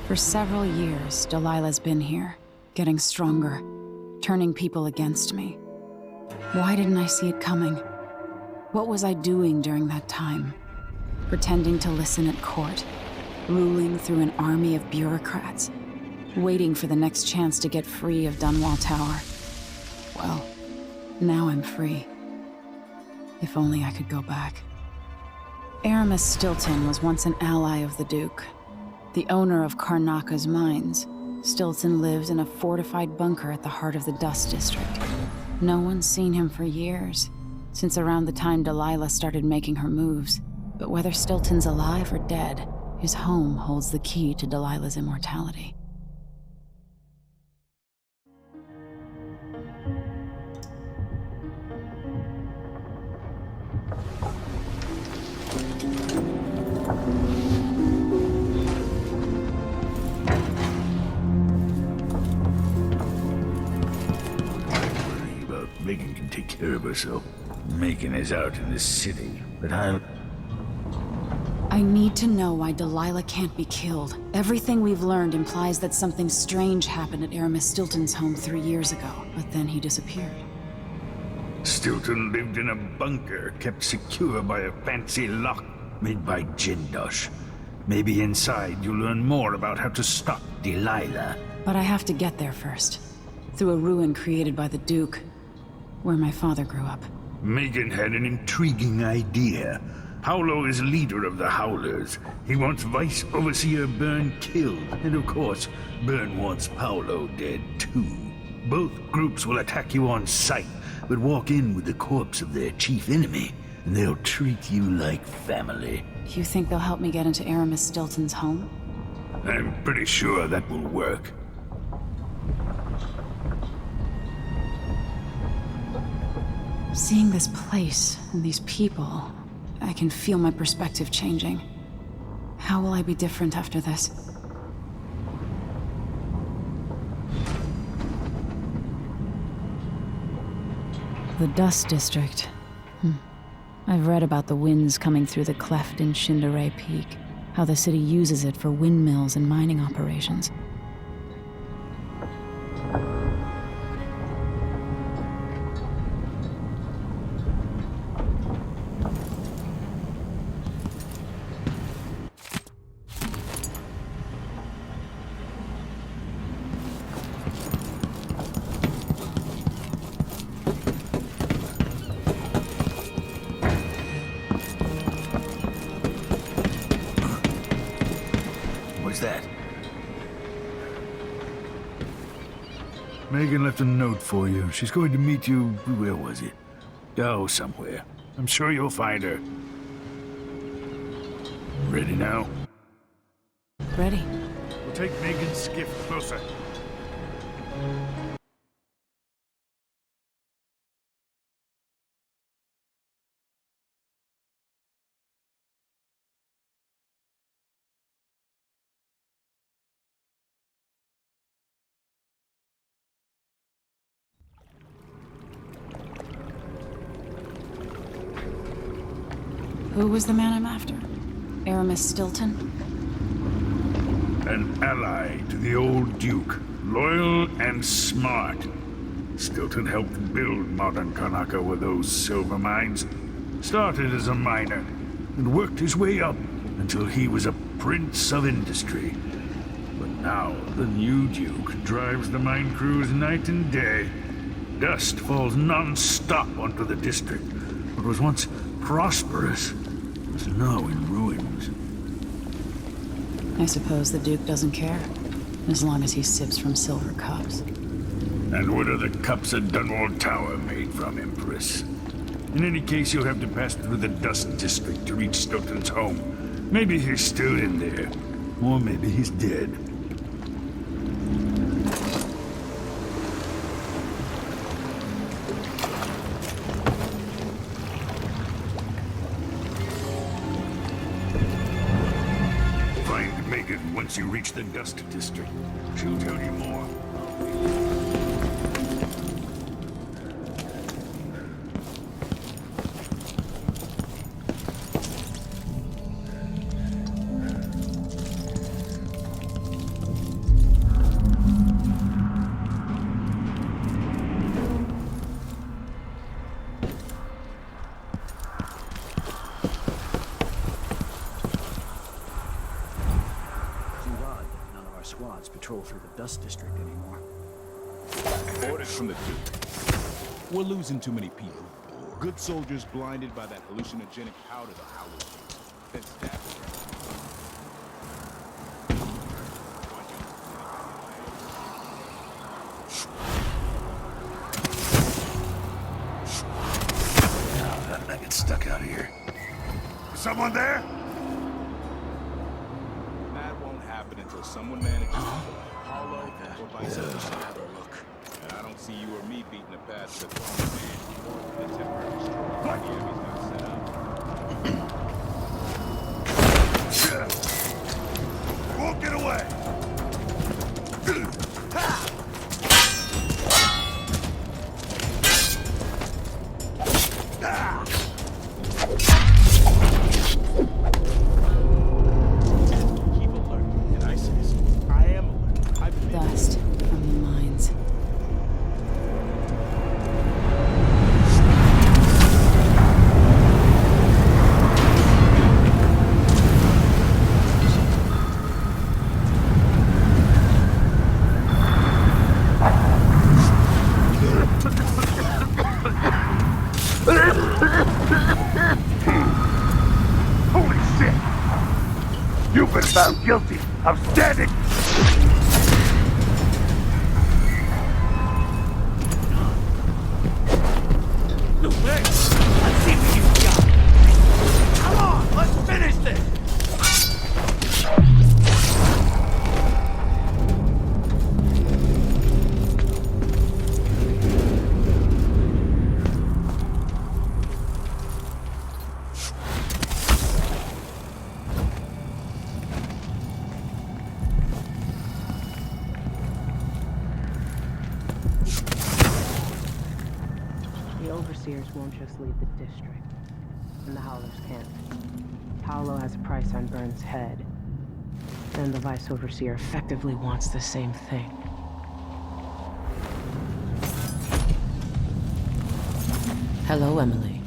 For several years, Delilah's been here, getting stronger, turning people against me. Why didn't I see it coming? What was I doing during that time? Pretending to listen at court, ruling through an army of bureaucrats, waiting for the next chance to get free of Dunwall Tower. Well, now I'm free. If only I could go back. Aramis Stilton was once an ally of the Duke, the owner of Karnaka's mines. Stilton lived in a fortified bunker at the heart of the Dust District. No one's seen him for years, since around the time Delilah started making her moves. But whether Stilton's alive or dead, his home holds the key to Delilah's immortality. Megan can take care of herself. Megan is out in the city, but I need to know why Delilah can't be killed. Everything we've learned implies that something strange happened at Aramis Stilton's home 3 years ago, but then he disappeared. Stilton lived in a bunker kept secure by a fancy lock made by Jindosh. Maybe inside you'll learn more about how to stop Delilah. But I have to get there first. Through a ruin created by the Duke, where my father grew up. Megan had an intriguing idea. Paolo is leader of the Howlers. He wants Vice Overseer Byrne killed, and of course, Byrne wants Paolo dead too. Both groups will attack you on sight, but walk in with the corpse of their chief enemy, and they'll treat you like family. You think they'll help me get into Aramis Stilton's home? I'm pretty sure that will work. Seeing this place and these people, I can feel my perspective changing. How will I be different after this? The Dust District. I've read about the winds coming through the cleft in Shindaray Peak, how the city uses it for windmills and mining operations. That? Megan left a note for you. She's going to meet you, where was it? Oh, somewhere. I'm sure you'll find her. Ready now? Ready. We'll take Megan's skiff closer. Who was the man I'm after? Aramis Stilton? An ally to the old Duke. Loyal and smart. Stilton helped build modern Karnaka with those silver mines. Started as a miner, and worked his way up until he was a prince of industry. But now, the new Duke drives the mine crews night and day. Dust falls non-stop onto the district. What was once prosperous is now in ruins. I suppose the Duke doesn't care, as long as he sips from silver cups. And what are the cups at Dunwall Tower made from, Empress? In any case, you'll have to pass through the Dust District to reach Stilton's home. Maybe he's still in there. Or maybe he's dead. Find Megan once you reach the Dust District. She'll tell you more. Squads patrol through the Dust District anymore. Orders from the Duke. We're losing too many people. Good soldiers blinded by that hallucinogenic powder the Howlers use. Then stabbed. I get stuck out here. Someone there? Until someone manages to Paulo or vice versa. Have a look. And I don't see you or me beating a path to the wrong man or the temporary destroyer the enemy's got set up. Won't get away! Dust from the mines. Holy shit! You've been found guilty of standing. Let's see what you've got. Come on, let's finish this. The Overseers won't just leave the district, and the Howlers can't. Paolo has a price on Burns' head, and the Vice Overseer effectively wants the same thing. Hello, Emily.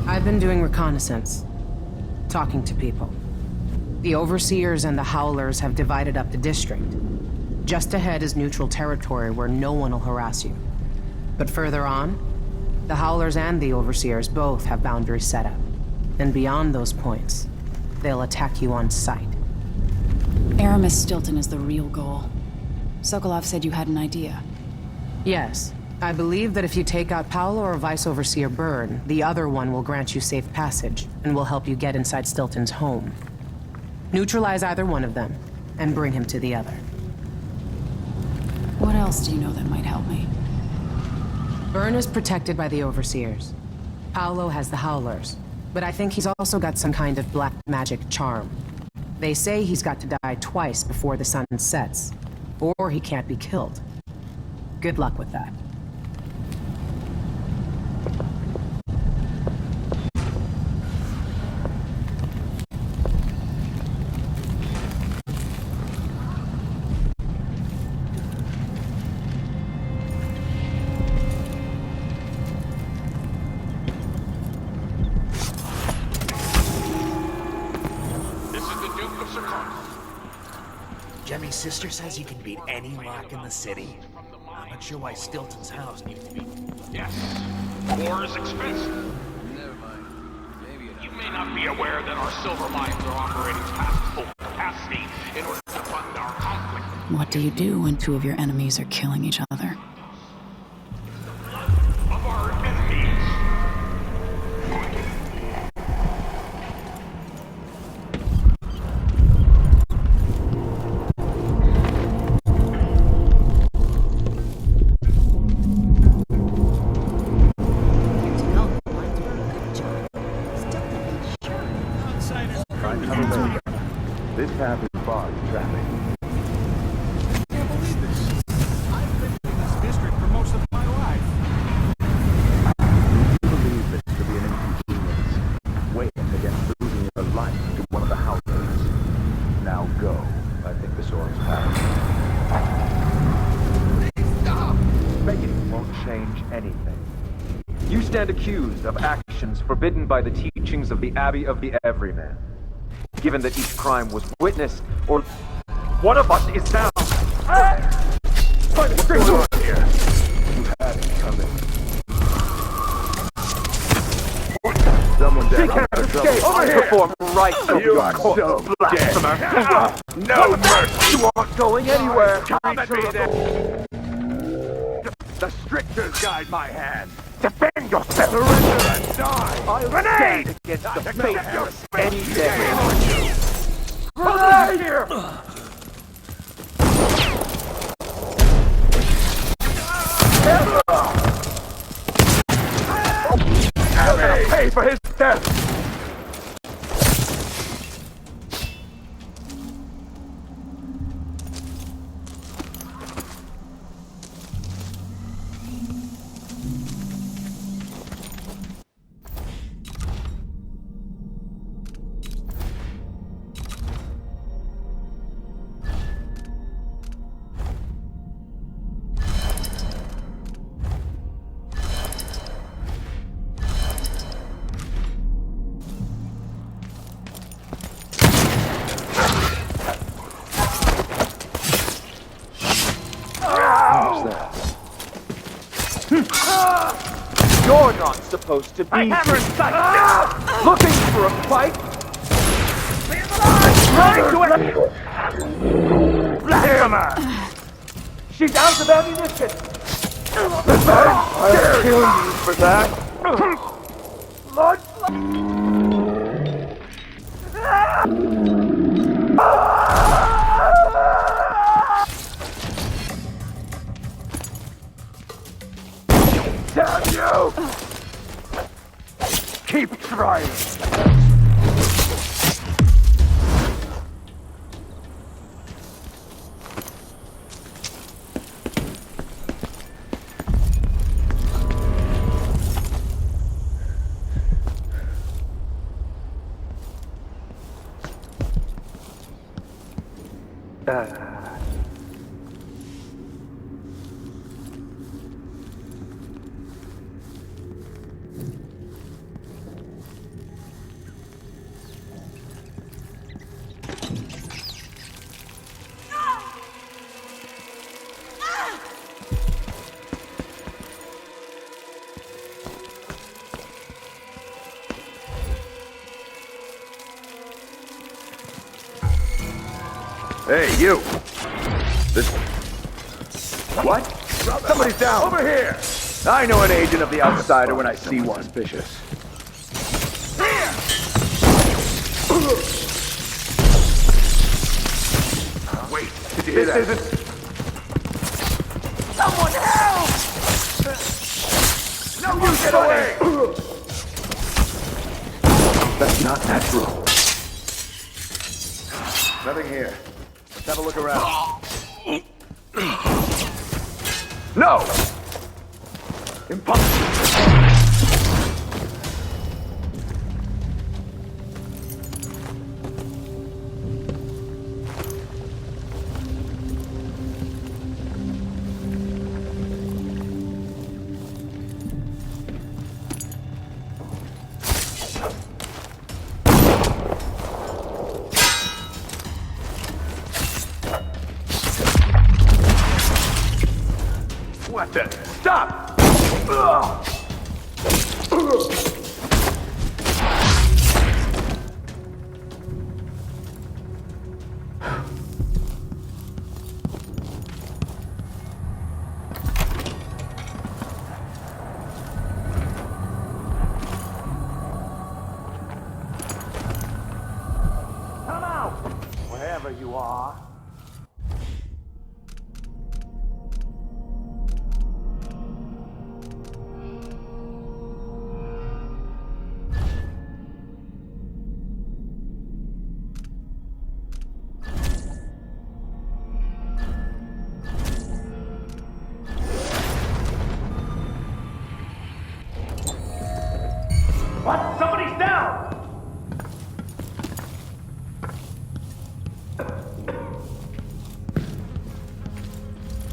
I've been doing reconnaissance, talking to people. The Overseers and the Howlers have divided up the district. Just ahead is neutral territory where no one will harass you. But further on, the Howlers and the Overseers both have boundaries set up. And beyond those points, they'll attack you on sight. Aramis Stilton is the real goal. Sokolov said you had an idea. Yes. I believe that if you take out Paolo or Vice Overseer Byrne, the other one will grant you safe passage, and will help you get inside Stilton's home. Neutralize either one of them, and bring him to the other. What else do you know that might help me? Byrne is protected by the Overseers. Paolo has the Howlers, but I think he's also got some kind of black magic charm. They say he's got to die twice before the sun sets, or he can't be killed. Good luck with that. Jemmy's sister says you can beat any lock in the city. I'm not sure why Stilton's house needs to be. Yes. War is expensive. Never mind. Maybe You may not be aware that our silver mines are operating past full capacity in order to fund our conflict? What do you do when two of your enemies are killing each other? Of our enemies. This path is barred to traffic. Can't believe this. I've been in this district for most of my life. You believe this to be an inconvenience, weighing against losing your life to one of the houses. Now go. I think the storm's passed. Please stop! Begging won't change anything. You stand accused of actions forbidden by the teachings of the Abbey of the Everyman. Given that each crime was witnessed, or one of us is now. Find a straight door here. You had it coming. Someone She can't escape. I perform rites over your corpse, so blasphemer. No mercy. You aren't going anywhere. Come at me then. The strictures guide my hand. Defend yourself. Surrender and die. I'll stand against the faithless any day. Right here. I'm gonna pay for his death. You're not supposed to be I have her in sight. looking for a fight. Blasphemer! She's out of ammunition. I'll kill you for that. Lord. Damn you! Keep trying. Hey, you! This... What? Somebody's down! Over here! I know an agent of the outsider when I see one. Suspicious. Wait, did you hear that? This isn't... Someone help! No, you get away! That's not natural. Nothing here. Let's have a look around. No! Impossible! What the? Stop!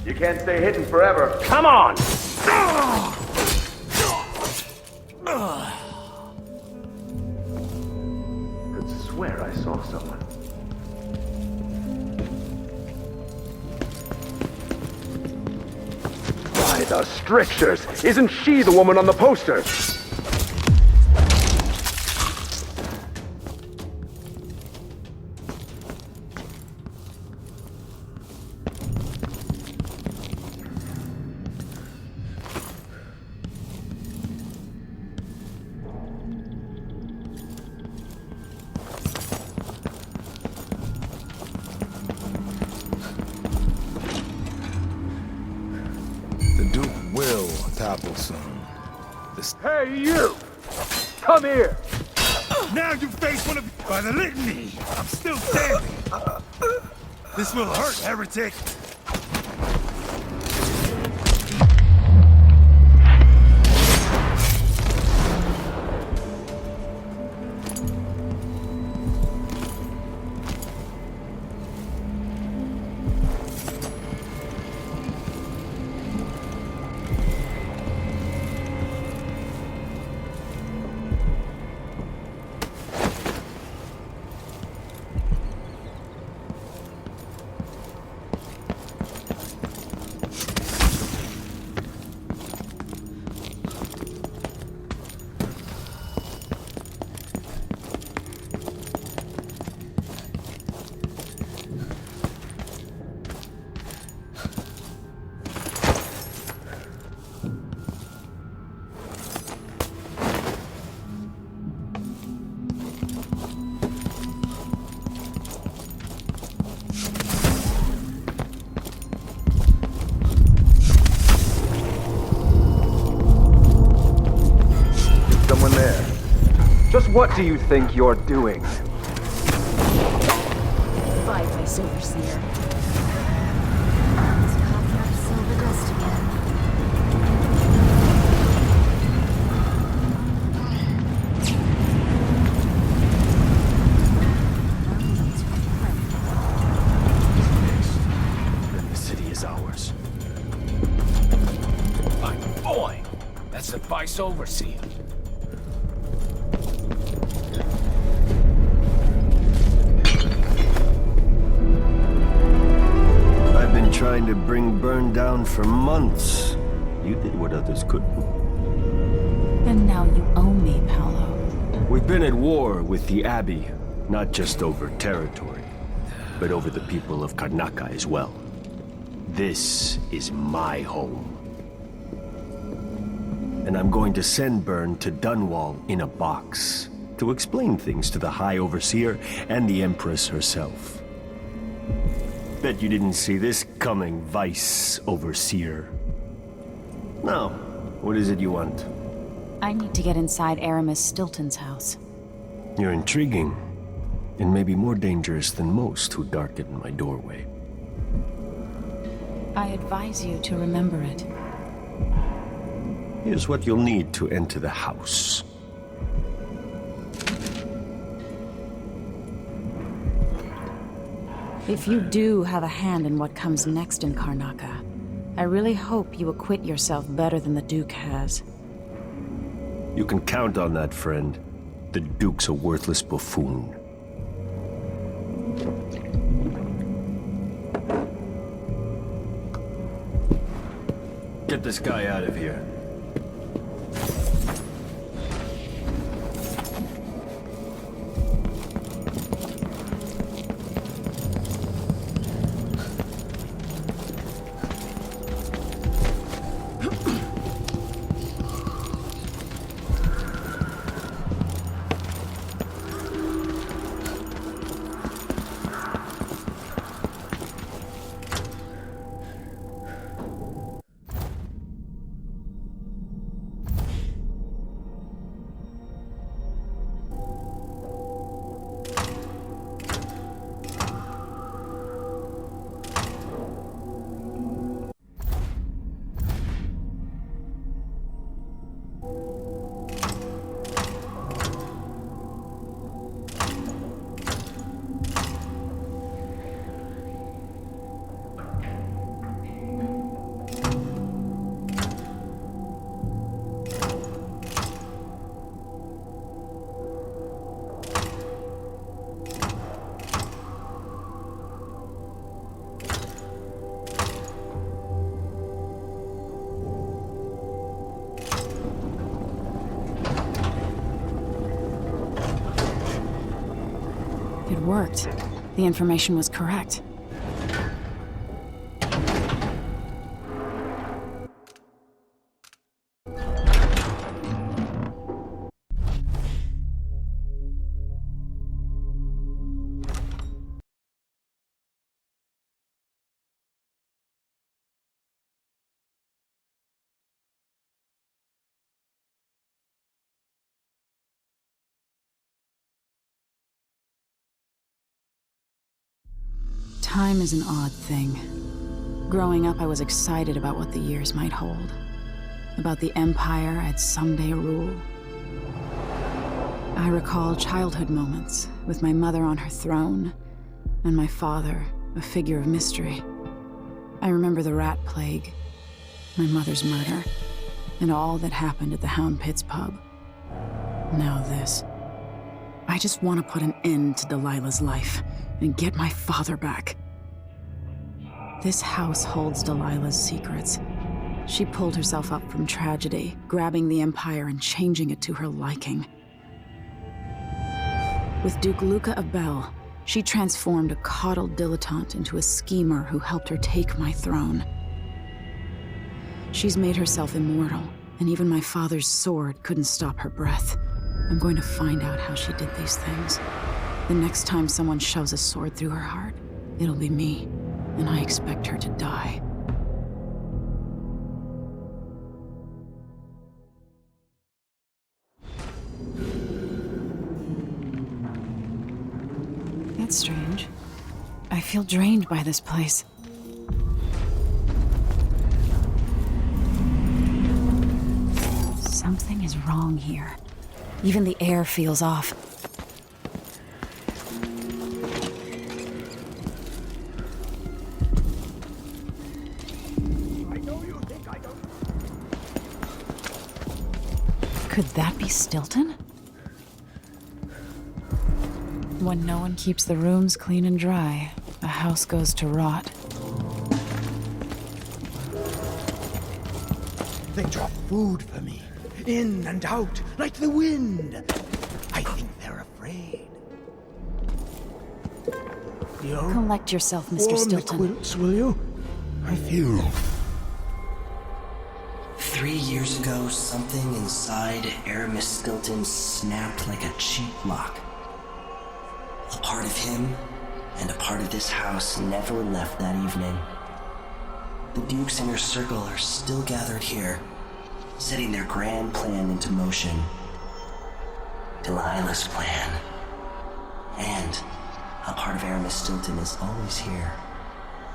You can't stay hidden forever. Come on! Could swear I saw someone. By the strictures! Isn't she the woman on the poster? Hey, you! Come here! Now you face one of by the litany! I'm still standing! This will hurt, heretic! Just what do you think you're doing? Fight by Silverseer. It's coughing up silver dust again. Then the city is ours. My boy! That's the Vice Overseer. Trying to bring Byrne down for months. You did what others couldn't. And now you owe me, Paolo. We've been at war with the Abbey, not just over territory, but over the people of Karnaca as well. This is my home. And I'm going to send Byrne to Dunwall in a box to explain things to the High Overseer and the Empress herself. Bet you didn't see this coming, Vice Overseer. Now, what is it you want? I need to get inside Aramis Stilton's house. You're intriguing, and maybe more dangerous than most who darken my doorway. I advise you to remember it. Here's what you'll need to enter the house. If you do have a hand in what comes next in Karnaca, I really hope you acquit yourself better than the Duke has. You can count on that, friend. The Duke's a worthless buffoon. Get this guy out of here. worked. The information was correct. Time is an odd thing. Growing up, I was excited about what the years might hold. About the empire I'd someday rule. I recall childhood moments with my mother on her throne, and my father, a figure of mystery. I remember the rat plague, my mother's murder, and all that happened at the Hound Pits pub. Now this. I just want to put an end to Delilah's life and get my father back. This house holds Delilah's secrets. She pulled herself up from tragedy, grabbing the Empire and changing it to her liking. With Duke Luca of Bell, she transformed a coddled dilettante into a schemer who helped her take my throne. She's made herself immortal, and even my father's sword couldn't stop her breath. I'm going to find out how she did these things. The next time someone shoves a sword through her heart, it'll be me, and I expect her to die. That's strange. I feel drained by this place. Something is wrong here. Even the air feels off. Could that be Stilton? When no one keeps the rooms clean and dry, a house goes to rot. They drop food for me, in and out, like the wind. I think they're afraid. Collect yourself, Mr. Warm Stilton. the quilts, will you? I feel 3 years ago, something inside Aramis Stilton snapped like a cheap lock. A part of him and a part of this house never left that evening. The Duke's inner circle are still gathered here, setting their grand plan into motion. Delilah's plan. And a part of Aramis Stilton is always here,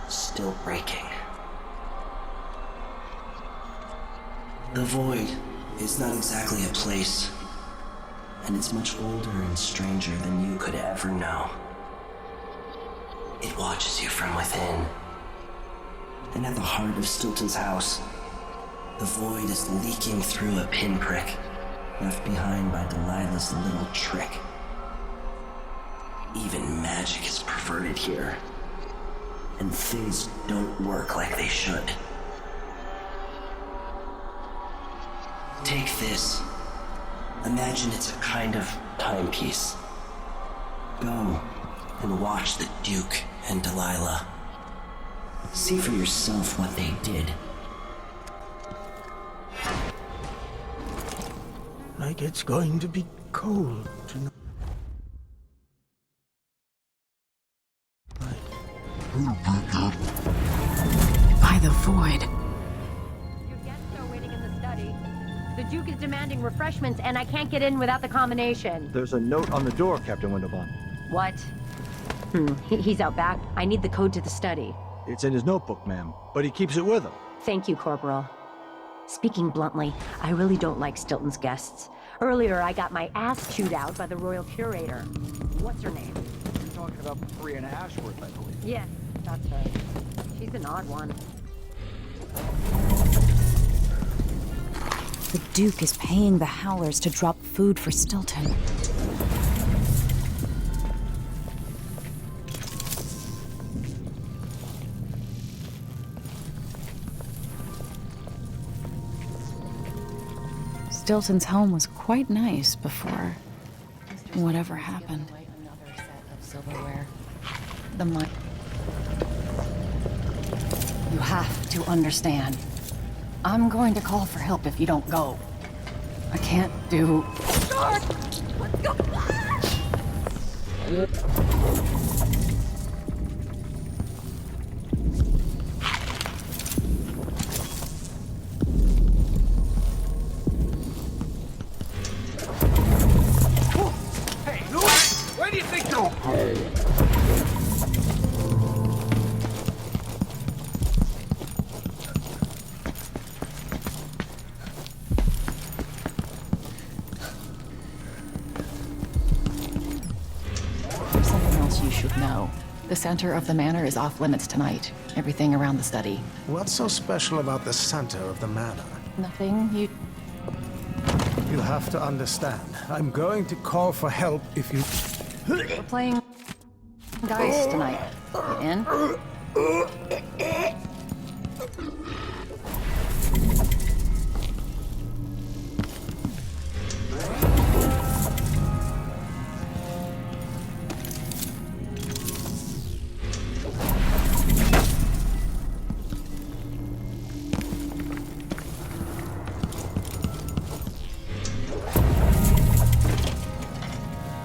still breaking. The Void is not exactly a place, and it's much older and stranger than you could ever know. It watches you from within. And at the heart of Stilton's house, the Void is leaking through a pinprick left behind by Delilah's little trick. Even magic is perverted here, and things don't work like they should. Take this. Imagine it's a kind of timepiece. Go and watch the Duke and Delilah. See for yourself what they did. like it's going to be cold tonight. By the Void. Your guests are waiting in the study. The Duke is demanding refreshments, and I can't get in without the combination. There's a note on the door, Captain Windelbaum. What? He's out back. I need the code to the study. It's in his notebook, ma'am, but he keeps it with him. Thank you, Corporal. Speaking bluntly, I really don't like Stilton's guests. Earlier, I got my ass chewed out by the Royal Curator. What's her name? You're talking about Brianna Ashworth, I believe. Yes, that's her. She's an odd one. The Duke is paying the Howlers to drop food for Stilton. Stilton's home was quite nice before whatever happened. Another set of silverware The mind. You have to understand. I'm going to call for help if you don't go. I can't do... George! Let's go! Hey, where do you think you're... There's something else you should know. The center of the manor is off limits tonight. Everything around the study. What's so special about the center of the manor? Nothing. You have to understand. I'm going to call for help if you... We're playing dice tonight. You in?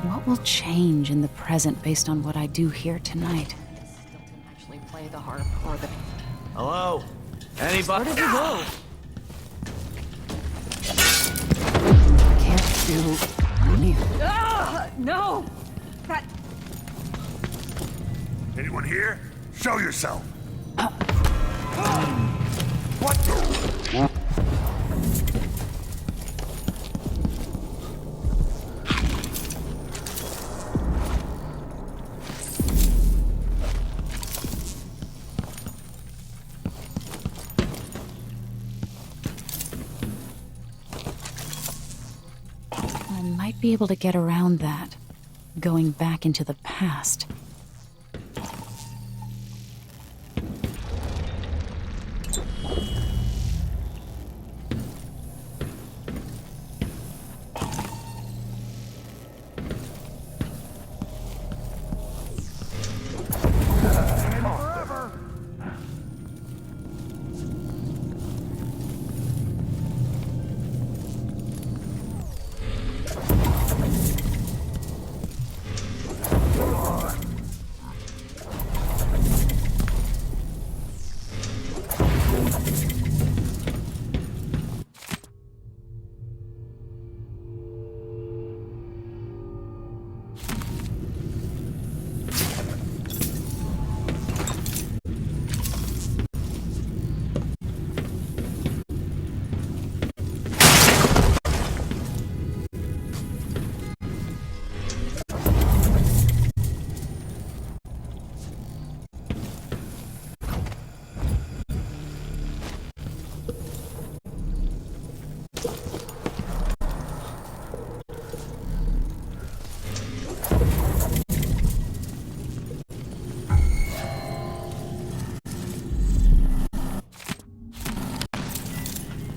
What will change in the present based on what I do here tonight? Actually play the harp or the... Hello? Anybody? Where did you go? Can't do... No! That... Anyone here? Show yourself! What the... I might be able to get around that, going back into the past.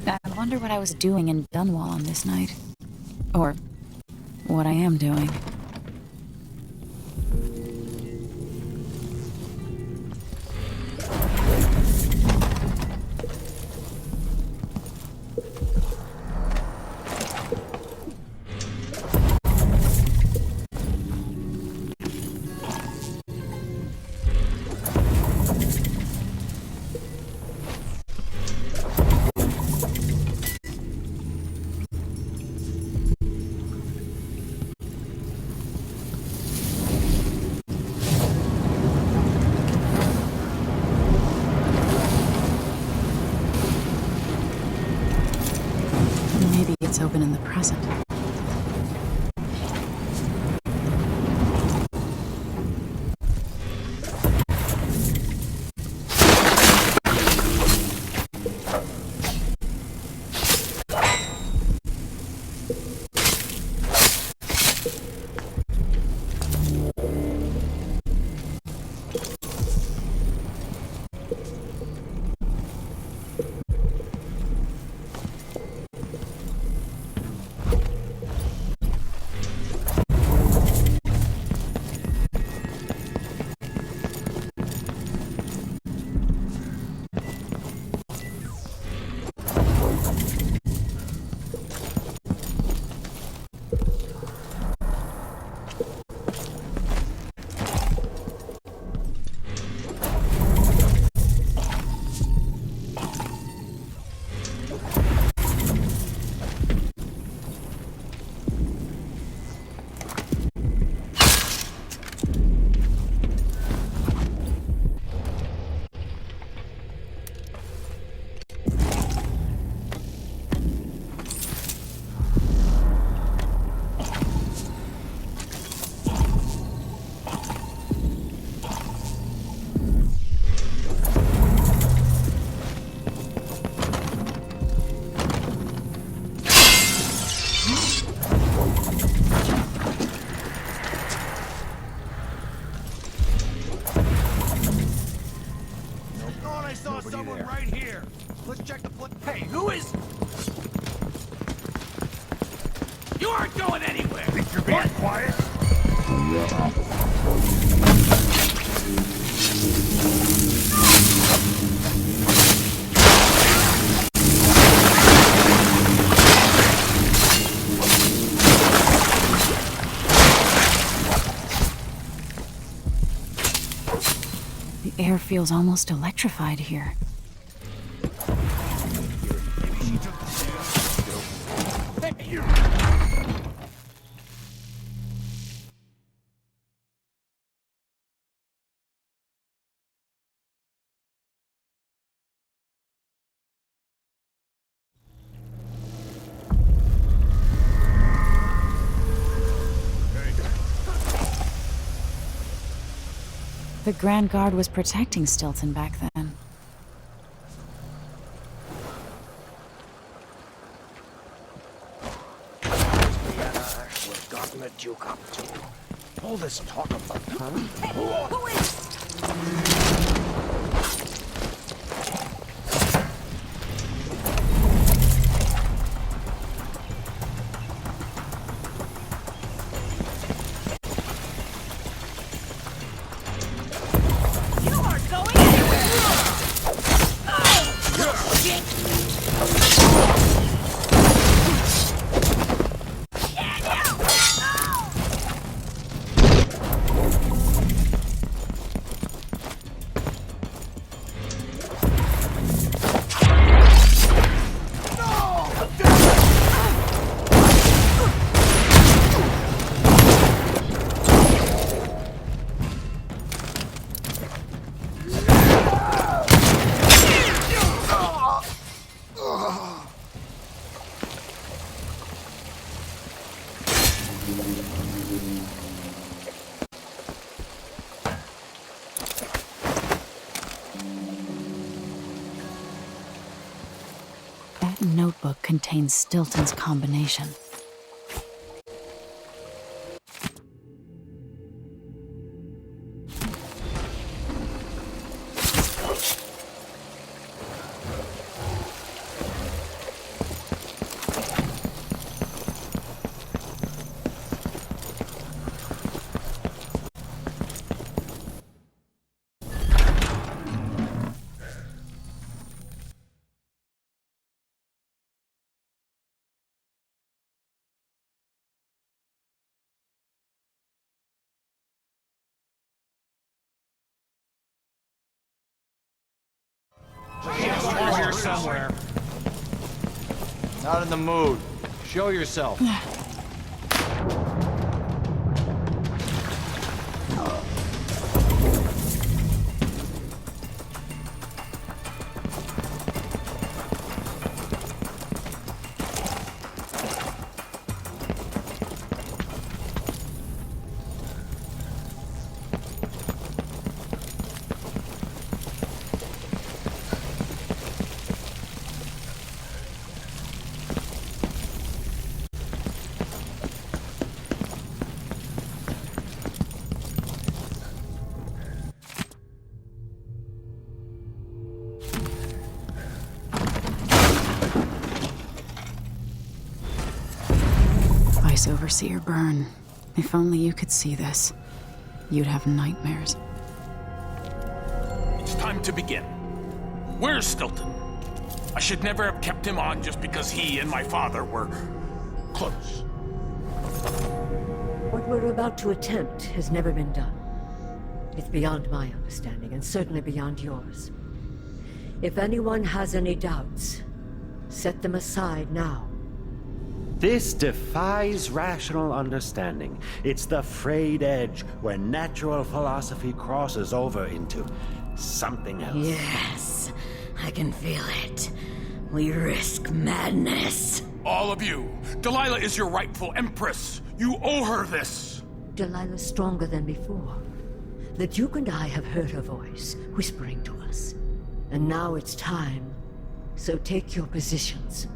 I wonder what I was doing in Dunwall on this night. Or what I am doing. Maybe it's open in the present. thought I saw someone right here. Let's check the place. Hey, who is... You aren't going anywhere! Think you're being quiet? The air feels almost electrified here. The Grand Guard was protecting Stilton back then. We've gotten the Duke up to. All this talk about... Huh? Who is... That notebook contains Stilton's combination. She's here somewhere. Not in the mood. Show yourself. Vice Overseer Byrne. If only you could see this. You'd have nightmares. It's time to begin. Where's Stilton? I should never have kept him on just because he and my father were close. What we're about to attempt has never been done. It's beyond my understanding, and certainly beyond yours. If anyone has any doubts, set them aside now. This defies rational understanding. It's the frayed edge where natural philosophy crosses over into something else. Yes, I can feel it. We risk madness. All of you, Delilah is your rightful empress. You owe her this. Delilah's stronger than before. The Duke and I have heard her voice, whispering to us. And now it's time. So take your positions.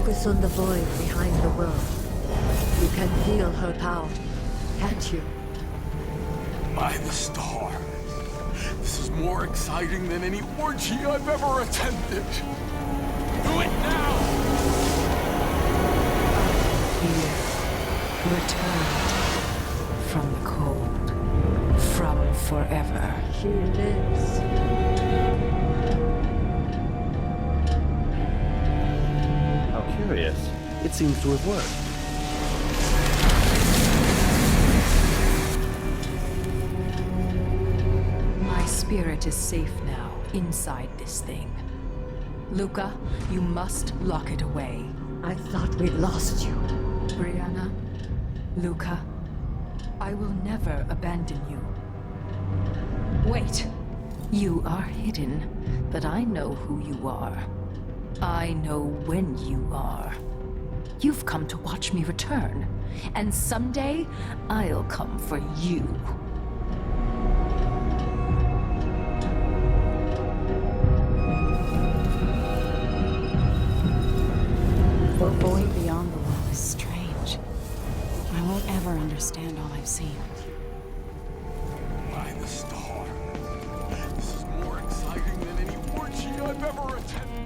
Focus on the void behind the world. You can feel her power, can't you? By the stars. This is more exciting than any orgy I've ever attended. Do it now! Here, returned from the cold, from forever. She lives. How curious. It seems to have worked. My spirit is safe now, inside this thing. Luca, you must lock it away. I thought we'd lost you. Brianna, Luca, I will never abandon you. Wait! You are hidden, but I know who you are. I know when you are. You've come to watch me return, and someday I'll come for you. The void beyond the wall is strange. I won't ever understand all I've seen. By the star. This is more exciting than any orgy I've ever attended.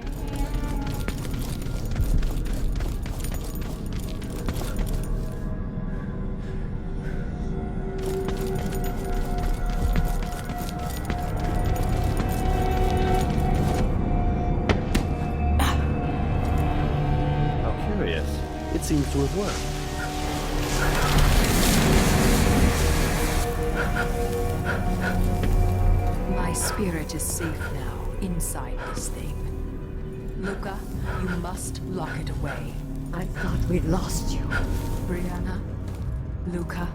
It seems to have worked. My spirit is safe now, inside this thing. Luca, you must lock it away. I thought we'd lost you. Brianna, Luca,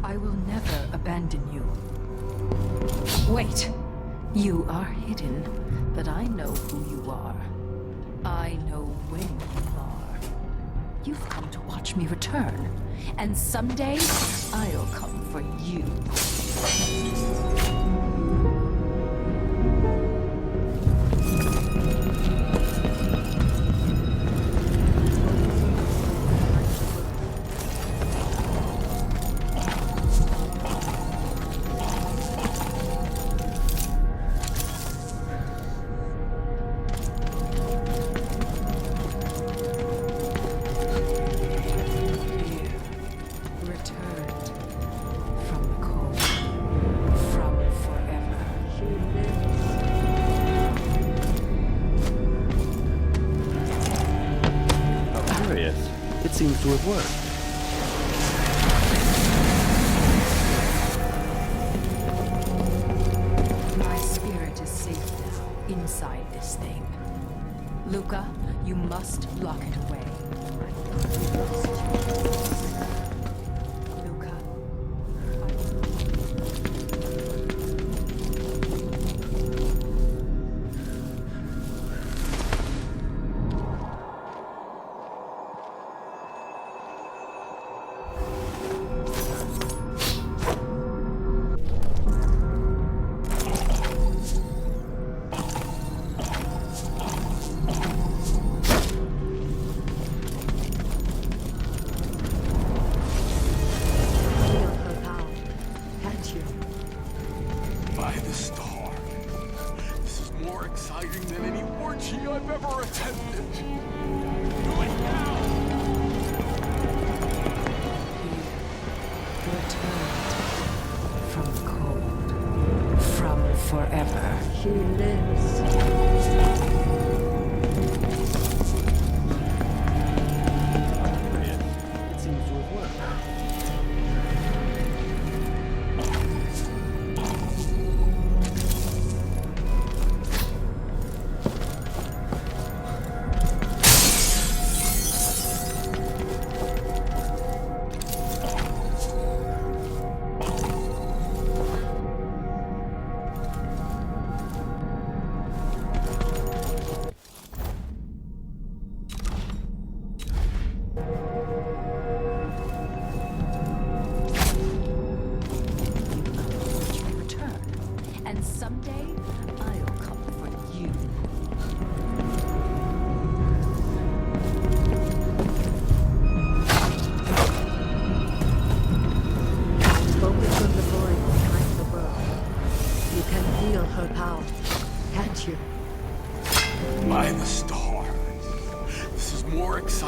I will never abandon you. Wait! You are hidden, but I know who you are. I know when you are. You've come to watch me return, and someday I'll come for you. Seems to have worked. My spirit is safe now, inside this thing. Luca, you must lock it away. Forever. She lives. It seems to have worked.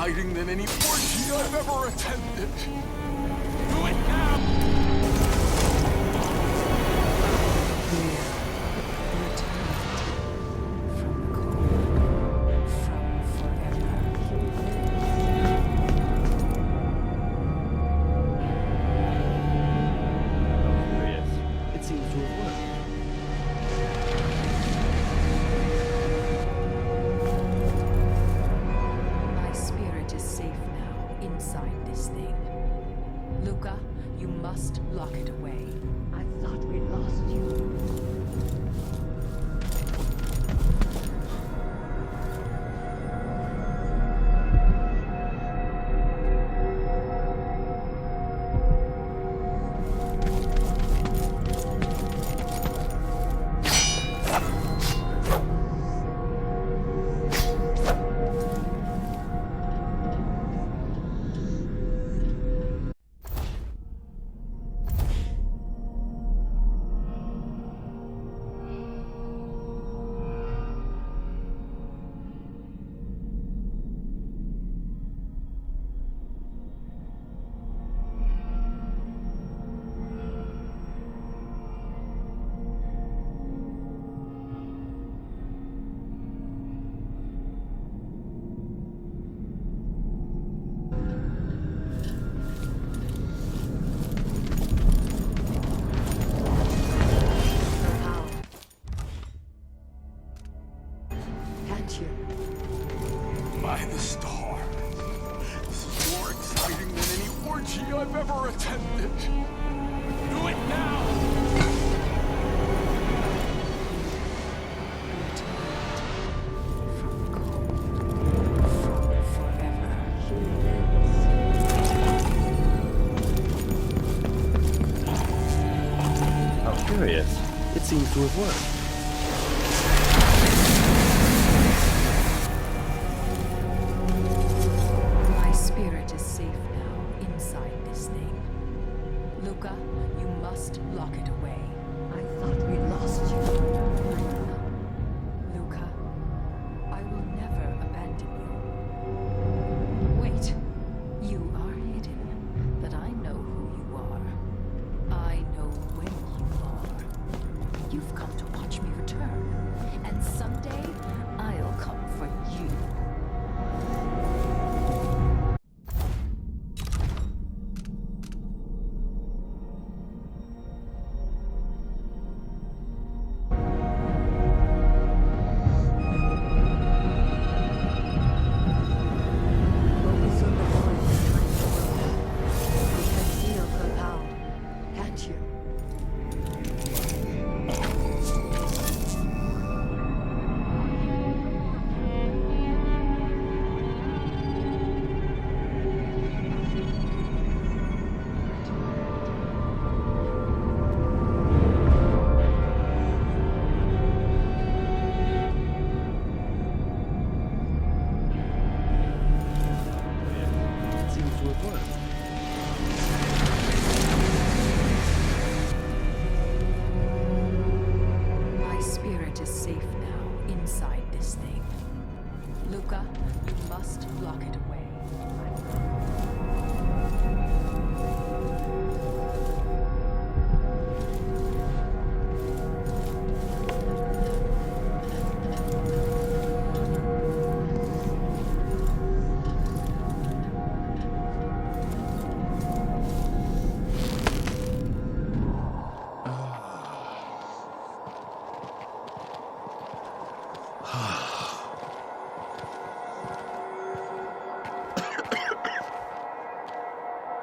exciting than any orgy I've ever attended. Do it now! It seems to have worked. My spirit is safe now, inside this thing. Luca, you must lock it away. I thought we lost you. By the stars. This is more exciting than any orgy I've ever attended. Do it now! How curious. It seems to have worked. My spirit is safe now, inside this thing. Luca, you must lock it away. I thought we lost you. Luca, I will never abandon you. Wait, you are hidden, but I know who you are. I know where you are. You've come to watch me return, and someday I'll come for you. Focus on the void behind the world. You can see your compound, can't you? It seems to have worked. My spirit is safe now, inside this thing. Luca, you must lock it away.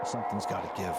Something's got to give.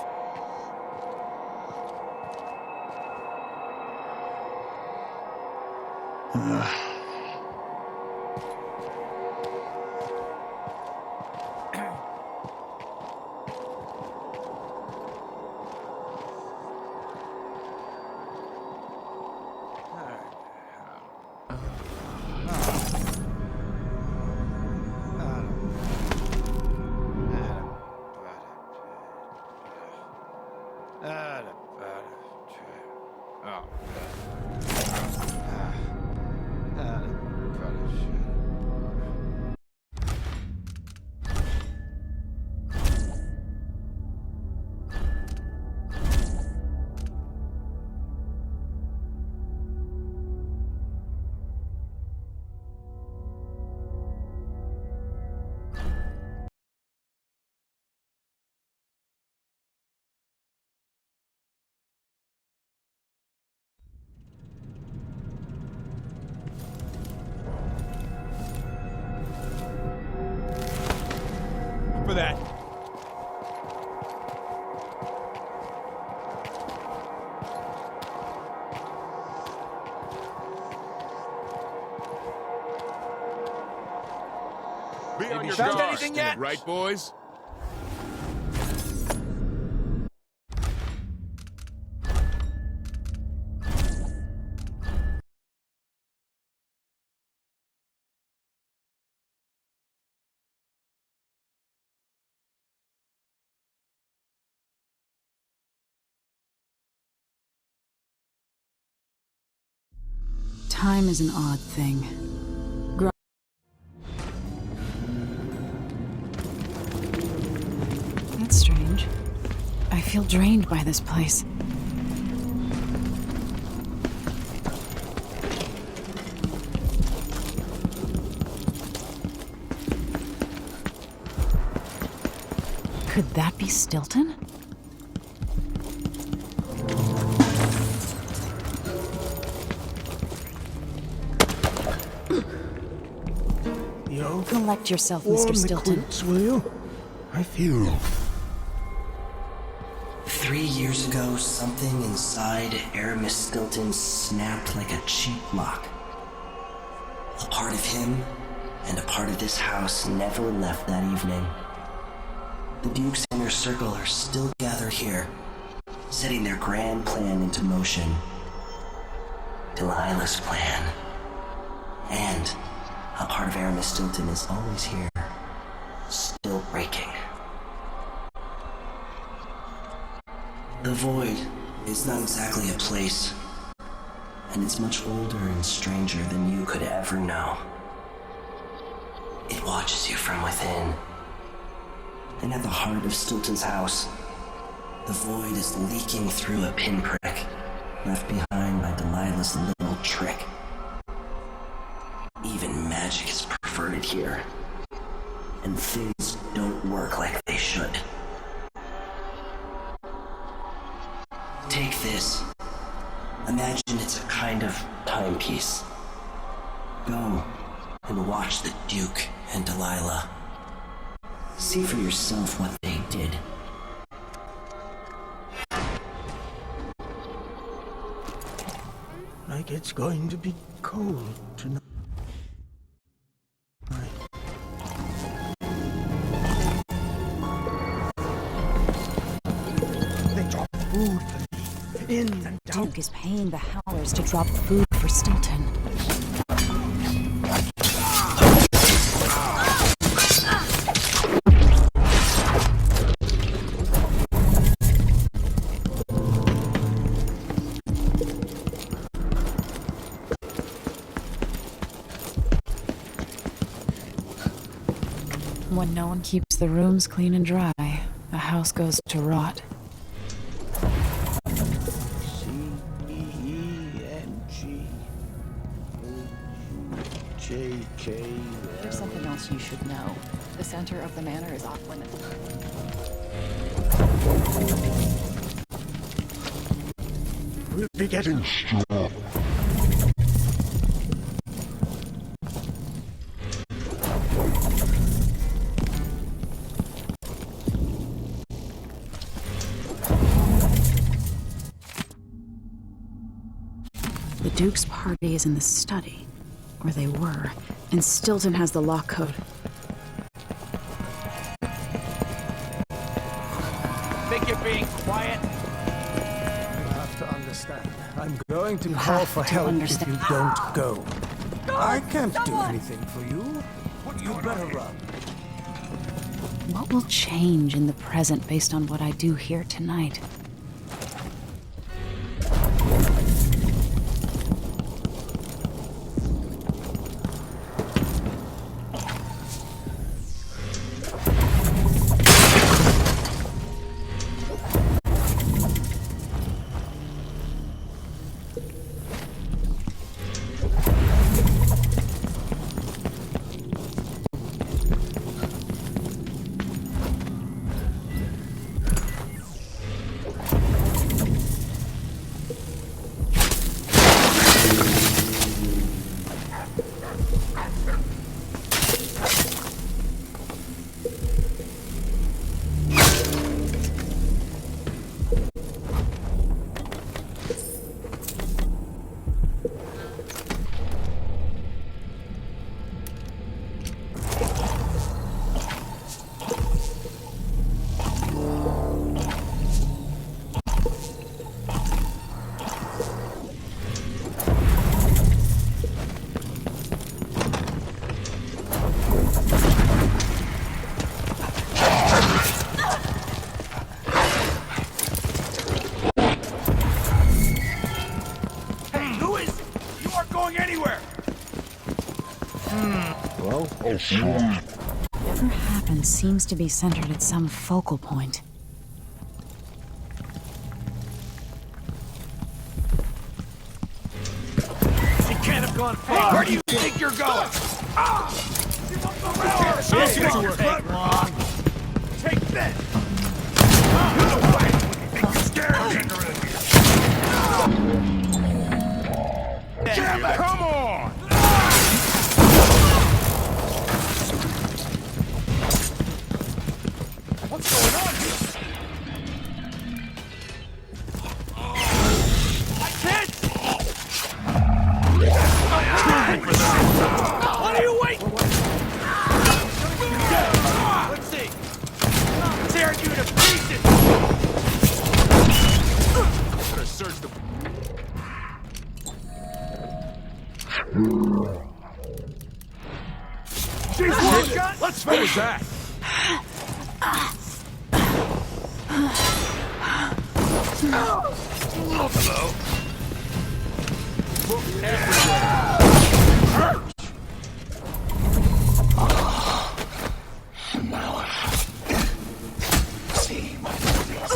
Be on your Found guard. anything yet? Right, boys? Time is an odd thing. That's strange. I feel drained by this place. Could that be Stilton? Yo, collect yourself, warm Mr. the Stilton. quilts, will you? I feel 3 years ago, something inside Aramis Stilton snapped like a cheap lock. A part of him and a part of this house never left that evening. The Duke's inner circle are still gathered here, setting their grand plan into motion. Delilah's plan. And a part of Aramis Stilton is always here, still breaking. The Void is not exactly a place, and it's much older and stranger than you could ever know. It watches you from within. And at the heart of Stilton's house, the Void is leaking through a pinprick left behind by Delilah's little trick. Even magic is perverted here, and things don't work like they should. Take this. Imagine it's a kind of timepiece. Go and watch the Duke and Delilah. See for yourself what they did. like it's going to be cold tonight. They drop food for me. In and out. Duke is paying the Howlers to drop food for Stilton. When no one keeps the rooms clean and dry, the house goes to rot. There's something else you should know. The center of the manor is off limits. We'll be getting strong. The Duke's party is in the study, or they were, and Stilton has the lock code. Think you're being quiet? You have to understand. I'm going to call for help if you don't go. I can't do anything for you. You better run. What will change in the present based on what I do here tonight? Whatever happens seems to be centered at some focal point. You can't have gone far. Where do you think you're going? This won't take long. Take this! Damn it! Come on! What's going on here? I can't! What are you waiting? Let's see. Tear you to pieces! Better search the... Let's finish that! Hello? Now I see my enemies.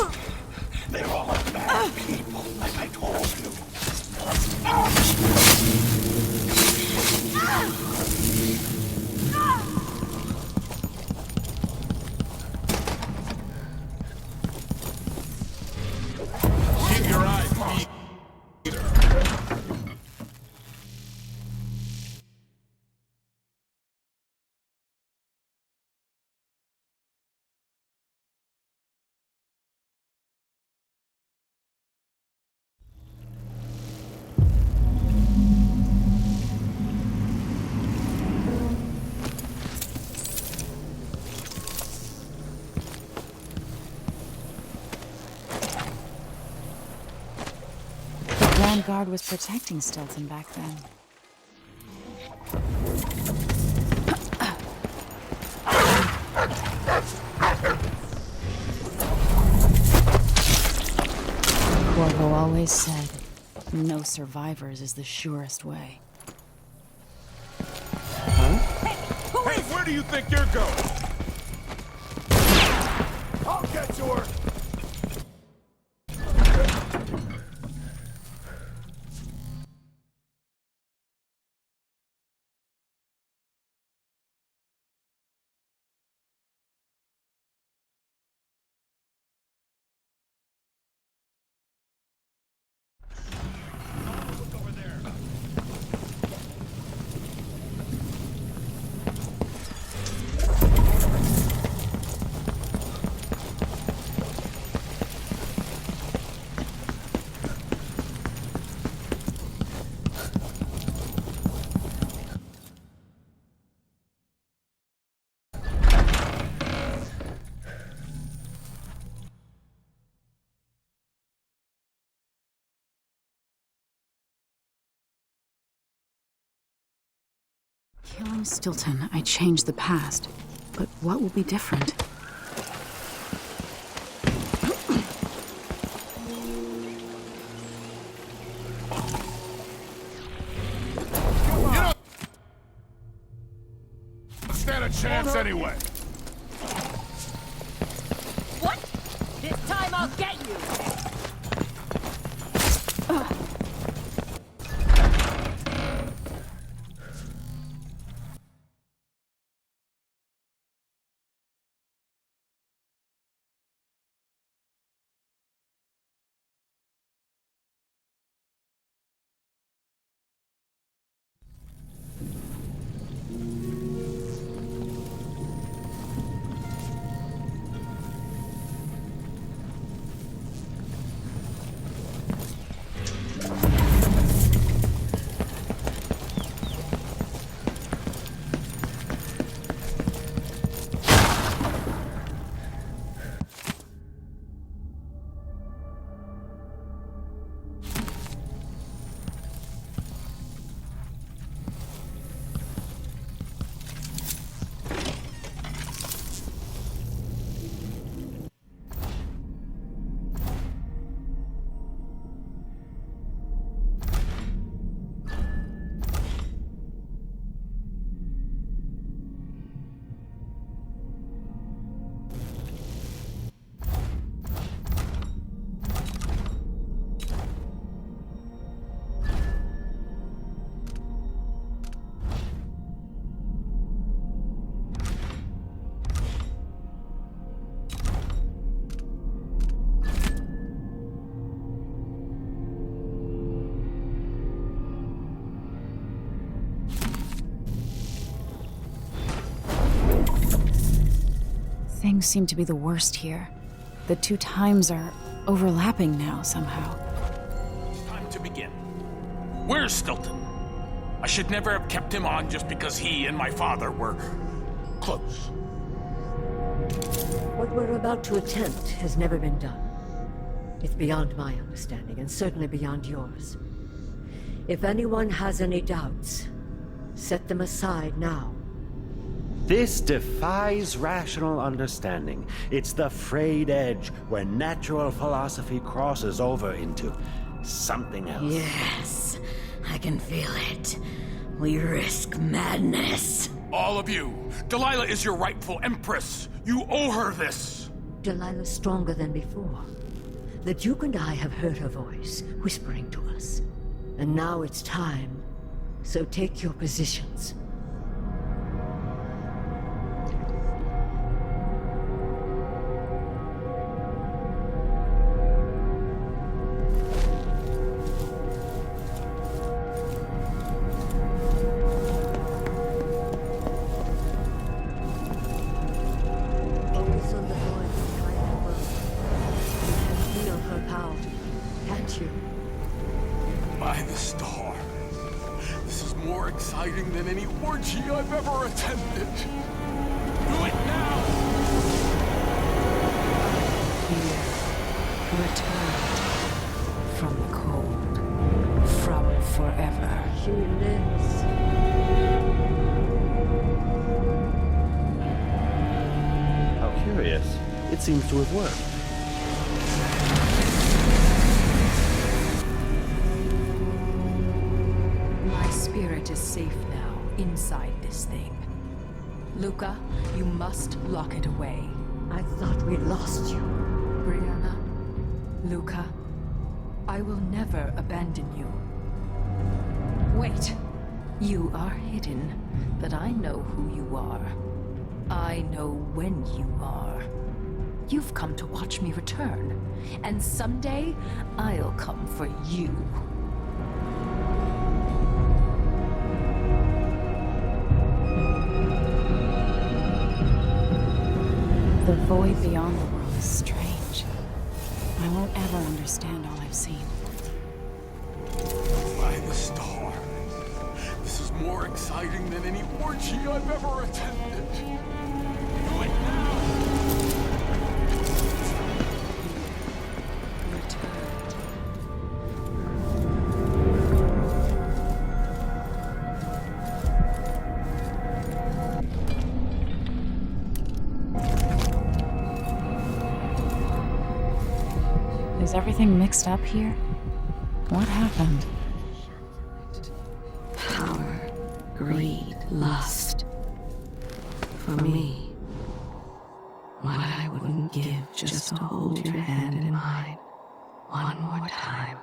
They're all bad people, like I told you. Keep your eyes peeled. The Grand Guard was protecting Stilton back then. Corvo always said, no survivors is the surest way. Hey, where do you think you're going? I'll get to her! Killing Stilton, I changed the past. But what will be different? You don't stand a chance anyway. What? This time I'll get you! Things seem to be the worst here. The two times are overlapping now, somehow. It's time to begin. Where's Stilton? I should never have kept him on just because he and my father were close. What we're about to attempt has never been done. It's beyond my understanding, and certainly beyond yours. If anyone has any doubts, set them aside now. This defies rational understanding. It's the frayed edge where natural philosophy crosses over into something else. Yes, I can feel it. We risk madness. All of you, Delilah is your rightful empress. You owe her this. Delilah's stronger than before. The Duke and I have heard her voice, whispering to us. And now it's time. So take your positions. Focus on the voice behind the world. You can feel her power, can't you? By the stars. This is more exciting than any orgy I've ever attended. Do it now! Here, returned from the cold, from forever. She lives. How curious. It seems to have worked. My spirit is safe now, inside this thing. Luca, you must lock it away. I thought we'd lost you. Brianna, Luca, I will never abandon you. Wait, you are hidden, but I know who you are. I know when you are. You've come to watch me return, and someday I'll come for you. The void beyond the world is strange. I won't ever understand all I've seen. By the stars. This is more exciting than any orgy I've ever attended. Do it now! Is everything mixed up here? What happened? Power, greed, lust. For me, what I wouldn't give just to hold your hand in mine one more time.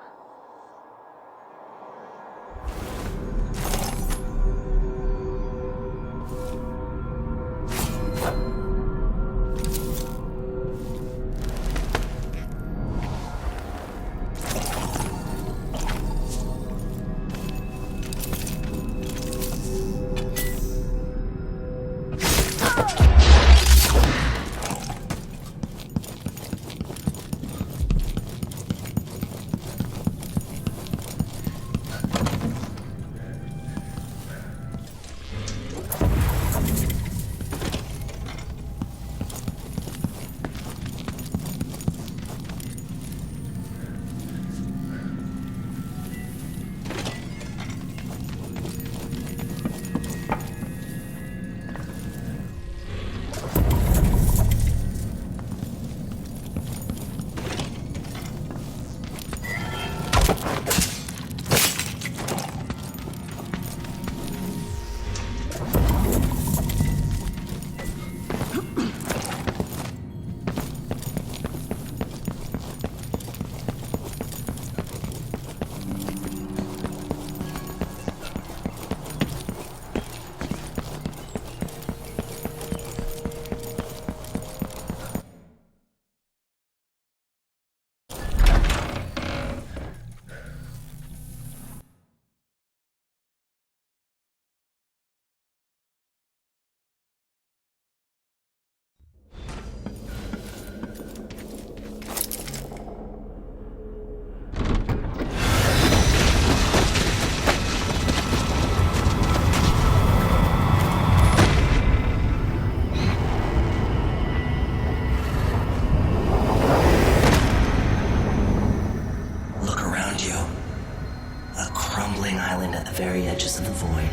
gambling island at the very edges of the void.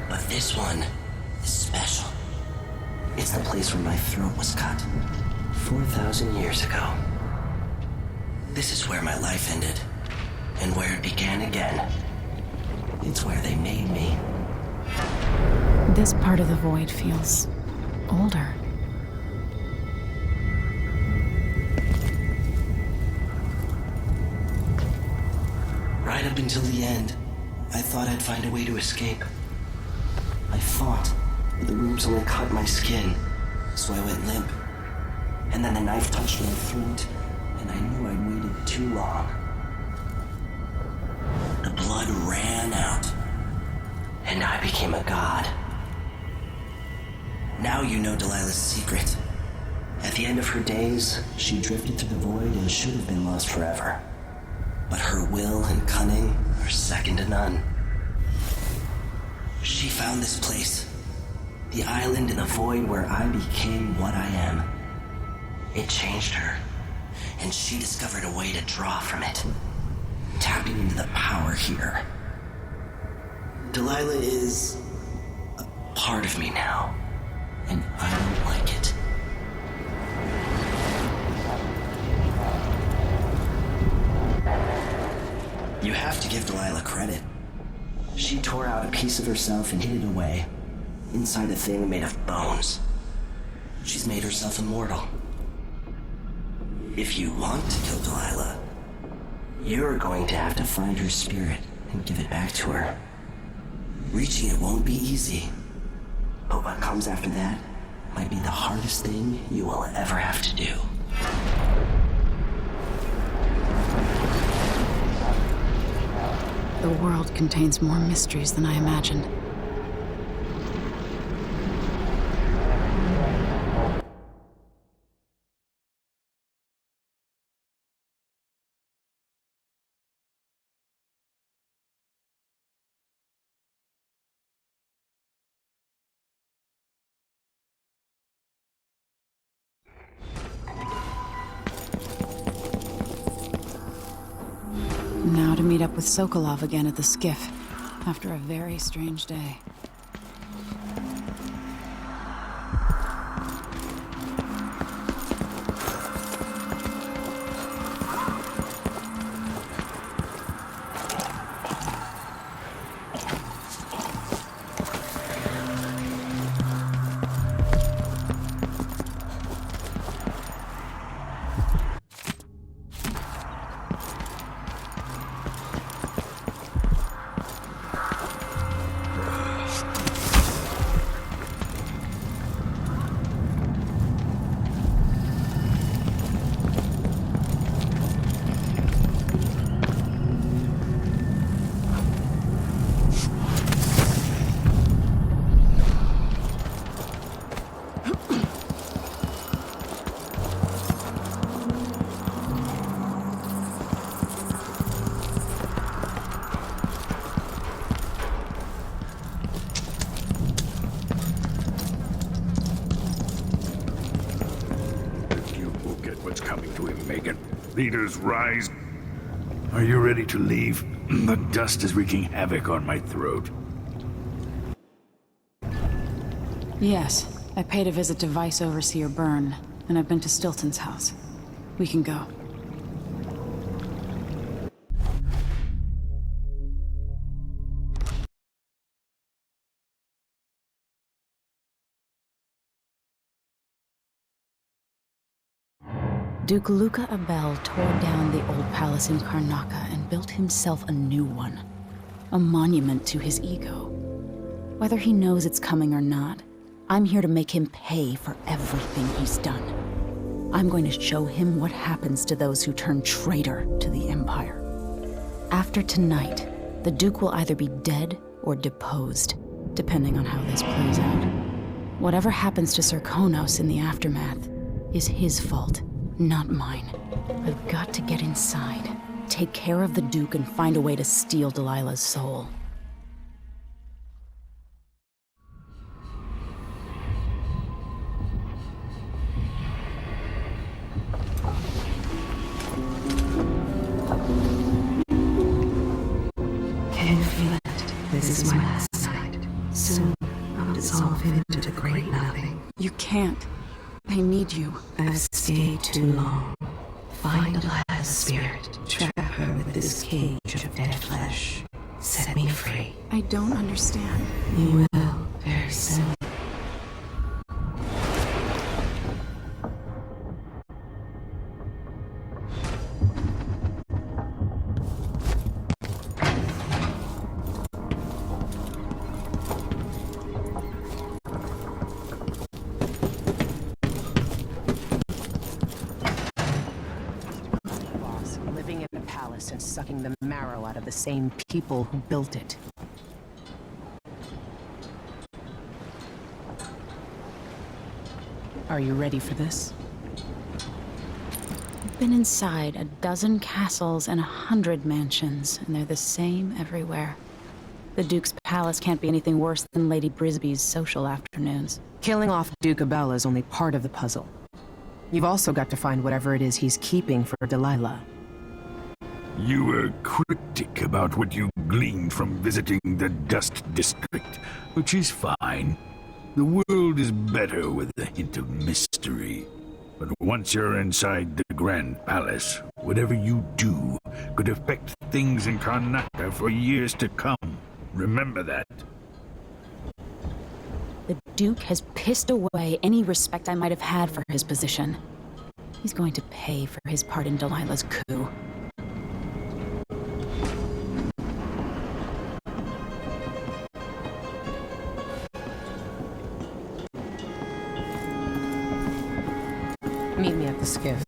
But this one is special. It's the place where my throat was cut 4,000 years ago. This is where my life ended, and where it began again. It's where they made me. This part of the void feels older. Right up until the end, I thought I'd find a way to escape. I fought, but the rooms only cut my skin, so I went limp. And then the knife touched my throat, and I knew I'd waited too long. The blood ran out, and I became a god. Now you know Delilah's secret. At the end of her days, she drifted through the void and should have been lost forever. But her will and cunning are second to none. She found this place, the island in the void where I became what I am. It changed her, and she discovered a way to draw from it, tapping into the power here. Delilah is a part of me now, and I don't like it. You have to give Delilah credit. She tore out a piece of herself and hid it away, inside a thing made of bones. She's made herself immortal. If you want to kill Delilah, you're going to have to find her spirit and give it back to her. Reaching it won't be easy, but what comes after that might be the hardest thing you will ever have to do. The world contains more mysteries than I imagined. Now to meet up with Sokolov again at the skiff, after a very strange day. Leaders rise. Are you ready to leave? The dust is wreaking havoc on my throat. Yes, I paid a visit to Vice Overseer Byrne, and I've been to Stilton's house. We can go. Duke Luca Abel tore down the old palace in Karnaca and built himself a new one. A monument to his ego. Whether he knows it's coming or not, I'm here to make him pay for everything he's done. I'm going to show him what happens to those who turn traitor to the Empire. After tonight, the Duke will either be dead or deposed, depending on how this plays out. Whatever happens to Sir Konos in the aftermath is his fault. Not mine. I've got to get inside, take care of the Duke, and find a way to steal Delilah's soul. This is my last night. Soon, I'll dissolve into the great nothing. You can't. I need you. I've stayed too long. Find Delilah's spirit. Trap her with this cage of dead flesh. Set me free. I don't understand. You will, very soon. Living in the palace and sucking the marrow out of the same people who built it. Are you ready for this? I've been inside a dozen castles and 100 mansions, and they're the same everywhere. The Duke's palace can't be anything worse than Lady Brisby's social afternoons. Killing off Duke Abel is only part of the puzzle. You've also got to find whatever it is he's keeping for Delilah. You were cryptic about what you gleaned from visiting the Dust District, which is fine. The world is better with a hint of mystery. But once you're inside the Grand Palace, whatever you do could affect things in Karnaca for years to come. Remember that. The Duke has pissed away any respect I might have had for his position. He's going to pay for his part in Delilah's coup. Meet me at the skiff.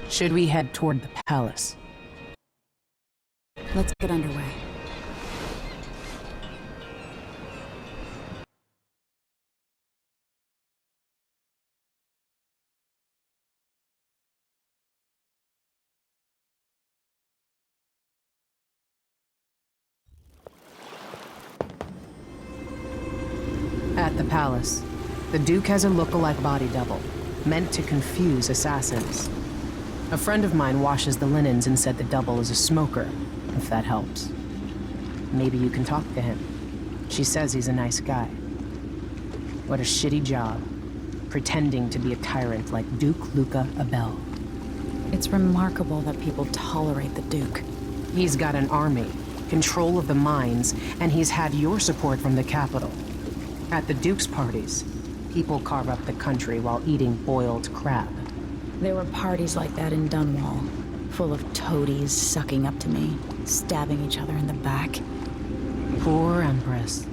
Should we head toward the palace? Let's get underway. At the palace, the Duke has a look-alike body double, meant to confuse assassins. A friend of mine washes the linens and said the double is a smoker, if that helps. Maybe you can talk to him. She says he's a nice guy. What a shitty job, pretending to be a tyrant like Duke Luca Abel. It's remarkable that people tolerate the Duke. He's got an army, control of the mines, and he's had your support from the capital. At the Duke's parties, people carve up the country while eating boiled crab. There were parties like that in Dunwall, full of toadies sucking up to me, stabbing each other in the back. Poor Empress.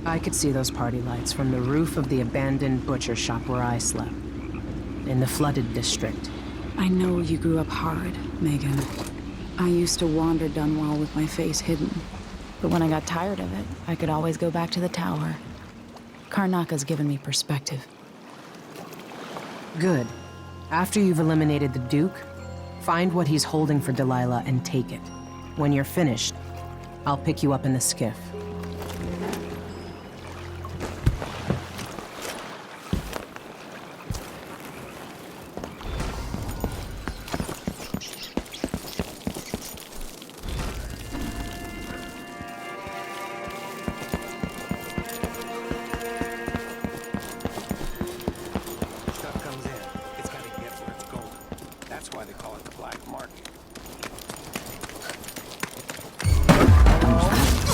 I could see those party lights from the roof of the abandoned butcher shop where I slept, in the flooded district. I know you grew up hard, Megan. I used to wander Dunwall with my face hidden. But when I got tired of it, I could always go back to the tower. Karnaca's given me perspective. Good. After you've eliminated the Duke, find what he's holding for Delilah and take it. When you're finished, I'll pick you up in the skiff.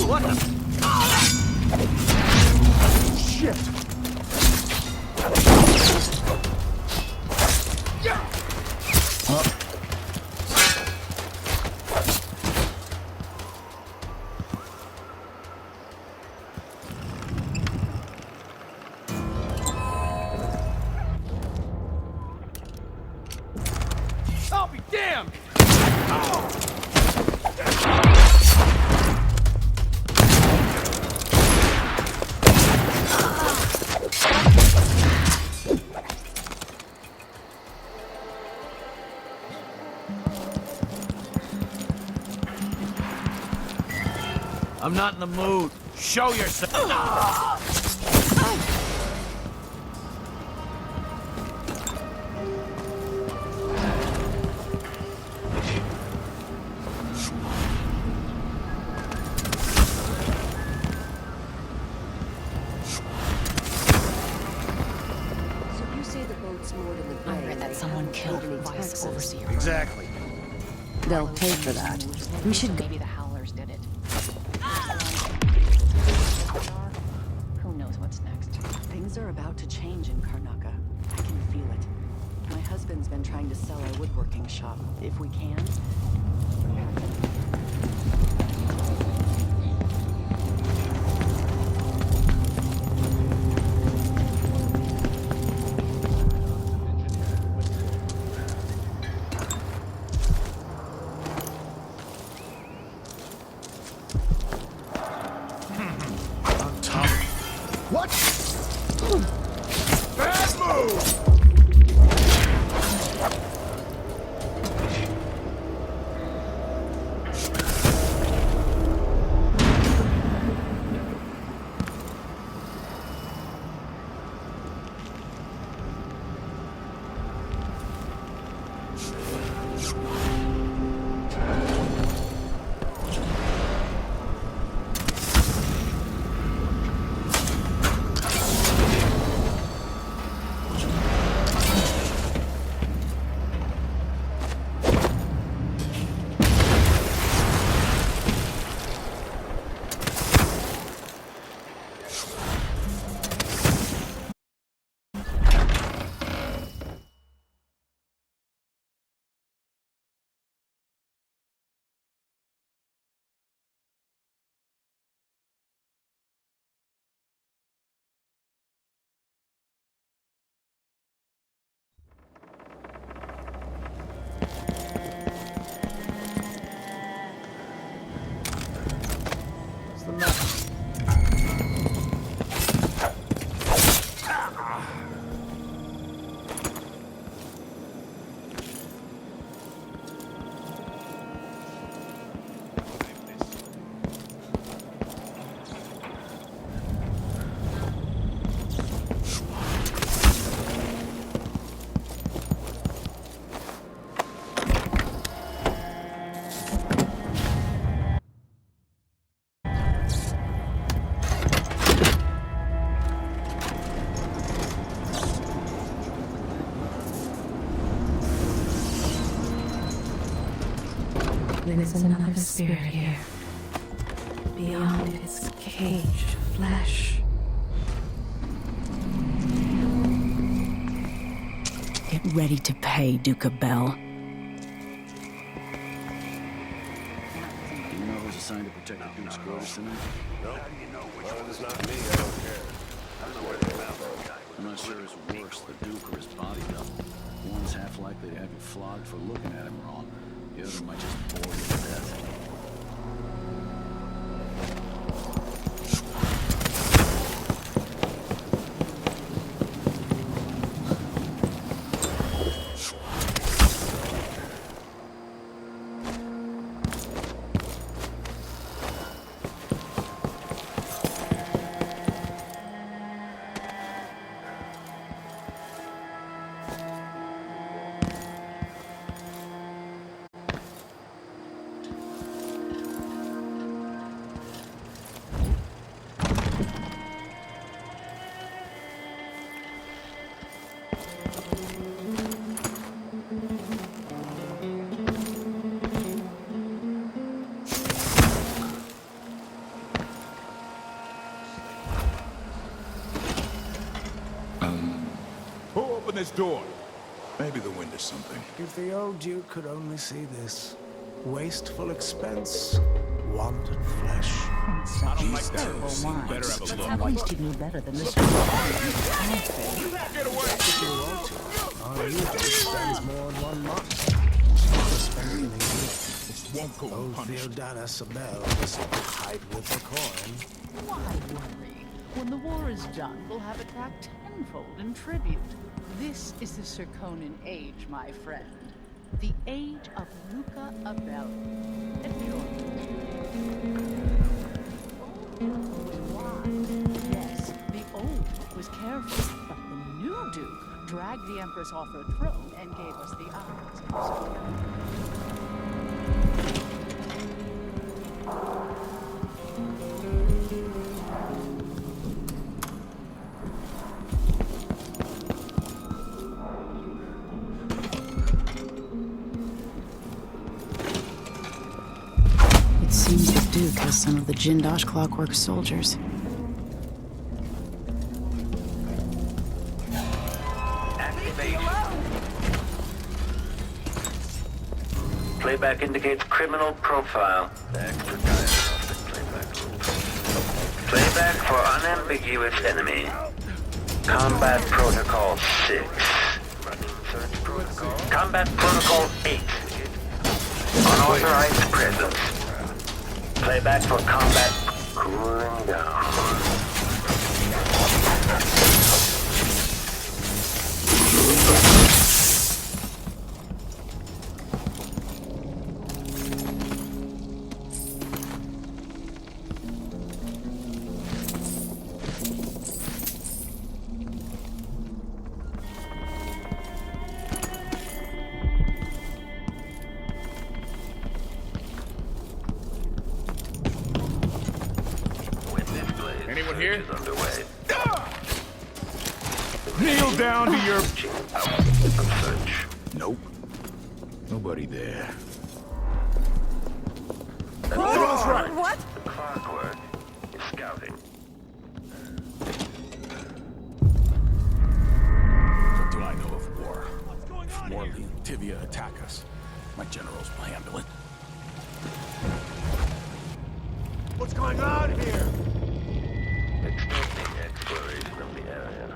What the? I'm not in the mood. Show yourself. I read that someone killed Vice Overseer. Exactly. They'll pay for that. We should maybe the Howlers did it. Who knows what's next? Things are about to change in Karnaca. I can feel it. My husband's been trying to sell our woodworking shop. If we can, What? Bad move! There's another spirit here. Beyond its cage of flesh. Get ready to pay, Duke of Bell. Do you know who's assigned to protect the Duke's quarters tonight? No. How do you know which one is not me? I don't care. I don't know where they found that guy. I'm not sure who's worse, the Duke or his body double. One's half likely to have you flogged for looking at him wrong. The other might just bore you to death. Who opened this door? Maybe the wind is something. If the old Duke could only see this. Wasteful expense, wanted flesh. I don't like that. You better have a look. At least you knew better than this. Get away! If you want to, our new Duke spends more than 1 month. Spending a year. Won't go Old unpunished. Theodana Sabel just hide with the coin. Why worry? When the war is done, we'll have it back tenfold in tribute. This is the Serkonan Age, my friend. The age of Luca Abel. Enjoy. Yes, the old was careful, but the new Duke dragged the Empress off her throne and gave us the eyes of Sokovia. It seems the Duke has some of the Jindosh clockwork soldiers. Playback indicates criminal profile. Playback for unambiguous enemy. Combat Protocol 6. Combat Protocol 8. Unauthorized presence. Playback for combat cooling down. Anyone here? Underway. Kneel down to your... Nope. Nobody there. Everyone's right. What? Clockwork is scouting. What do I know of war? If Morley and Tivia attack us, my generals will handle it. What's going on here? Extending exploration of the area.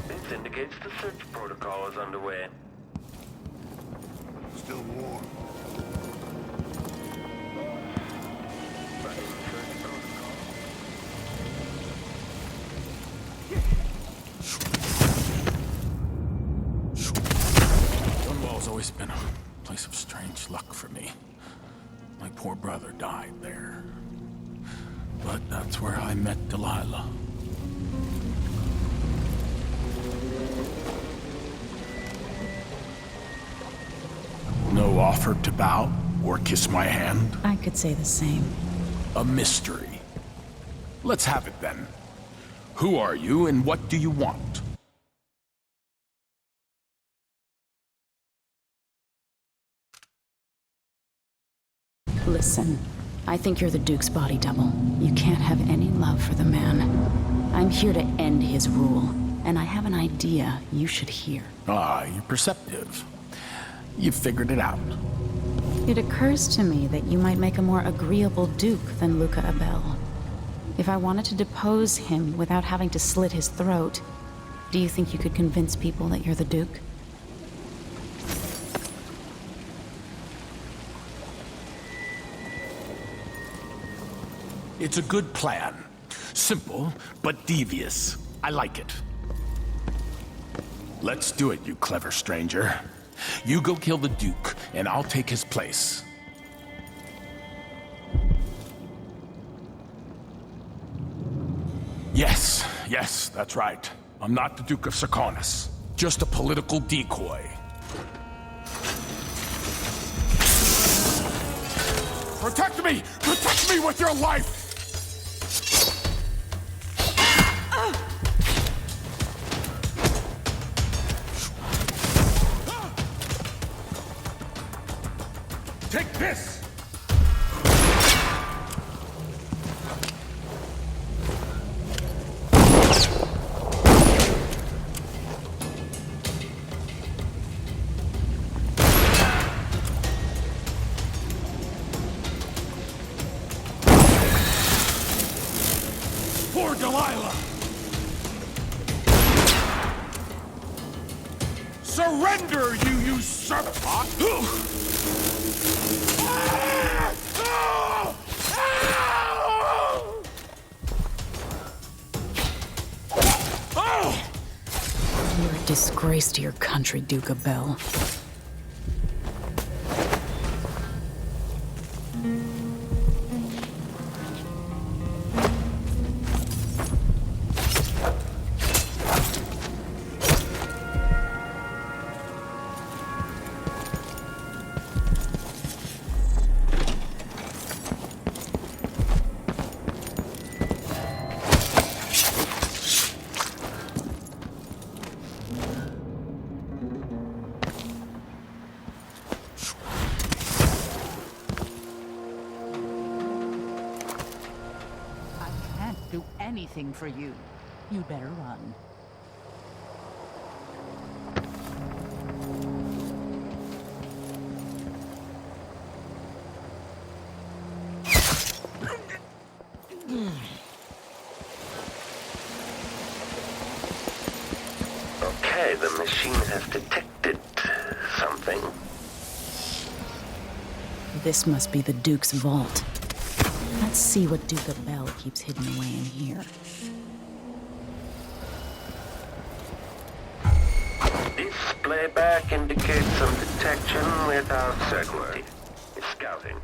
This indicates the search protocol is underway. Still warm. Dunwall's always been a place of strange luck for me. My poor brother died there. But that's where I met Delilah. No offer to bow or kiss my hand. I could say the same. A mystery. Let's have it then. Who are you and what do you want? Listen, I think you're the Duke's body double. You can't have any love for the man. I'm here to end his rule, and I have an idea you should hear. Ah, you're perceptive. You've figured it out. It occurs to me that you might make a more agreeable Duke than Luca Abel. If I wanted to depose him without having to slit his throat, do you think you could convince people that you're the Duke? It's a good plan. Simple, but devious. I like it. Let's do it, you clever stranger. You go kill the Duke, and I'll take his place. Yes, that's right. I'm not the Duke of Serkonis. Just a political decoy. Protect me! Protect me with your life! Take this! For Delilah! Surrender, you usurper! You're a disgrace to your country, Duke Abel. anything for you. You'd better run. Okay, the machine has detected something. This must be the Duke's vault. Let's see what Duke of Bell keeps hidden away in here. This playback indicates some detection without certainty. It's scouting.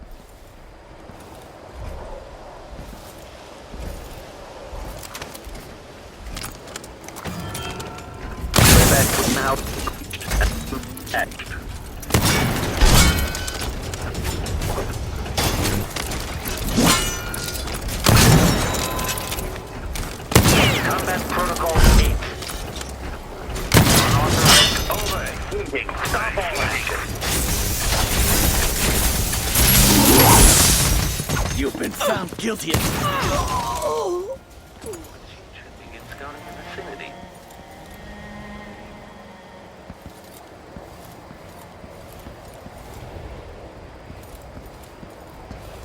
Playback is now active. Combat protocol 8. Unauthorized overheating. Stop all action. You've been found guilty of... Should begin scouting the vicinity.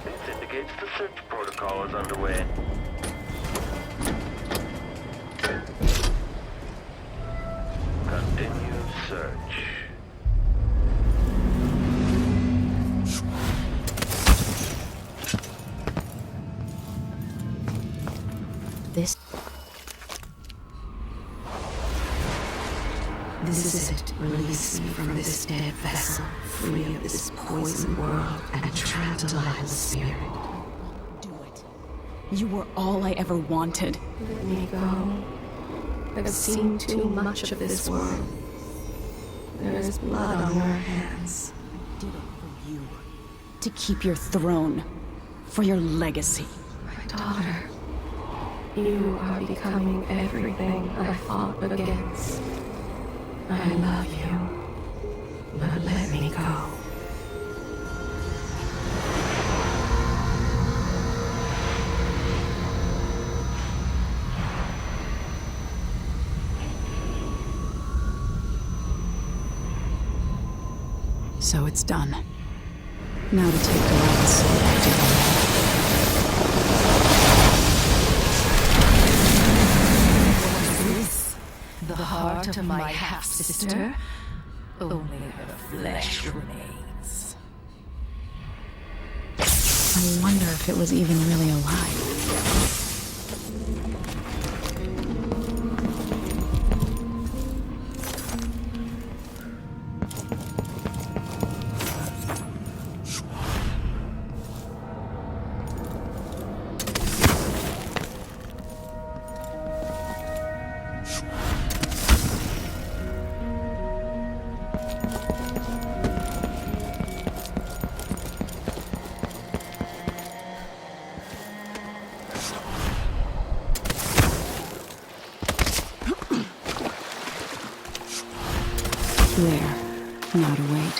This indicates the search protocol is underway. Continue search. This is it. Release me from this dead vessel, free of this poison world and trapped alive in spirit. Do it. You were all I ever wanted. Let me go. I've seen too much of this world. There is blood on our hands. I did it for you. To keep your throne. For your legacy. My daughter, you are becoming everything I fought against. I love you, but let me go. So it's done. Now to take the last to the heart of my half-sister? Only her flesh remains. I wonder if it was even really alive. There. Now to wait.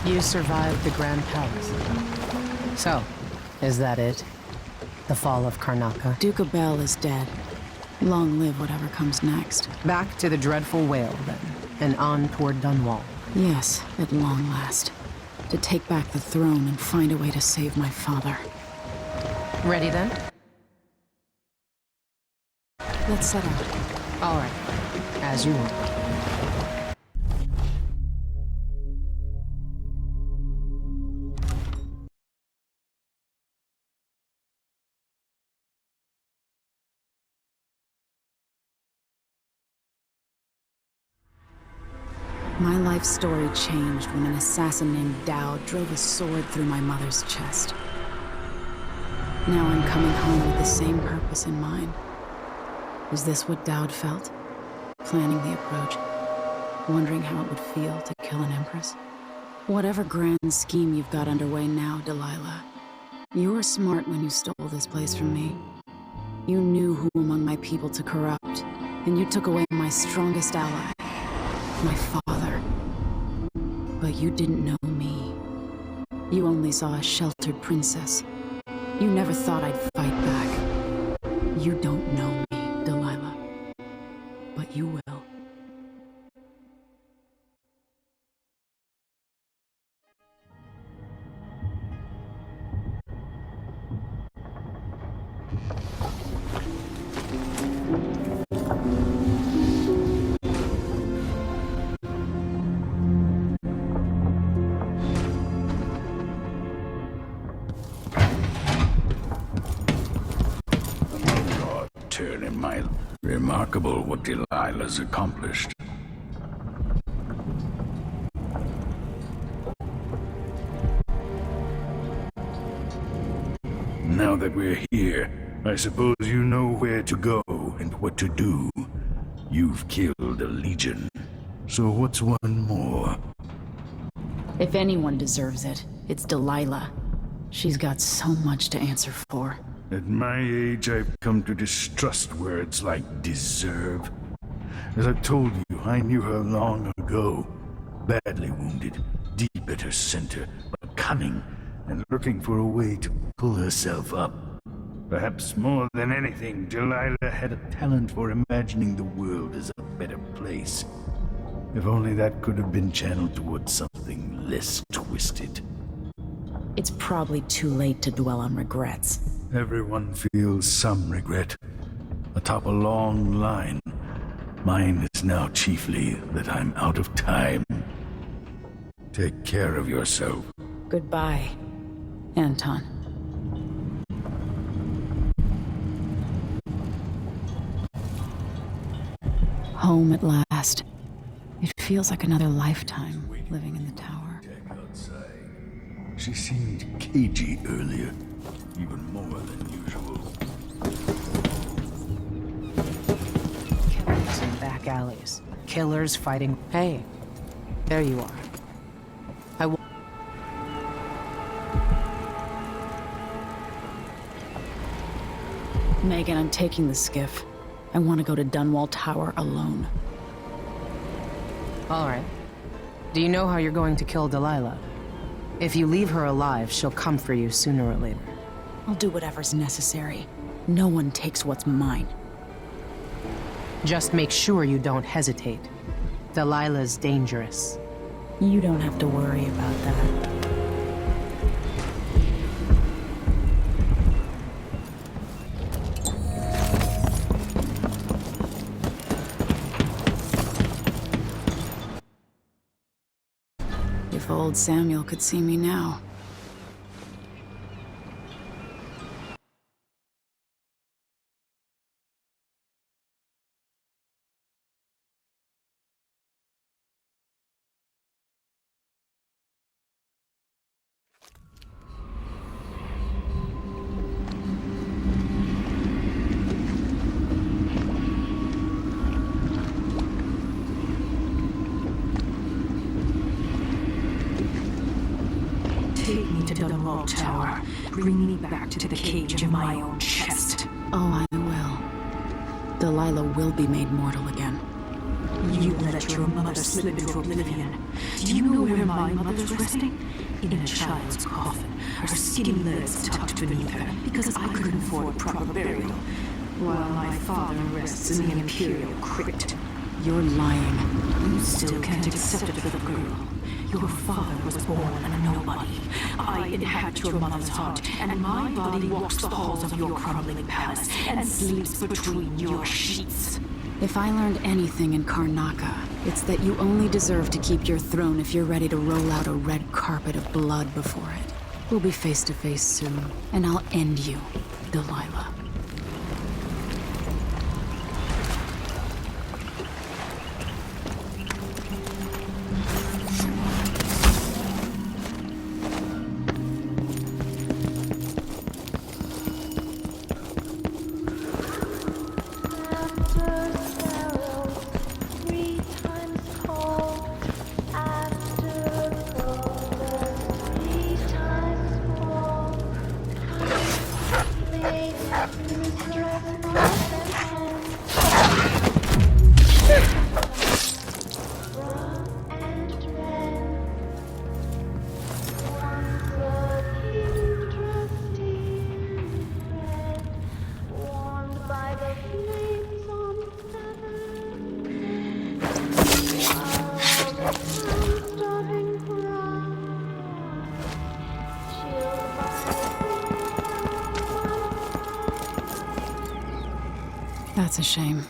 You survived the Grand Palace. So, is that it? The fall of Karnaca? Duke of Bell is dead. Long live whatever comes next. Back to the dreadful whale, then, and on toward Dunwall. Yes, at long last. To take back the throne and find a way to save my father. Ready, then? Let's set out. All right. As you want. My life story changed when an assassin named Dowd drove a sword through my mother's chest. Now I'm coming home with the same purpose in mind. Is this what Dowd felt? Planning the approach, wondering how it would feel to kill an empress? Whatever grand scheme you've got underway now, Delilah, you were smart when you stole this place from me. You knew who among my people to corrupt, and you took away my strongest ally, my father. But you didn't know me. You only saw a sheltered princess. You never thought I'd fight back. You don't know me, Delilah. But you will. Turn in my... Remarkable what Delilah's accomplished. Now that we're here, I suppose you know where to go and what to do. You've killed a legion. So what's one more? If anyone deserves it, it's Delilah. She's got so much to answer for. At my age, I've come to distrust words like deserve. As I've told you, I knew her long ago. Badly wounded, deep at her center, but cunning, and looking for a way to pull herself up. Perhaps more than anything, Delilah had a talent for imagining the world as a better place. If only that could have been channeled towards something less twisted. It's probably too late to dwell on regrets. Everyone feels some regret, atop a long line. Mine is now chiefly that I'm out of time. Take care of yourself. Goodbye, Anton. Home at last. It feels like another lifetime living in the tower. She seemed cagey earlier, even more than usual. Killers in back alleys. Killers fighting... Hey, there you are. Megan, I'm taking the skiff. I want to go to Dunwall Tower alone. All right. Do you know how you're going to kill Delilah? If you leave her alive, she'll come for you sooner or later. I'll do whatever's necessary. No one takes what's mine. Just make sure you don't hesitate. Delilah's dangerous. You don't have to worry about that. If old Samuel could see me now. Take me to Dunwall Tower. Bring me back to the cage of my own chest. Oh, I will. Delilah will be made mortal again. You let your mother slip into oblivion. Do you know where my mother's resting? In a child's coffin, her skinny legs tucked beneath her, because I couldn't afford proper burial, while my father rests in the Imperial crypt. You're lying. You still can't accept it, little girl. Your father was born a nobody. I inhabit your mother's heart, and my body walks the halls of your crumbling palace and sleeps between your sheets. If I learned anything in Karnaca, it's that you only deserve to keep your throne if you're ready to roll out a red carpet of blood before it. We'll be face to face soon, and I'll end you, Delilah. After sorrow, 3 times cold, after cold. That's a shame.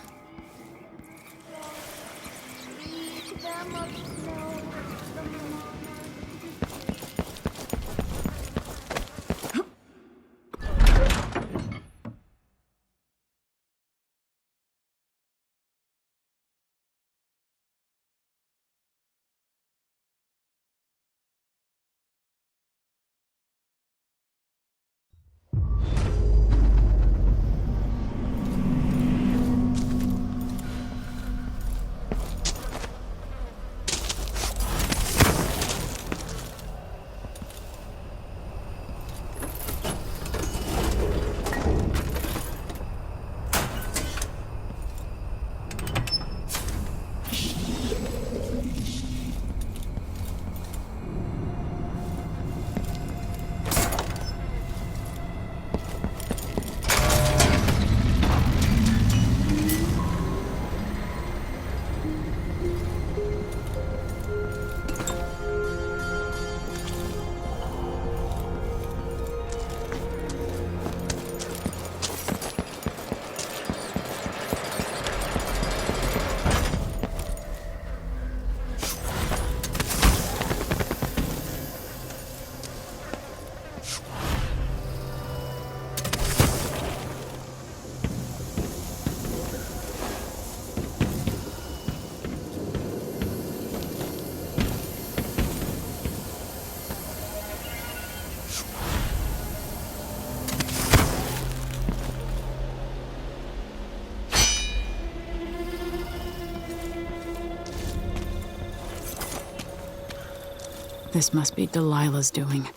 This must be Delilah's doing.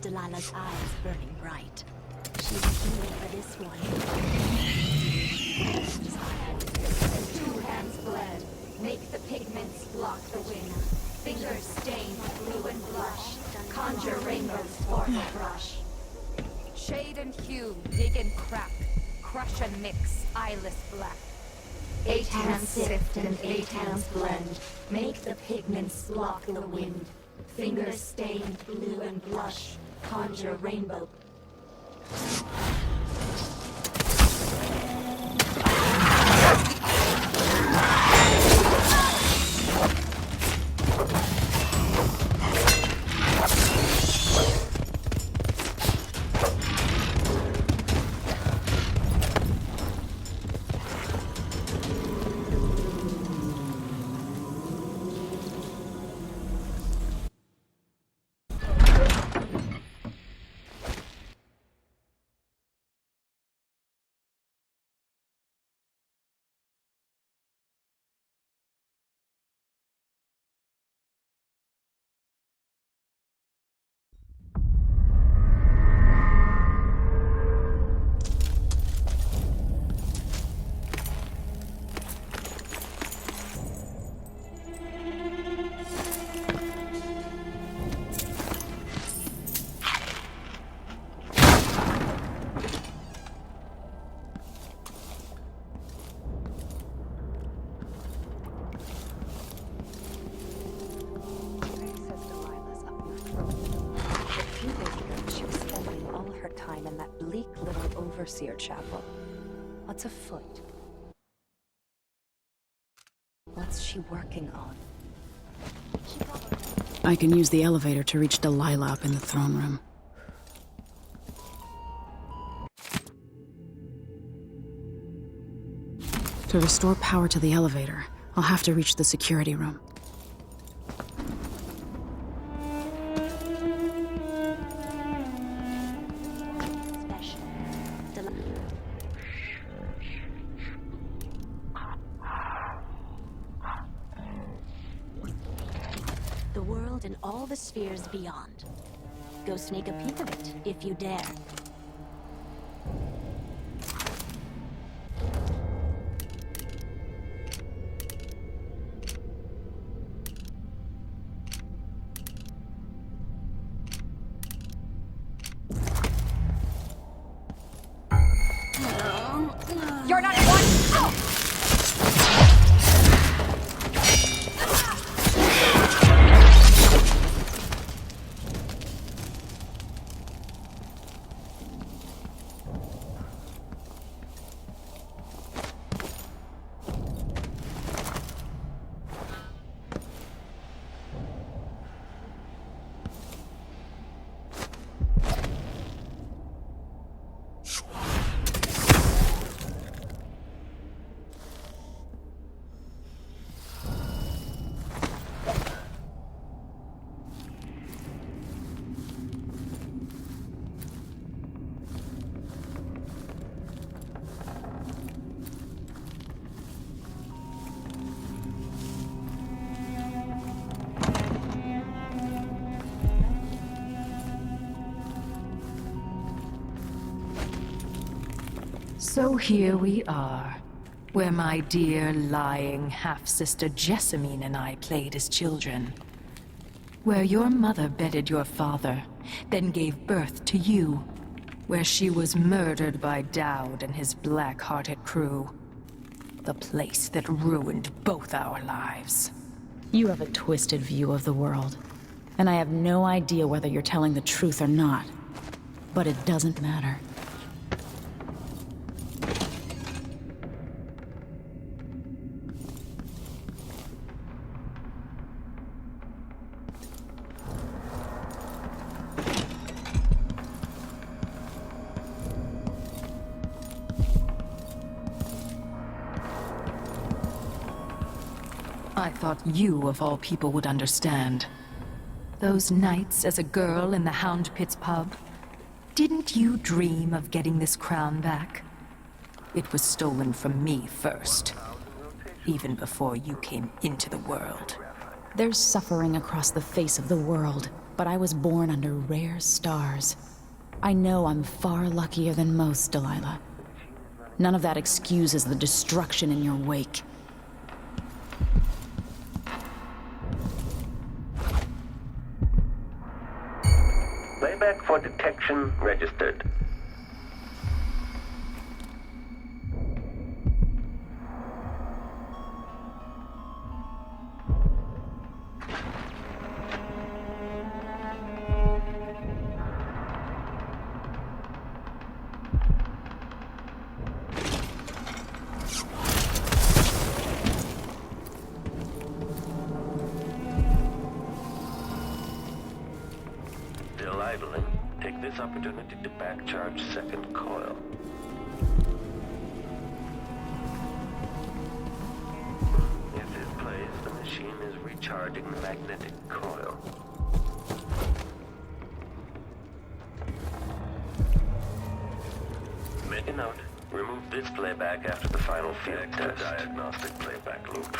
Delilah's eyes burning bright. She's healing for this one. Two hands bled. Make the pigments block the wind. Fingers stained blue and blush. Conjure rainbows for the brush. Shade and hue, dig and crack. Crush and mix, eyeless black. 8 hands sift and 8 hands blend. Make the pigments block the wind. Fingers stained blue and blush. Conjure rainbow. Overseer Chapel. What's afoot? What's she working on? I can use the elevator to reach Delilah up in the throne room. To restore power to the elevator, I'll have to reach the security room. and all the spheres beyond. Go sneak a peek of it, if you dare. You're not one! Oh! So here we are, where my dear lying half-sister Jessamine and I played as children. Where your mother bedded your father, then gave birth to you. Where she was murdered by Dowd and his black-hearted crew. The place that ruined both our lives. You have a twisted view of the world, and I have no idea whether you're telling the truth or not. But it doesn't matter. I thought you, of all people, would understand. Those nights as a girl in the Hound Pit's pub. Didn't you dream of getting this crown back? It was stolen from me first. Even before you came into the world. There's suffering across the face of the world, but I was born under rare stars. I know I'm far luckier than most, Delilah. None of that excuses the destruction in your wake. Playback for detection registered. Take this opportunity to back-charge second coil. If this plays, the machine is recharging the magnetic coil. Make a note. Remove this playback after the final field test. Diagnostic playback loop.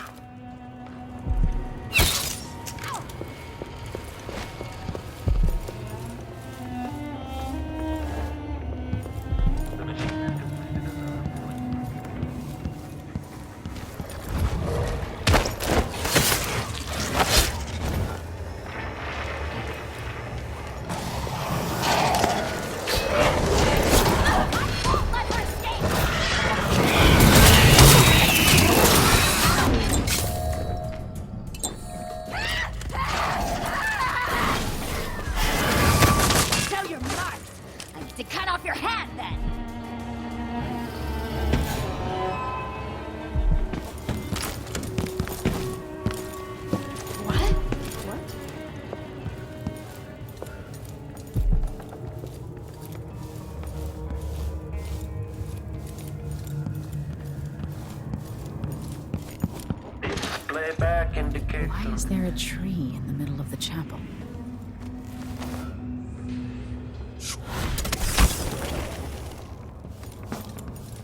Playback indicates. Why is there a tree in the middle of the chapel?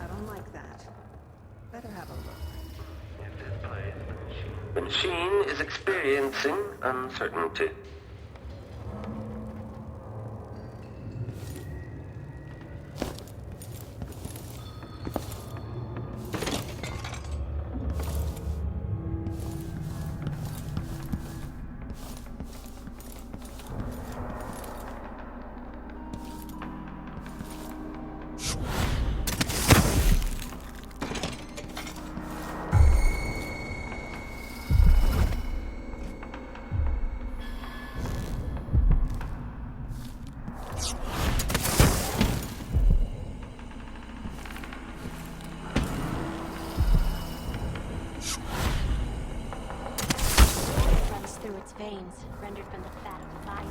I don't like that. Better have a look. The machine is experiencing uncertainty. proteins rendered from the fat of the vine.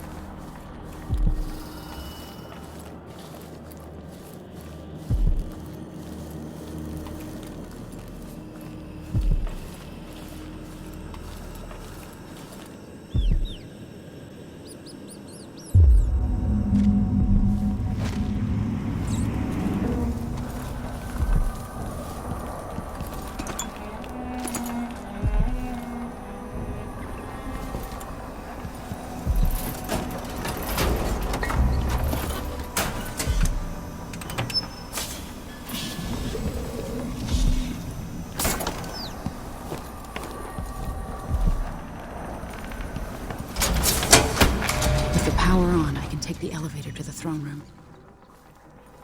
Power on, I can take the elevator to the throne room.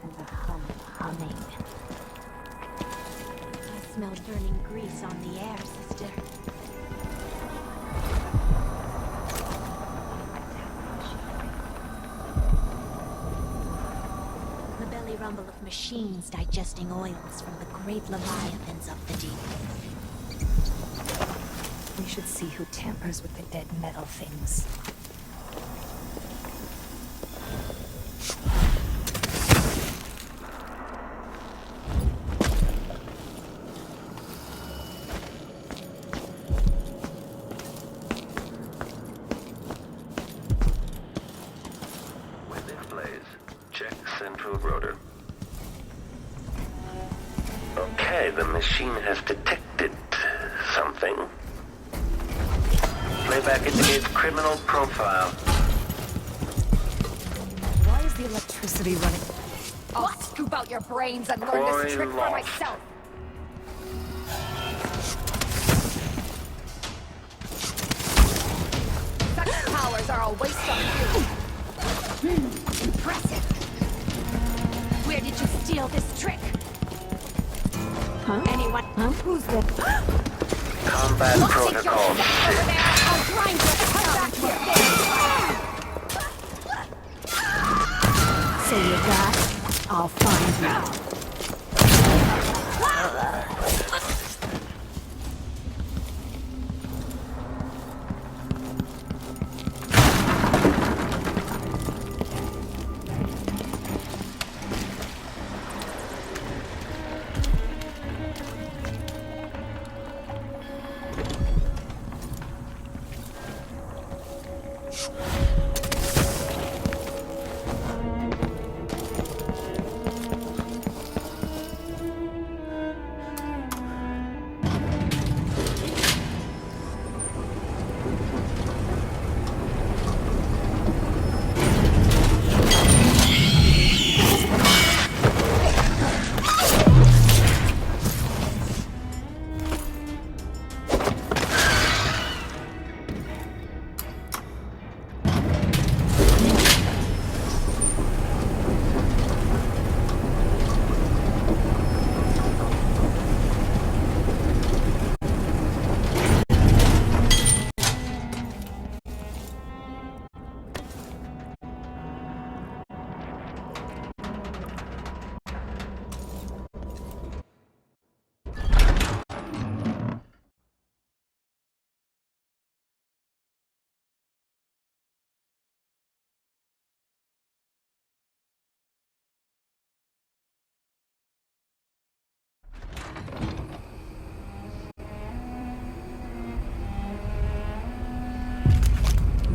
And the humming. I smell burning grease on the air, sister. The belly rumble of machines digesting oils from the great leviathans of the deep. We should see who tampers with the dead metal things. Okay, the machine has detected something. Playback indicates criminal profile. Why is the electricity running? I'll scoop out your brains and learn this trick for myself. Such powers are a waste of you. Impressive. Where did you steal this trick? Huh? Anyone? Huh? Who's the... Combat protocol. Over there, I'll grind you. Come back here. So you're that? I'll find you.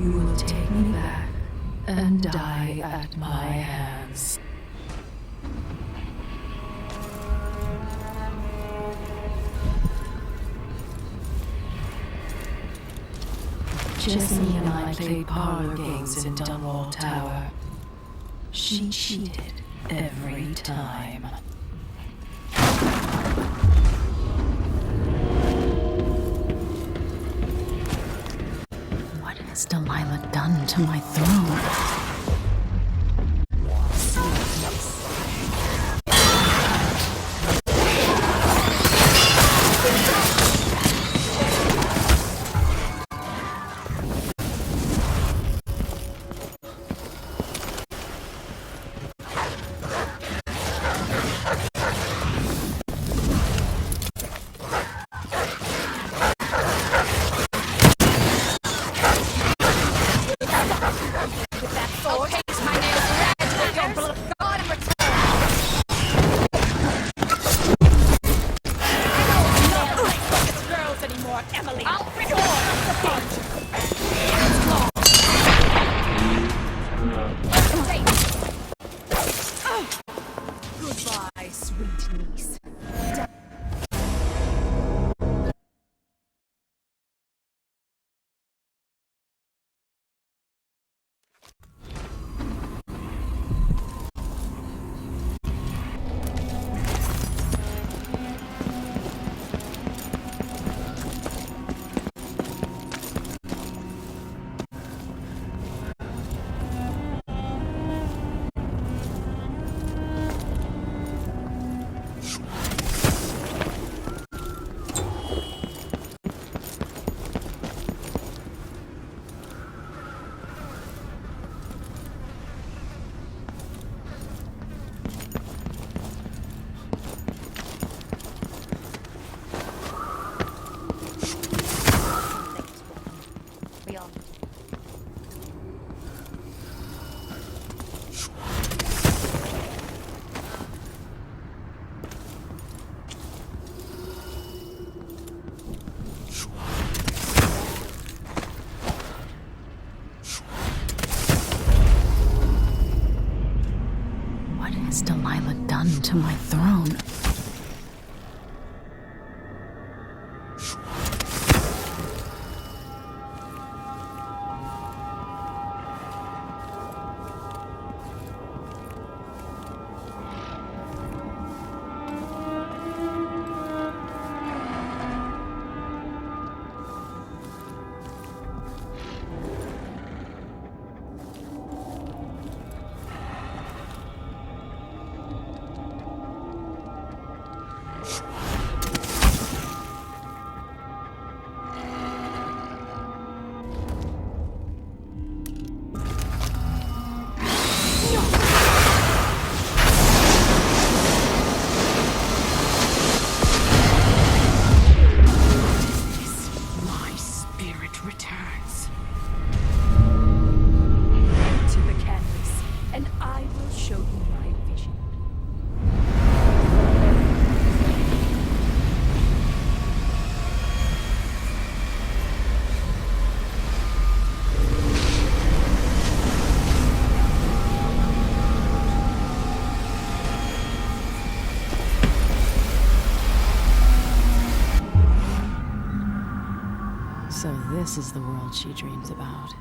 You will take me back and die at my hands. Jessamine and I played parlor games in Dunwall Tower. She cheated every time. What has Delilah done to my throne? My spirit returns. To the canvas, and I will show you my vision. So this is the world she dreams about.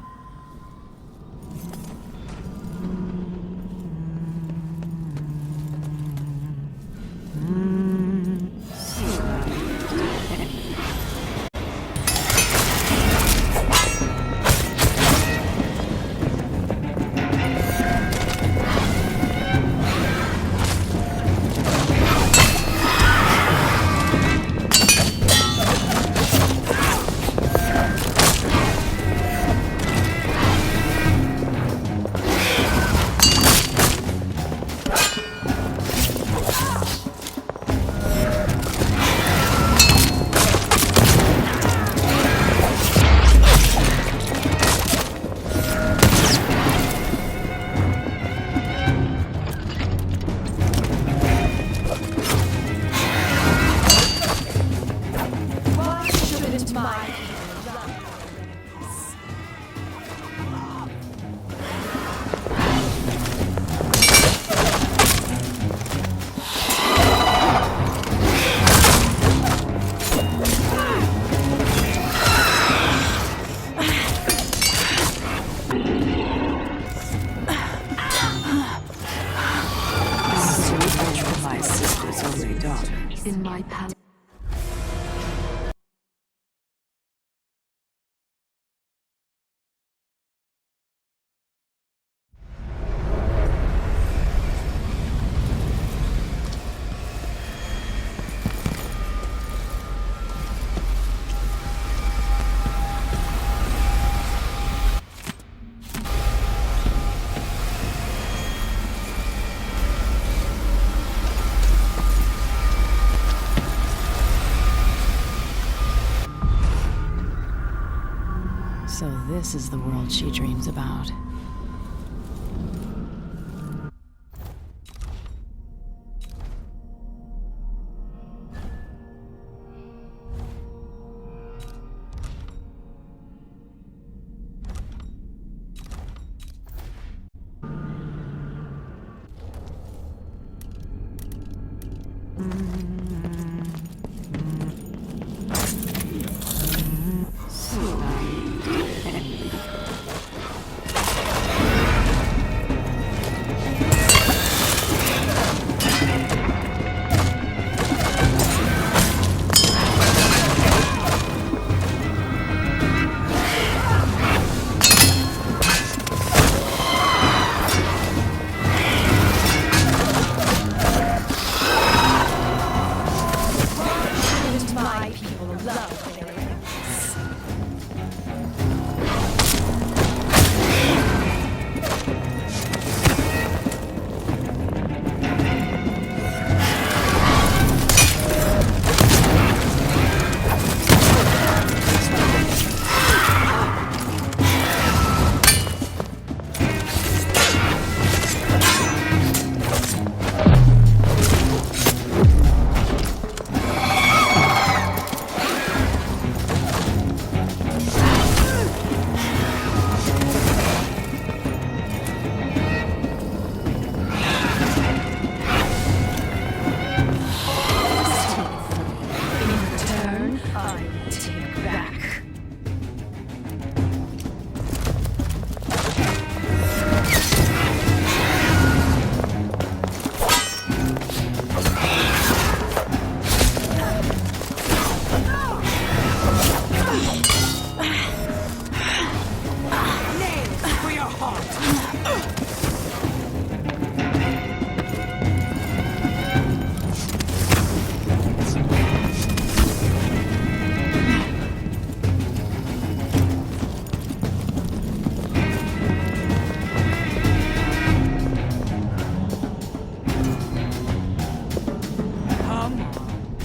Why shouldn't my For my sister's only daughter. In my palace. So this is the world she dreams about.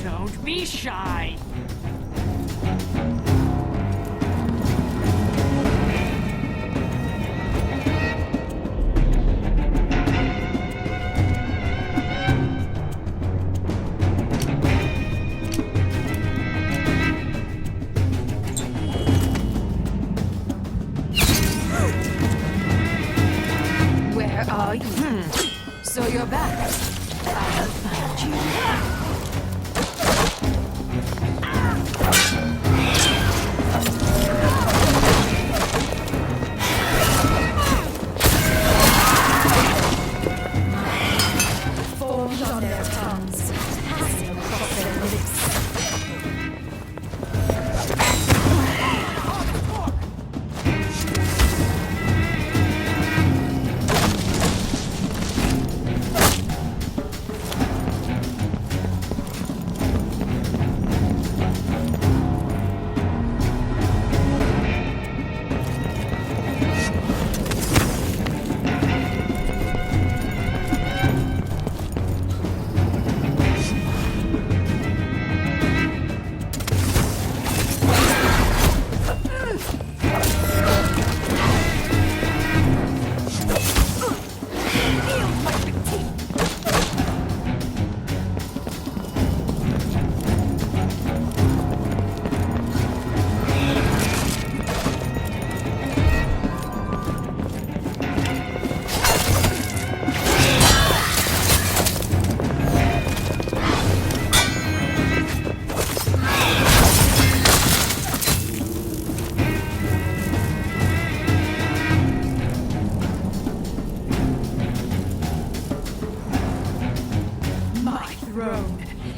Don't be shy. Where are you? So you're back. I'll find you. Forms on their tongues, passing across their lips.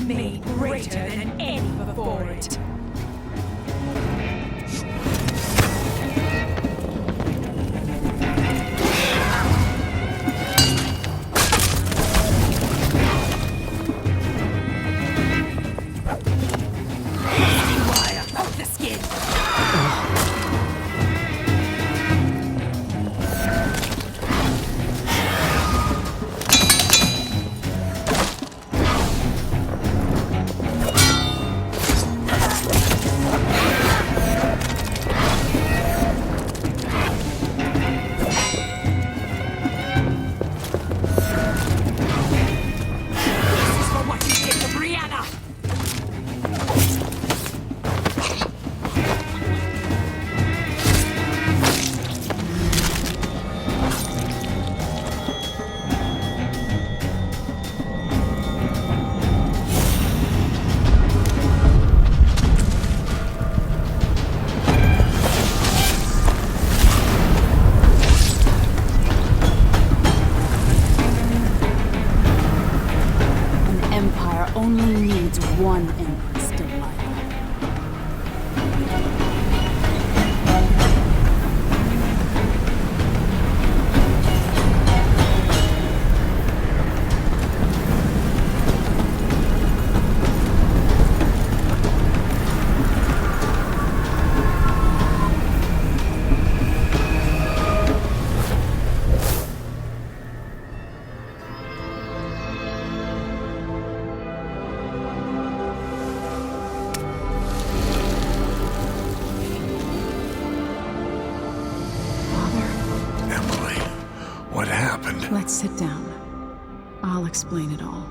Made greater than any before it. Wire, poke the skin. Only needs one Empress Delilah. What happened? Let's sit down. I'll explain it all.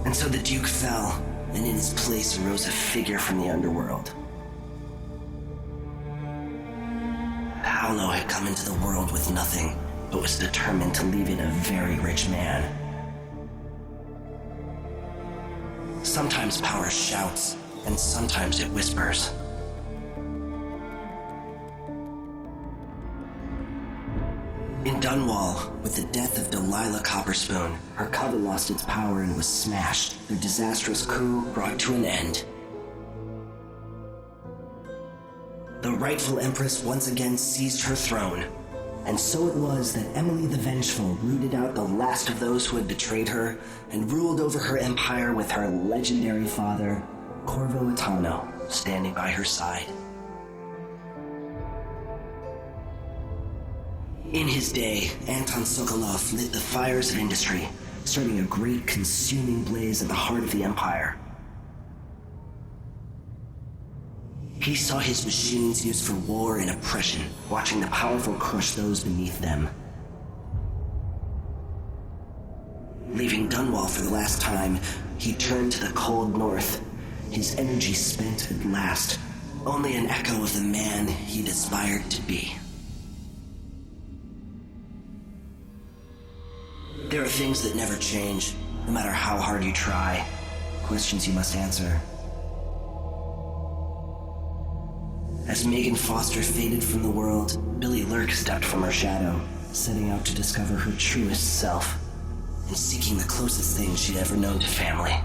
And so the Duke fell, and in his place arose a figure from the underworld. Paolo had come into the world with nothing, but was determined to leave it a very rich man. Sometimes power shouts, and sometimes it whispers. In Dunwall, with the death of Delilah Copperspoon, her coven lost its power and was smashed. Their disastrous coup brought to an end. the rightful Empress once again seized her throne. And so it was that Emily the Vengeful rooted out the last of those who had betrayed her and ruled over her empire with her legendary father, Corvo Attano, standing by her side. In his day, Anton Sokolov lit the fires of industry, starting a great consuming blaze at the heart of the empire. He saw his machines used for war and oppression, watching the powerful crush those beneath them. Leaving Dunwall for the last time, he turned to the cold north, his energy spent at last, only an echo of the man he'd aspired to be. There are things that never change, no matter how hard you try. Questions you must answer. As Megan Foster faded from the world, Billy Lurk stepped from her shadow, setting out to discover her truest self, and seeking the closest thing she'd ever known to family.